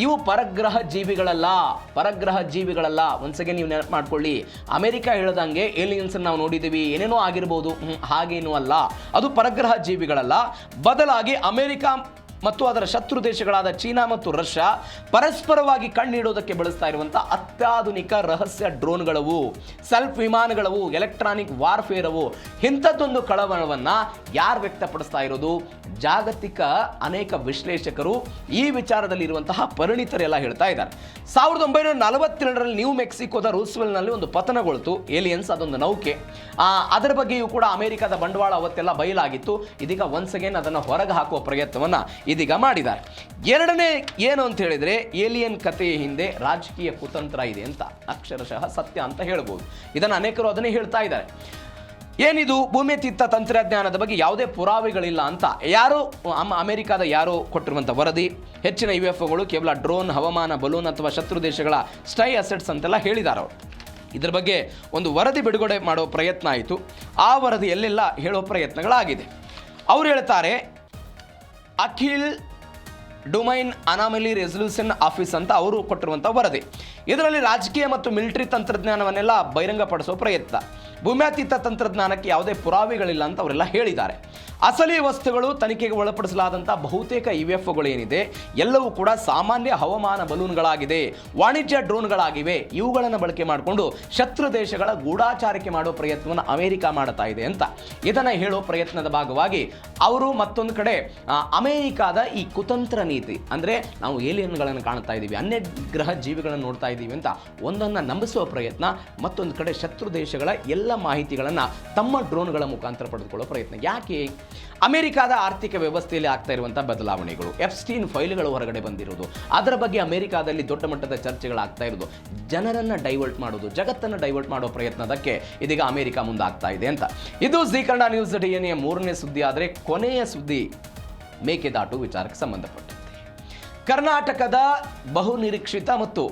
ಇವು ಪರಗ್ರಹ ಜೀವಿಗಳಲ್ಲ. ಒಂದ್ಸಗೆ ನೀವು ನೆನಪು ಮಾಡ್ಕೊಳ್ಳಿ, ಅಮೆರಿಕ ಹೇಳದಂಗೆ ಏಲಿಯನ್ಸ್ ನಾವು ನೋಡಿದ್ದೀವಿ, ಏನೇನೋ ಆಗಿರ್ಬೋದು, ಹಾಗೇನೂ ಅಲ್ಲ. ಅದು ಪರಗ್ರಹ ಜೀವಿಗಳಲ್ಲ. ಬದಲಾಗಿ ಅಮೆರಿಕ ಮತ್ತು ಅದರ ಶತ್ರು ದೇಶಗಳಾದ ಚೀನಾ ಮತ್ತು ರಷ್ಯಾ ಪರಸ್ಪರವಾಗಿ ಕಣ್ಣಿಡೋದಕ್ಕೆ ಬಳಸ್ತಾ ಇರುವಂಥ ಅತ್ಯಾಧುನಿಕ ರಹಸ್ಯ ಡ್ರೋನ್ಗಳವು, ಸೆಲ್ಫ್ ವಿಮಾನಗಳವು, ಎಲೆಕ್ಟ್ರಾನಿಕ್ ವಾರ್ಫೇರ್ ಅವು. ಇಂಥದ್ದೊಂದು ಕಳವಳವನ್ನು ಯಾರು ವ್ಯಕ್ತಪಡಿಸ್ತಾ ಇರೋದು? ಜಾಗತಿಕ ಅನೇಕ ವಿಶ್ಲೇಷಕರು, ಈ ವಿಚಾರದಲ್ಲಿ ಇರುವಂತಹ ಪರಿಣಿತರೆಲ್ಲ ಹೇಳ್ತಾ ಇದ್ದಾರೆ. 1942 ನ್ಯೂ ಮೆಕ್ಸಿಕೋದ ರೂಸ್ವೆಲ್ನಲ್ಲಿ ಒಂದು ಪತನಗೊಳ್ತು ಏಲಿಯನ್ಸ್, ಅದೊಂದು ನೌಕೆ. ಅದರ ಬಗ್ಗೆಯೂ ಕೂಡ ಅಮೆರಿಕದ ಬಂಡವಾಳ ಅವತ್ತೆಲ್ಲ ಬಯಲಾಗಿತ್ತು. ಇದೀಗ ಒನ್ಸ್ ಅಗೇನ್ ಅದನ್ನು ಹೊರಗೆ ಹಾಕುವ ಪ್ರಯತ್ನವನ್ನು ಇದೀಗ ಮಾಡಿದ್ದಾರೆ. ಎರಡನೇ ಏನು ಅಂತ ಹೇಳಿದರೆ, ಏಲಿಯನ್ ಕಥೆಯ ಹಿಂದೆ ರಾಜಕೀಯ ಕುತಂತ್ರ ಇದೆ ಅಂತ ಅಕ್ಷರಶಃ ಸತ್ಯ ಅಂತ ಹೇಳ್ಬೋದು. ಇದನ್ನು ಅನೇಕರು ಅದನ್ನೇ ಹೇಳ್ತಾ ಇದ್ದಾರೆ. ಏನಿದು ಭೂಮ್ಯತೀತ ತಂತ್ರಜ್ಞಾನದ ಬಗ್ಗೆ ಯಾವುದೇ ಪುರಾವೆಗಳಿಲ್ಲ ಅಂತ ಅಮೆರಿಕದ ಯಾರೋ ಕೊಟ್ಟಿರುವಂಥ ವರದಿ. ಹೆಚ್ಚಿನ UFOಗಳು ಕೇವಲ ಡ್ರೋನ್, ಹವಾಮಾನ ಬಲೂನ್ ಅಥವಾ ಶತ್ರು ದೇಶಗಳ ಸ್ಟೈ ಅಸೆಟ್ಸ್ ಅಂತೆಲ್ಲ ಹೇಳಿದ್ದಾರೆ ಅವರು. ಇದರ ಬಗ್ಗೆ ಒಂದು ವರದಿ ಬಿಡುಗಡೆ ಮಾಡೋ ಪ್ರಯತ್ನ ಆಯಿತು. ಆ ವರದಿಯಲ್ಲೆಲ್ಲ ಹೇಳೋ ಪ್ರಯತ್ನಗಳಾಗಿದೆ. ಅವರು ಹೇಳ್ತಾರೆ, ಅಖಿಲ್ ಡೊಮೈನ್ ಅನಾಮಲಿ ರೆಸಲ್ಯೂಷನ್ ಆಫೀಸ್ ಅಂತ ಅವರು ಕೊಟ್ಟಿರುವಂಥ ವರದಿ. ಇದರಲ್ಲಿ ರಾಜಕೀಯ ಮತ್ತು ಮಿಲಿಟರಿ ತಂತ್ರಜ್ಞಾನವನ್ನೆಲ್ಲ ಬಹಿರಂಗಪಡಿಸೋ ಪ್ರಯತ್ನ. ಭೂಮ್ಯಾತೀತ ತಂತ್ರಜ್ಞಾನಕ್ಕೆ ಯಾವುದೇ ಪುರಾವೆಗಳಿಲ್ಲ ಅಂತ ಅವರೆಲ್ಲ ಹೇಳಿದ್ದಾರೆ. ಅಸಲಿ ವಸ್ತುಗಳು ತನಿಖೆಗೆ ಒಳಪಡಿಸಲಾದಂಥ ಬಹುತೇಕ UFOಗಳು ಏನಿದೆ ಎಲ್ಲವೂ ಕೂಡ ಸಾಮಾನ್ಯ ಹವಾಮಾನ ಬಲೂನ್ಗಳಾಗಿದೆ, ವಾಣಿಜ್ಯ ಡ್ರೋನ್ಗಳಾಗಿವೆ. ಇವುಗಳನ್ನು ಬಳಕೆ ಮಾಡಿಕೊಂಡು ಶತ್ರು ದೇಶಗಳ ಗೂಢಾಚಾರಿಕೆ ಮಾಡೋ ಪ್ರಯತ್ನವನ್ನು ಅಮೆರಿಕ ಮಾಡ್ತಾ ಇದೆ ಅಂತ ಇದನ್ನು ಹೇಳೋ ಪ್ರಯತ್ನದ ಭಾಗವಾಗಿ ಅವರು ಮತ್ತೊಂದು ಕಡೆ ಅಮೆರಿಕಾದ ಈ ಕುತಂತ್ರ ನೀತಿ, ಅಂದರೆ ನಾವು ಏಲಿಯನ್ಗಳನ್ನು ಕಾಣ್ತಾ ಇದ್ದೀವಿ, ಅನ್ಯ ಗ್ರಹ ಜೀವಿಗಳನ್ನು ನೋಡ್ತಾ ಇದ್ದೀವಿ ಅಂತ ಒಂದನ್ನು ನಂಬಿಸುವ ಪ್ರಯತ್ನ, ಮತ್ತೊಂದು ಕಡೆ ಶತ್ರು ದೇಶಗಳ ಎಲ್ಲ ಮಾಹಿತಿಗಳನ್ನು ತಮ್ಮ ಡ್ರೋನ್ಗಳ ಮುಖಾಂತರ ಪಡೆದುಕೊಳ್ಳೋ ಪ್ರಯತ್ನ. ಯಾಕೆ? ಅಮೆರಿಕಾದ ಆರ್ಥಿಕ ವ್ಯವಸ್ಥೆಯಲ್ಲಿ ಆಗ್ತಾ ಇರುವಂಥ ಬದಲಾವಣೆಗಳು, ಎಫ್ಸ್ಟೀನ್ ಫೈಲ್ಗಳು ಹೊರಗಡೆ ಬಂದಿರೋದು, ಅದರ ಬಗ್ಗೆ ಅಮೆರಿಕಾದಲ್ಲಿ ದೊಡ್ಡ ಮಟ್ಟದ ಚರ್ಚೆಗಳಾಗ್ತಾ ಇರೋದು, ಜನರನ್ನು ಡೈವರ್ಟ್ ಮಾಡೋದು, ಜಗತ್ತನ್ನು ಡೈವರ್ಟ್ ಮಾಡೋ ಪ್ರಯತ್ನದಕ್ಕೆ ಇದೀಗ ಅಮೆರಿಕ ಮುಂದಾಗ್ತಾ ಇದೆ ಅಂತ. ಇದು ಜೀ ಕನ್ನಡ ನ್ಯೂಸ್ DNA 3ನೇ ಸುದ್ದಿ. ಆದರೆ ಕೊನೆಯ ಸುದ್ದಿ ಮೇಕೆದಾಟು ವಿಚಾರಕ್ಕೆ ಸಂಬಂಧಪಟ್ಟಂತೆ. ಕರ್ನಾಟಕದ ಬಹುನಿರೀಕ್ಷಿತ ಮತ್ತು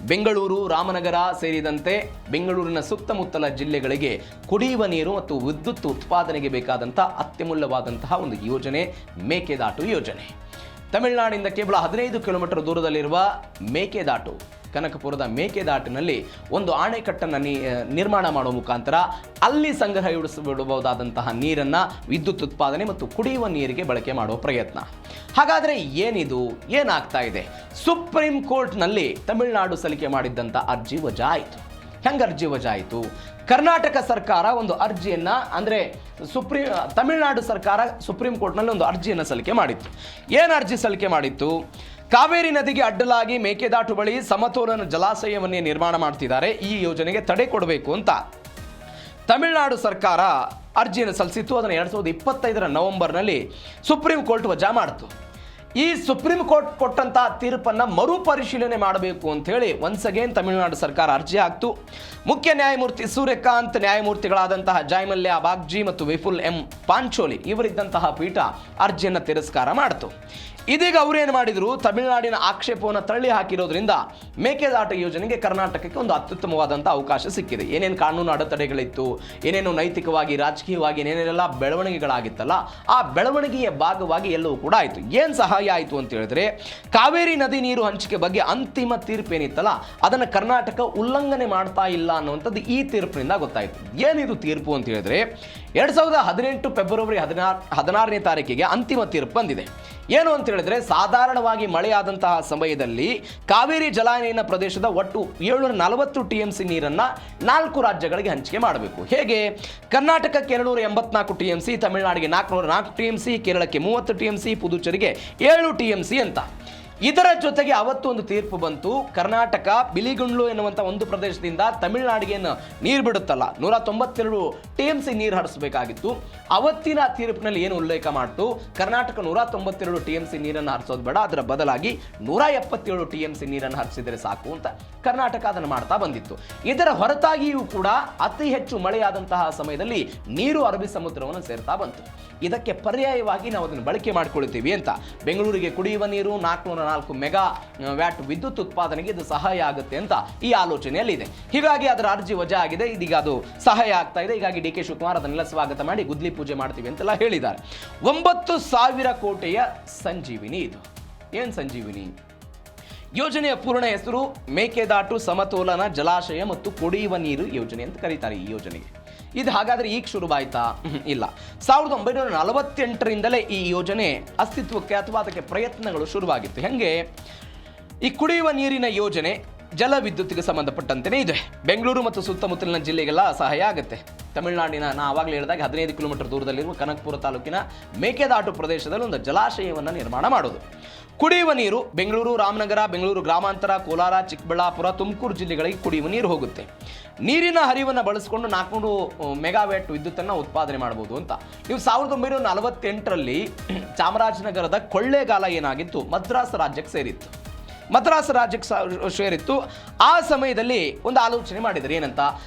ಬೆಂಗಳೂರು, ರಾಮನಗರ ಸೇರಿದಂತೆ ಬೆಂಗಳೂರಿನ ಸುತ್ತಮುತ್ತಲ ಜಿಲ್ಲೆಗಳಿಗೆ ಕುಡಿಯುವ ನೀರು ಮತ್ತು ವಿದ್ಯುತ್ ಉತ್ಪಾದನೆಗೆ ಬೇಕಾದಂಥ ಅತ್ಯಮೂಲ್ಯವಾದಂತಹ ಒಂದು ಯೋಜನೆ ಮೇಕೆದಾಟು ಯೋಜನೆ. ತಮಿಳುನಾಡಿನಿಂದ ಕೇವಲ 15 ಕಿಲೋಮೀಟರ್ ದೂರದಲ್ಲಿರುವ ಮೇಕೆದಾಟು, ಕನಕಪುರದ ಮೇಕೆದಾಟಿನಲ್ಲಿ ಒಂದು ಅಣೆಕಟ್ಟನ್ನು ನಿರ್ಮಾಣ ಮಾಡುವ ಮುಖಾಂತರ ಅಲ್ಲಿ ಸಂಗ್ರಹಿಸಬಹುದಾದಂತಹ ನೀರನ್ನು ವಿದ್ಯುತ್ ಉತ್ಪಾದನೆ ಮತ್ತು ಕುಡಿಯುವ ನೀರಿಗೆ ಬಳಕೆ ಮಾಡುವ ಪ್ರಯತ್ನ. ಹಾಗಾದರೆ ಏನಿದು, ಏನಾಗ್ತಾ ಇದೆ? ಸುಪ್ರೀಂ ಕೋರ್ಟ್ನಲ್ಲಿ ತಮಿಳುನಾಡು ಸಲ್ಲಿಕೆ ಮಾಡಿದ್ದಂಥ ಅರ್ಜಿ ವಜಾ ಆಯಿತು. ಹೆಂಗೆ ಅರ್ಜಿ ವಜಾ ಆಯಿತು? ಕರ್ನಾಟಕ ಸರ್ಕಾರ ಒಂದು ಅರ್ಜಿಯನ್ನು, ಅಂದರೆ ತಮಿಳುನಾಡು ಸರ್ಕಾರ ಸುಪ್ರೀಂ ಕೋರ್ಟ್ನಲ್ಲಿ ಒಂದು ಅರ್ಜಿಯನ್ನು ಸಲ್ಲಿಕೆ ಮಾಡಿತ್ತು. ಏನು ಅರ್ಜಿ ಸಲ್ಲಿಕೆ ಮಾಡಿತ್ತು? ಕಾವೇರಿ ನದಿಗೆ ಅಡ್ಡಲಾಗಿ ಮೇಕೆದಾಟು ಬಳಿ ಸಮತೋಲನ ಜಲಾಶಯವನ್ನೇ ನಿರ್ಮಾಣ ಮಾಡ್ತಿದ್ದಾರೆ, ಈ ಯೋಜನೆಗೆ ತಡೆ ಕೊಡಬೇಕು ಅಂತ ತಮಿಳುನಾಡು ಸರ್ಕಾರ ಅರ್ಜಿಯನ್ನು ಸಲ್ಲಿಸಿತ್ತು. ಅದನ್ನು 2025 ನವೆಂಬರ್ನಲ್ಲಿ ಸುಪ್ರೀಂ ಕೋರ್ಟ್ ವಜಾ ಮಾಡಿತು. ಈ ಸುಪ್ರೀಂ ಕೋರ್ಟ್ ಕೊಟ್ಟಂತಹ ತೀರ್ಪನ್ನು ಮರುಪರಿಶೀಲನೆ ಮಾಡಬೇಕು ಅಂತ ಹೇಳಿ ಒನ್ಸ್ ಅಗೇನ್ ತಮಿಳುನಾಡು ಸರ್ಕಾರ ಅರ್ಜಿ ಹಾಕ್ತು. ಮುಖ್ಯ ನ್ಯಾಯಮೂರ್ತಿ ಸೂರ್ಯಕಾಂತ್, ನ್ಯಾಯಮೂರ್ತಿಗಳಾದಂತಹ ಜಯಮಲ್ಯ ಬಾಗ್ಜಿ ಮತ್ತು ವಿಪುಲ್ ಎಂ ಪಾಂಚೋಲಿ ಇವರಿದ್ದಂತಹ ಪೀಠ ಅರ್ಜಿಯನ್ನು ತಿರಸ್ಕಾರ ಮಾಡಿತು. ಇದೀಗ ಅವರೇನು ಮಾಡಿದರು? ತಮಿಳುನಾಡಿನ ಆಕ್ಷೇಪವನ್ನು ತಳ್ಳಿ ಹಾಕಿರೋದ್ರಿಂದ ಮೇಕೆದಾಟು ಯೋಜನೆಗೆ ಕರ್ನಾಟಕಕ್ಕೆ ಒಂದು ಅತ್ಯುತ್ತಮವಾದಂಥ ಅವಕಾಶ ಸಿಕ್ಕಿದೆ. ಏನೇನು ಕಾನೂನು ಅಡೆತಡೆಗಳಿತ್ತು, ಏನೇನು ನೈತಿಕವಾಗಿ, ರಾಜಕೀಯವಾಗಿ ಏನೇನೆಲ್ಲ ಬೆಳವಣಿಗೆಗಳಾಗಿತ್ತಲ್ಲ, ಆ ಬೆಳವಣಿಗೆಯ ಭಾಗವಾಗಿ ಎಲ್ಲವೂ ಕೂಡ ಆಯಿತು. ಏನು ಸಹಾಯ ಆಯಿತು ಅಂತ ಹೇಳಿದ್ರೆ, ಕಾವೇರಿ ನದಿ ನೀರು ಹಂಚಿಕೆ ಬಗ್ಗೆ ಅಂತಿಮ ತೀರ್ಪು ಏನಿತ್ತಲ್ಲ, ಅದನ್ನು ಕರ್ನಾಟಕ ಉಲ್ಲಂಘನೆ ಮಾಡ್ತಾ ಇಲ್ಲ ಅನ್ನುವಂಥದ್ದು ಈ ತೀರ್ಪಿನಿಂದ ಗೊತ್ತಾಯಿತು. ಏನಿದು ತೀರ್ಪು ಅಂತ ಹೇಳಿದ್ರೆ, 2018 ಫೆಬ್ರವರಿ 16ನೇ ತಾರೀಕಿಗೆ ಅಂತಿಮ ತೀರ್ಪು ಬಂದಿದೆ. ಏನು ಅಂತ ಹೇಳಿದ್ರೆ, ಸಾಧಾರಣವಾಗಿ ಮಳೆಯಾದಂತಹ ಸಮಯದಲ್ಲಿ ಕಾವೇರಿ ಜಲಾನಯನ ಪ್ರದೇಶದ ಒಟ್ಟು 740 TMC ನೀರನ್ನು 4 ರಾಜ್ಯಗಳಿಗೆ ಹಂಚಿಕೆ ಮಾಡಬೇಕು. ಹೇಗೆ? ಕರ್ನಾಟಕಕ್ಕೆ 284 TMC, ತಮಿಳುನಾಡಿಗೆ 404 TMC, ಕೇರಳಕ್ಕೆ 30 TMC, ಪುದುಚೇರಿಗೆ 7 TMC ಅಂತ. ಇದರ ಜೊತೆಗೆ ಅವತ್ತು ಒಂದು ತೀರ್ಪು ಬಂತು. ಕರ್ನಾಟಕ ಬಿಲಿಗುಂಡ್ಲು ಎನ್ನುವಂಥ ಒಂದು ಪ್ರದೇಶದಿಂದ ತಮಿಳುನಾಡಿಗೆ ನೀರು ಬಿಡುತ್ತಲ್ಲ, 192 TMC ನೀರು ಹರಿಸಬೇಕಾಗಿತ್ತು. ಅವತ್ತಿನ ತೀರ್ಪಿನಲ್ಲಿ ಏನು ಉಲ್ಲೇಖ ಮಾಡ್ತು? ಕರ್ನಾಟಕ 192 TMC ನೀರನ್ನು ಹರಿಸೋದು ಬೇಡ, ಅದರ ಬದಲಾಗಿ 177 TMC ನೀರನ್ನು ಹರಿಸಿದರೆ ಸಾಕು ಅಂತ ಕರ್ನಾಟಕ ಅದನ್ನು ಮಾಡ್ತಾ ಬಂದಿತ್ತು. ಇದರ ಹೊರತಾಗಿಯೂ ಕೂಡ ಅತಿ ಹೆಚ್ಚು ಮಳೆಯಾದಂತಹ ಸಮಯದಲ್ಲಿ ನೀರು ಅರಬ್ಬಿ ಸಮುದ್ರವನ್ನು ಸೇರ್ತಾ ಬಂತು. ಇದಕ್ಕೆ ಪರ್ಯಾಯವಾಗಿ ನಾವು ಅದನ್ನು ಬಳಕೆ ಮಾಡಿಕೊಳ್ತೀವಿ ಅಂತ ಬೆಂಗಳೂರಿಗೆ ಕುಡಿಯುವ ನೀರು 404 ಮೆಗಾ ವ್ಯಾಟ್ ವಿದ್ಯುತ್ ಉತ್ಪಾದನೆಗೆ ಇದು ಸಹಾಯ ಆಗುತ್ತೆ ಅಂತ ಈ ಆಲೋಚನೆಯಲ್ಲಿದೆ. ಹೀಗಾಗಿ ಅದರ ಅರ್ಜಿ ವಜಾ ಆಗಿದೆ. ಇದೀಗ ಅದು ಸಹಾಯ ಆಗ್ತಾ ಇದೆ. ಹೀಗಾಗಿ DK ಶಿವಕುಮಾರ್ ಅದನ್ನೆಲ್ಲ ಸ್ವಾಗತ ಮಾಡಿ ಗುದ್ಲಿ ಪೂಜೆ ಮಾಡ್ತೀವಿ ಅಂತೆಲ್ಲ ಹೇಳಿದ್ದಾರೆ. 9,000 ಕೋಟಿಯ ಸಂಜೀವಿನಿ ಇದು. ಏನು ಸಂಜೀವಿನಿ ಯೋಜನೆಯ ಪೂರ್ಣ ಹೆಸರು ಮೇಕೆದಾಟು ಸಮತೋಲನ ಜಲಾಶಯ ಮತ್ತು ಕುಡಿಯುವ ನೀರು ಯೋಜನೆ ಅಂತ ಕರೀತಾರೆ ಈ ಯೋಜನೆಗೆ. ಇದು ಹಾಗಾದರೆ ಈಗ ಶುರುವಾಯಿತಾ? ಇಲ್ಲ, 1948ರಿಂದಲೇ ಈ ಯೋಜನೆ ಅಸ್ತಿತ್ವಕ್ಕೆ ಅಥವಾ ಅದಕ್ಕೆ ಪ್ರಯತ್ನಗಳು ಶುರುವಾಗಿತ್ತು. ಹೆಂಗೆ? ಈ ಕುಡಿಯುವ ನೀರಿನ ಯೋಜನೆ ಜಲ ವಿದ್ಯುತ್ಗೆ ಸಂಬಂಧಪಟ್ಟಂತೆಯೇ ಇದೆ. ಬೆಂಗಳೂರು ಮತ್ತು ಸುತ್ತಮುತ್ತಲಿನ ಜಿಲ್ಲೆಗೆಲ್ಲ ಸಹಾಯ ಆಗುತ್ತೆ. ತಮಿಳುನಾಡಿನ ಆವಾಗಲೇ ಹೇಳಿದಾಗ 15 ಕಿಲೋಮೀಟರ್ ದೂರದಲ್ಲಿರುವ ಕನಕಪುರ ತಾಲೂಕಿನ ಮೇಕೆದಾಟು ಪ್ರದೇಶದಲ್ಲಿ ಒಂದು ಜಲಾಶಯವನ್ನು ನಿರ್ಮಾಣ ಮಾಡೋದು. ಕುಡಿಯುವ ನೀರು ಬೆಂಗಳೂರು, ರಾಮನಗರ, ಬೆಂಗಳೂರು ಗ್ರಾಮಾಂತರ, ಕೋಲಾರ, ಚಿಕ್ಕಬಳ್ಳಾಪುರ, ತುಮಕೂರು ಜಿಲ್ಲೆಗಳಿಗೆ ಕುಡಿಯುವ ನೀರು ಹೋಗುತ್ತೆ. ನೀರಿನ ಹರಿವನ್ನು ಬಳಸಿಕೊಂಡು 400 ಮೆಗಾವ್ಯಾಟ್ ವಿದ್ಯುತ್ತನ್ನು ಉತ್ಪಾದನೆ ಮಾಡಬಹುದು ಅಂತ. ನೀವು 1948ರಲ್ಲಿ ಚಾಮರಾಜನಗರದ ಕೊಳ್ಳೇಗಾಲ ಏನಾಗಿತ್ತು, ಮದ್ರಾಸ್ ರಾಜ್ಯಕ್ಕೆ ಸೇರಿತ್ತು. ಆ ಸಮಯದಲ್ಲಿ ಒಂದು ಆಲೋಚನೆ ಮಾಡಿದರೆ ಏನಂತ,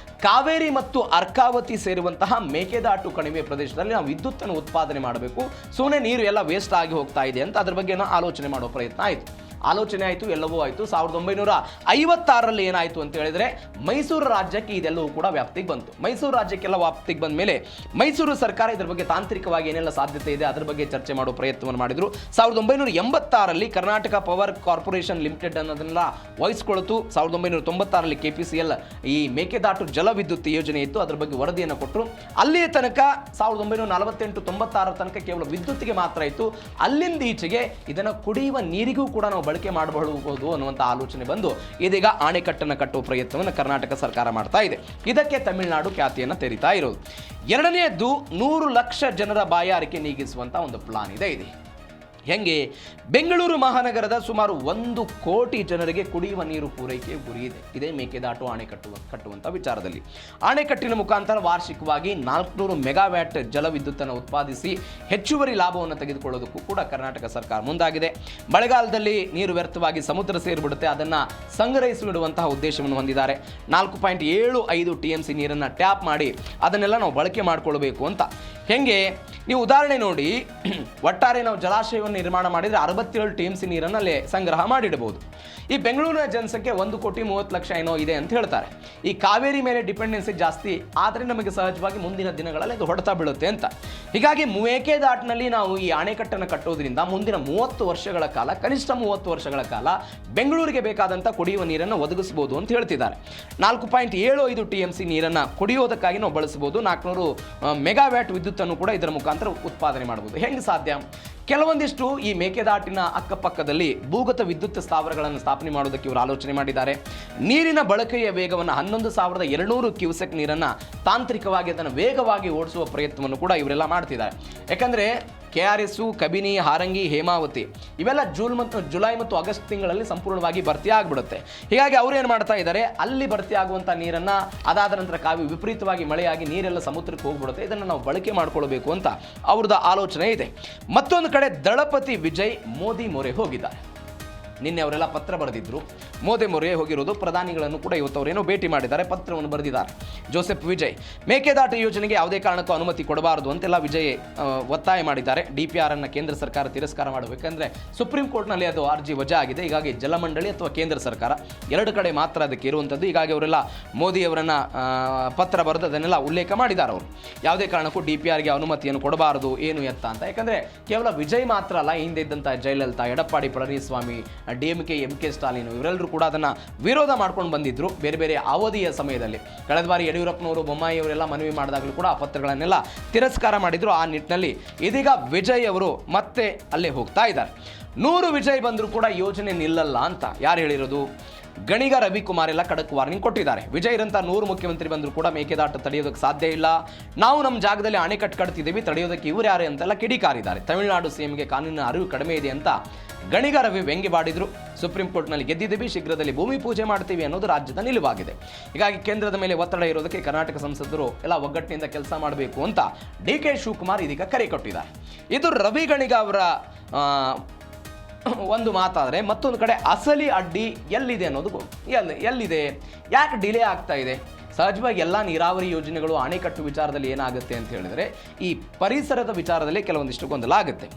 ಕಾವೇರಿ ಮತ್ತು ಅರ್ಕಾವತಿ ಸೇರುವಂತಹ ಮೇಕೆದಾಟು ಕಣಿವೆ ಪ್ರದೇಶದಲ್ಲಿ ನಾವು ವಿದ್ಯುತ್ತನ್ನು ಉತ್ಪಾದನೆ ಮಾಡಬೇಕು, ಸುಮ್ಮನೆ ನೀರು ಎಲ್ಲ ವೇಸ್ಟ್ ಆಗಿ ಹೋಗ್ತಾ ಇದೆ ಅಂತ ಅದ್ರ ಬಗ್ಗೆ ಆಲೋಚನೆ ಮಾಡೋ ಪ್ರಯತ್ನ ಆಯಿತು. ಆಲೋಚನೆ ಆಯಿತು, ಎಲ್ಲವೂ ಆಯಿತು. 1956ರಲ್ಲಿ ಏನಾಯಿತು ಅಂತ ಹೇಳಿದ್ರೆ ಮೈಸೂರು ರಾಜ್ಯಕ್ಕೆ ಇದೆಲ್ಲವೂ ಕೂಡ ವ್ಯಾಪ್ತಿಗೆ ಬಂತು. ಮೈಸೂರು ರಾಜ್ಯಕ್ಕೆಲ್ಲ ವ್ಯಾಪ್ತಿಗೆ ಬಂದ ಮೇಲೆ ಮೈಸೂರು ಸರ್ಕಾರ ಇದರ ಬಗ್ಗೆ ತಾಂತ್ರಿಕವಾಗಿ ಏನೆಲ್ಲ ಸಾಧ್ಯತೆ ಇದೆ ಅದರ ಬಗ್ಗೆ ಚರ್ಚೆ ಮಾಡೋ ಪ್ರಯತ್ನವನ್ನು ಮಾಡಿದ್ರು. 1986ರಲ್ಲಿ ಕರ್ನಾಟಕ ಪವರ್ ಕಾರ್ಪೊರೇಷನ್ ಲಿಮಿಟೆಡ್ ಅನ್ನೋದನ್ನೆಲ್ಲ ವಹಿಸಿಕೊಳ್ತು. 1996ರಲ್ಲಿ KPCL ಈ ಮೇಕೆದಾಟು ಜಲವಿದ್ಯುತ್ ಯೋಜನೆ ಇತ್ತು, ಅದರ ಬಗ್ಗೆ ವರದಿಯನ್ನು ಕೊಟ್ಟರು. ಅಲ್ಲಿಯ ತನಕ 1948-96 ತನಕ ಕೇವಲ ವಿದ್ಯುತ್ತಿಗೆ ಮಾತ್ರ ಇತ್ತು. ಅಲ್ಲಿಂದ ಈಚೆಗೆ ಇದನ್ನು ಕುಡಿಯುವ ನೀರಿಗೂ ಕೂಡ ನಾವು ಬಳಕೆ ಮಾಡಬಹುದು ಅನ್ನುವಂಥ ಆಲೋಚನೆ ಬಂದು ಇದೀಗ ಆಣೆಕಟ್ಟನ್ನು ಕಟ್ಟುವ ಪ್ರಯತ್ನವನ್ನು ಕರ್ನಾಟಕ ಸರ್ಕಾರ ಮಾಡ್ತಾ ಇದೆ. ಇದಕ್ಕೆ ತಮಿಳುನಾಡು ಖ್ಯಾತಿಯನ್ನು ತೆರಿತಾ ಇರೋದು. ಎರಡನೆಯದ್ದು 100 ಲಕ್ಷ ಜನರ ಬಾಯಾರಿಕೆ ನೀಗಿಸುವಂಥ ಒಂದು ಪ್ಲಾನ್ ಇದೆ. ಹೆಂಗೆ? ಬೆಂಗಳೂರು ಮಹಾನಗರದ ಸುಮಾರು 1 ಕೋಟಿ ಜನರಿಗೆ ಕುಡಿಯುವ ನೀರು ಪೂರೈಕೆ ಗುರಿ ಇದೆ. ಇದೇ ಮೇಕೆದಾಟು ಕಟ್ಟುವಂಥ ವಿಚಾರದಲ್ಲಿ. ಅಣೆಕಟ್ಟಿನ ಮುಖಾಂತರ ವಾರ್ಷಿಕವಾಗಿ 400 ಮೆಗಾವ್ಯಾಟ್ ಜಲವಿದ್ಯುತ್ತನ್ನು ಉತ್ಪಾದಿಸಿ ಹೆಚ್ಚುವರಿ ಲಾಭವನ್ನು ತೆಗೆದುಕೊಳ್ಳೋದಕ್ಕೂ ಕೂಡ ಕರ್ನಾಟಕ ಸರ್ಕಾರ ಮುಂದಾಗಿದೆ. ಮಳೆಗಾಲದಲ್ಲಿ ನೀರು ವ್ಯರ್ಥವಾಗಿ ಸಮುದ್ರ ಸೇರಿಬಿಡುತ್ತೆ, ಅದನ್ನು ಸಂಗ್ರಹಿಸಿಡುವಂತಹ ಉದ್ದೇಶವನ್ನು ಹೊಂದಿದ್ದಾರೆ. 4.75 TMC ನೀರನ್ನು ಟ್ಯಾಪ್ ಮಾಡಿ ಅದನ್ನೆಲ್ಲ ನಾವು ಬಳಕೆ ಮಾಡಿಕೊಳ್ಬೇಕು ಅಂತ. ಹೆಂಗೆ? ನೀವು ಉದಾಹರಣೆ ನೋಡಿ, ಒಟ್ಟಾರೆ ನಾವು ಜಲಾಶಯವನ್ನು ನಿರ್ಮಾಣ ಮಾಡಿದರೆ 67 TMC ನೀರನ್ನು ಅಲ್ಲೇ ಸಂಗ್ರಹ ಮಾಡಿಡಬಹುದು. ಈ ಬೆಂಗಳೂರಿನ ಜನಸಂಖ್ಯೆ 1,30,00,000 ಏನೋ ಇದೆ ಅಂತ ಹೇಳ್ತಾರೆ. ಈ ಕಾವೇರಿ ಮೇಲೆ ಡಿಪೆಂಡೆನ್ಸಿ ಜಾಸ್ತಿ ಆದರೆ ನಮಗೆ ಸಹಜವಾಗಿ ಮುಂದಿನ ದಿನಗಳಲ್ಲಿ ಅದು ಹೊಡೆತ ಬೀಳುತ್ತೆ ಅಂತ. ಹೀಗಾಗಿ ಮೇಕೆದಾಟಿನಲ್ಲಿ ನಾವು ಈ ಅಣೆಕಟ್ಟನ್ನು ಕಟ್ಟೋದ್ರಿಂದ ಮುಂದಿನ 30 ವರ್ಷಗಳ ಕಾಲ, ಕನಿಷ್ಠ 30 ವರ್ಷಗಳ ಕಾಲ ಬೆಂಗಳೂರಿಗೆ ಬೇಕಾದಂಥ ಕುಡಿಯುವ ನೀರನ್ನು ಒದಗಿಸಬಹುದು ಅಂತ ಹೇಳ್ತಿದ್ದಾರೆ. 4.75 TMC ನೀರನ್ನು ಕುಡಿಯೋದಕ್ಕಾಗಿ ನಾವು ಬಳಸಬಹುದು. 400 ಮೆಗಾವ್ಯಾಟ್ ವಿದ್ಯುತ್ತನ್ನು ಕೂಡ ಇದರ ಮುಖಾಂತರ ಉತ್ಪಾದನೆ ಮಾಡಬಹುದು. ಹೆಂಗೆ ಸಾಧ್ಯ? ಕೆಲವೊಂದಿಷ್ಟು ಈ ಮೇಕೆದಾಟಿನ ಅಕ್ಕಪಕ್ಕದಲ್ಲಿ ಭೂಗತ ವಿದ್ಯುತ್ ಸ್ಥಾವರಗಳನ್ನು ಸ್ಥಾಪನೆ ಮಾಡೋದಕ್ಕೆ ಇವರು ಆಲೋಚನೆ ಮಾಡಿದ್ದಾರೆ. ನೀರಿನ ಬಳಕೆಯ ವೇಗವನ್ನು 11,200 ಕ್ಯೂಸೆಕ್ ನೀರನ್ನು ತಾಂತ್ರಿಕವಾಗಿ ಅದನ್ನು ವೇಗವಾಗಿ ಓಡಿಸುವ ಪ್ರಯತ್ನವನ್ನು ಕೂಡ ಇವರೆಲ್ಲ ಮಾಡ್ತಿದ್ದಾರೆ. ಯಾಕಂದರೆ KRS, ಕಬಿನಿ, ಹಾರಂಗಿ, ಹೇಮಾವತಿ ಇವೆಲ್ಲ ಜುಲೈ ಮತ್ತು ಆಗಸ್ಟ್ ತಿಂಗಳಲ್ಲಿ ಸಂಪೂರ್ಣವಾಗಿ ಭರ್ತಿ ಆಗಿಬಿಡುತ್ತೆ. ಹೀಗಾಗಿ ಅವರು ಏನು ಮಾಡ್ತಾ ಇದ್ದಾರೆ, ಅಲ್ಲಿ ಭರ್ತಿ ಆಗುವಂಥ ನೀರನ್ನು ಅದಾದ ನಂತರ ವಿಪರೀತವಾಗಿ ಮಳೆಯಾಗಿ ನೀರೆಲ್ಲ ಸಮುದ್ರಕ್ಕೆ ಹೋಗ್ಬಿಡುತ್ತೆ, ಇದನ್ನು ನಾವು ಬಳಕೆ ಮಾಡ್ಕೊಳ್ಬೇಕು ಅಂತ ಅವ್ರದ್ದು ಆಲೋಚನೆ ಇದೆ. ಮತ್ತೊಂದು ಕಡೆ ದಳಪತಿ ವಿಜಯ್ ಮೋದಿ ಮೊರೆ ಹೋಗಿದ್ದಾರೆ. ನಿನ್ನೆ ಅವರೆಲ್ಲ ಪತ್ರ ಬರೆದಿದ್ರು. ಮೋದಿ ಮೊರೆ ಹೋಗಿರೋದು ಪ್ರಧಾನಿಗಳನ್ನು ಕೂಡ ಇವತ್ತು ಅವರೇನೋ ಭೇಟಿ ಮಾಡಿದ್ದಾರೆ, ಪತ್ರವನ್ನು ಬರೆದಿದ್ದಾರೆ. ಜೋಸೆಫ್ ವಿಜಯ್ ಮೇಕೆದಾಟು ಯೋಜನೆಗೆ ಯಾವುದೇ ಕಾರಣಕ್ಕೂ ಅನುಮತಿ ಕೊಡಬಾರದು ಅಂತೆಲ್ಲ ವಿಜಯ್ ಒತ್ತಾಯ ಮಾಡಿದ್ದಾರೆ. DPR ಅನ್ನು ಕೇಂದ್ರ ಸರ್ಕಾರ ತಿರಸ್ಕಾರ ಮಾಡಬೇಕಂದ್ರೆ ಸುಪ್ರೀಂ ಕೋರ್ಟ್ನಲ್ಲಿ ಅದು ಅರ್ಜಿ ವಜಾ ಆಗಿದೆ. ಹೀಗಾಗಿ ಜಲಮಂಡಳಿ ಅಥವಾ ಕೇಂದ್ರ ಸರ್ಕಾರ ಎರಡು ಕಡೆ ಮಾತ್ರ ಅದಕ್ಕೆ ಇರುವಂಥದ್ದು. ಹೀಗಾಗಿ ಅವರೆಲ್ಲ ಮೋದಿ ಅವರನ್ನು ಪತ್ರ ಬರೆದು ಅದನ್ನೆಲ್ಲ ಉಲ್ಲೇಖ ಮಾಡಿದ್ದಾರೆ. ಅವರು ಯಾವುದೇ ಕಾರಣಕ್ಕೂ DPRಗೆ ಅನುಮತಿಯನ್ನು ಕೊಡಬಾರದು, ಏನು ಎತ್ತ ಅಂತ. ಯಾಕಂದರೆ ಕೇವಲ ವಿಜಯ್ ಮಾತ್ರ ಅಲ್ಲ, ಹಿಂದೆ ಇದ್ದಂಥ ಜಯಲಲಿತಾ, ಎಡಪ್ಪಾಡಿ ಪಳನಿಸ್ವಾಮಿ, DMK, MK ಸ್ಟಾಲಿನ್ ಇವರೆಲ್ಲರೂ ಕೂಡ ಅದನ್ನು ವಿರೋಧ ಮಾಡ್ಕೊಂಡು ಬಂದಿದ್ರು ಬೇರೆ ಬೇರೆ ಅವಧಿಯ ಸಮಯದಲ್ಲಿ. ಕಳೆದ ಬಾರಿ ಯಡಿಯೂರಪ್ಪನವರು, ಬೊಮ್ಮಾಯಿ ಅವರೆಲ್ಲ ಮನವಿ ಮಾಡಿದಾಗಲೂ ಕೂಡ ಆ ಪತ್ರಗಳನ್ನೆಲ್ಲ ತಿರಸ್ಕಾರ ಮಾಡಿದ್ರು. ಆ ನಿಟ್ಟಿನಲ್ಲಿ ಇದೀಗ ವಿಜಯ್ ಅವರು ಮತ್ತೆ ಅಲ್ಲೇ ಹೋಗ್ತಾ ಇದ್ದಾರೆ. 100 ವಿಜಯ್ ಬಂದರೂ ಕೂಡ ಯೋಜನೆ ನಿಲ್ಲಲ್ಲ ಅಂತ ಯಾರು ಹೇಳಿರೋದು? ಗಣಿಗ ರವಿಕುಮಾರ್ ಎಲ್ಲ ಖಡಕ್ ವಾರ್ನಿಂಗ್ ಕೊಟ್ಟಿದ್ದಾರೆ. ವಿಜಯ್ರಂತ 100 ಮುಖ್ಯಮಂತ್ರಿ ಬಂದರೂ ಕೂಡ ಮೇಕೆದಾಟು ತಡೆಯೋದಕ್ಕೆ ಸಾಧ್ಯ ಇಲ್ಲ, ನಾವು ನಮ್ಮ ಜಾಗದಲ್ಲಿ ಅಣೆಕಟ್ಟು ಕಟ್ತಿದ್ದೀವಿ, ತಡೆಯೋದಕ್ಕೆ ಇವರು ಯಾರು ಅಂತೆಲ್ಲ ಕಿಡಿಕಾರಿದ್ದಾರೆ. ತಮಿಳುನಾಡು CMಗೆ ಕಾನೂನಿನ ಅರಿವು ಕಡಿಮೆ ಇದೆ ಅಂತ ಗಣಿಗ ರವಿ ವ್ಯಂಗ್ಯವಾಡಿದ್ರು. ಸುಪ್ರೀಂ ಕೋರ್ಟ್ನಲ್ಲಿ ಗೆದ್ದಿದ್ದೀವಿ, ಶೀಘ್ರದಲ್ಲಿ ಭೂಮಿ ಪೂಜೆ ಮಾಡ್ತೀವಿ ಅನ್ನೋದು ರಾಜ್ಯದ ನಿಲುವಾಗಿದೆ. ಹೀಗಾಗಿ ಕೇಂದ್ರದ ಮೇಲೆ ಒತ್ತಡ ಇರೋದಕ್ಕೆ ಕರ್ನಾಟಕ ಸಂಸದರು ಎಲ್ಲ ಒಗ್ಗಟ್ಟಿನಿಂದ ಕೆಲಸ ಮಾಡಬೇಕು ಅಂತ DK ಶಿವಕುಮಾರ್ ಇದೀಗ ಕರೆ ಕೊಟ್ಟಿದ್ದಾರೆ. ಇದು ರವಿ ಗಣಿಗ ಅವರ ಒಂದು ಮಾತಾದರೆ, ಮತ್ತೊಂದು ಕಡೆ ಅಸಲಿ ಅಡ್ಡಿ ಎಲ್ಲಿದೆ ಅನ್ನೋದು ಎಲ್ಲಿದೆ, ಯಾಕೆ ಡಿಲೇ ಆಗ್ತಾ ಇದೆ? ಸಹಜವಾಗಿ ಎಲ್ಲ ನೀರಾವರಿ ಯೋಜನೆಗಳು, ಅಣೆಕಟ್ಟು ವಿಚಾರದಲ್ಲಿ ಏನಾಗುತ್ತೆ ಅಂತ ಹೇಳಿದರೆ ಈ ಪರಿಸರದ ವಿಚಾರದಲ್ಲಿ ಕೆಲವೊಂದಿಷ್ಟು ಗೊಂದಲ ಆಗುತ್ತೆ.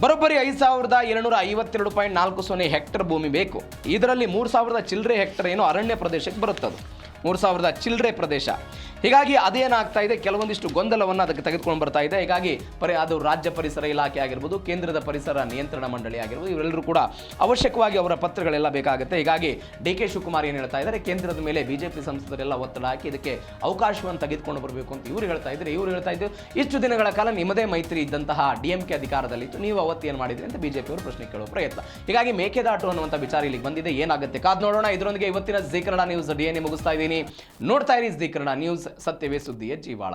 ಬರೋಬ್ಬರಿ 5,752.40 ಹೆಕ್ಟರ್ ಭೂಮಿ ಬೇಕು. ಇದರಲ್ಲಿ 3,000 ಚಿಲ್ಲರೆ ಹೆಕ್ಟರ್ ಏನೋ ಅರಣ್ಯ ಪ್ರದೇಶಕ್ಕೆ ಬರುತ್ತದೆ, 3,000 ಚಿಲ್ಲರೆ ಪ್ರದೇಶ. ಹೀಗಾಗಿ ಅದೇನಾಗ್ತಾ ಇದೆ, ಕೆಲವೊಂದಿಷ್ಟು ಗೊಂದಲವನ್ನು ಅದಕ್ಕೆ ತೆಗೆದುಕೊಂಡು ಬರ್ತಾ ಇದೆ. ಹೀಗಾಗಿ ಅದು ರಾಜ್ಯ ಪರಿಸರ ಇಲಾಖೆ ಆಗಿರ್ಬೋದು, ಕೇಂದ್ರದ ಪರಿಸರ ನಿಯಂತ್ರಣ ಮಂಡಳಿ ಆಗಿರ್ಬೋದು, ಇವರೆಲ್ಲರೂ ಕೂಡ ಅವಶ್ಯಕವಾಗಿ ಅವರ ಪತ್ರಗಳೆಲ್ಲ ಬೇಕಾಗುತ್ತೆ. ಹೀಗಾಗಿ DK ಶಿವಕುಮಾರ್ ಏನು ಹೇಳ್ತಾ ಇದ್ದಾರೆ, ಕೇಂದ್ರದ ಮೇಲೆ BJP ಸಂಸದರೆಲ್ಲ ಒತ್ತಡ ಹಾಕಿ ಇದಕ್ಕೆ ಅವಕಾಶವನ್ನು ತೆಗೆದುಕೊಂಡು ಬರಬೇಕು ಅಂತ ಇವರು ಹೇಳ್ತಾ ಇದ್ದಾರೆ. ಇವರು ಹೇಳ್ತಾ ಇದ್ದು, ಇಷ್ಟು ದಿನಗಳ ಕಾಲ ನಿಮ್ಮದೇ ಮೈತ್ರಿ ಇದ್ದಂತಹ DMK ಅಧಿಕಾರದಲ್ಲಿತ್ತು, ನೀವು ಅವತ್ತು ಏನು ಮಾಡಿದ್ರಿ ಅಂತ BJP ಅವರು ಪ್ರಶ್ನೆ ಕೇಳುವ ಪ್ರಯತ್ನ. ಹೀಗಾಗಿ ಮೇಕೆದಾಟು ಅನ್ನುವಂಥ ವಿಚಾರ ಇಲ್ಲಿಗೆ ಬಂದಿದೆ, ಏನಾಗುತ್ತೆ ಕಾದ್ ನೋಡೋಣ. ಇದರೊಂದಿಗೆ ಇವತ್ತಿನ ಜಿ ಕನ್ನಡ ನ್ಯೂಸ್ DNA ಮುಗಿಸ್ತಾ ಇದ್ದೀನಿ. ನೋಡ್ತಾ ಇರಿ ಜಿ ಕನ್ನಡ ನ್ಯೂಸ್, ಸತ್ಯವೇ ಸುದ್ದಿಯ ಜೀವಾಳ.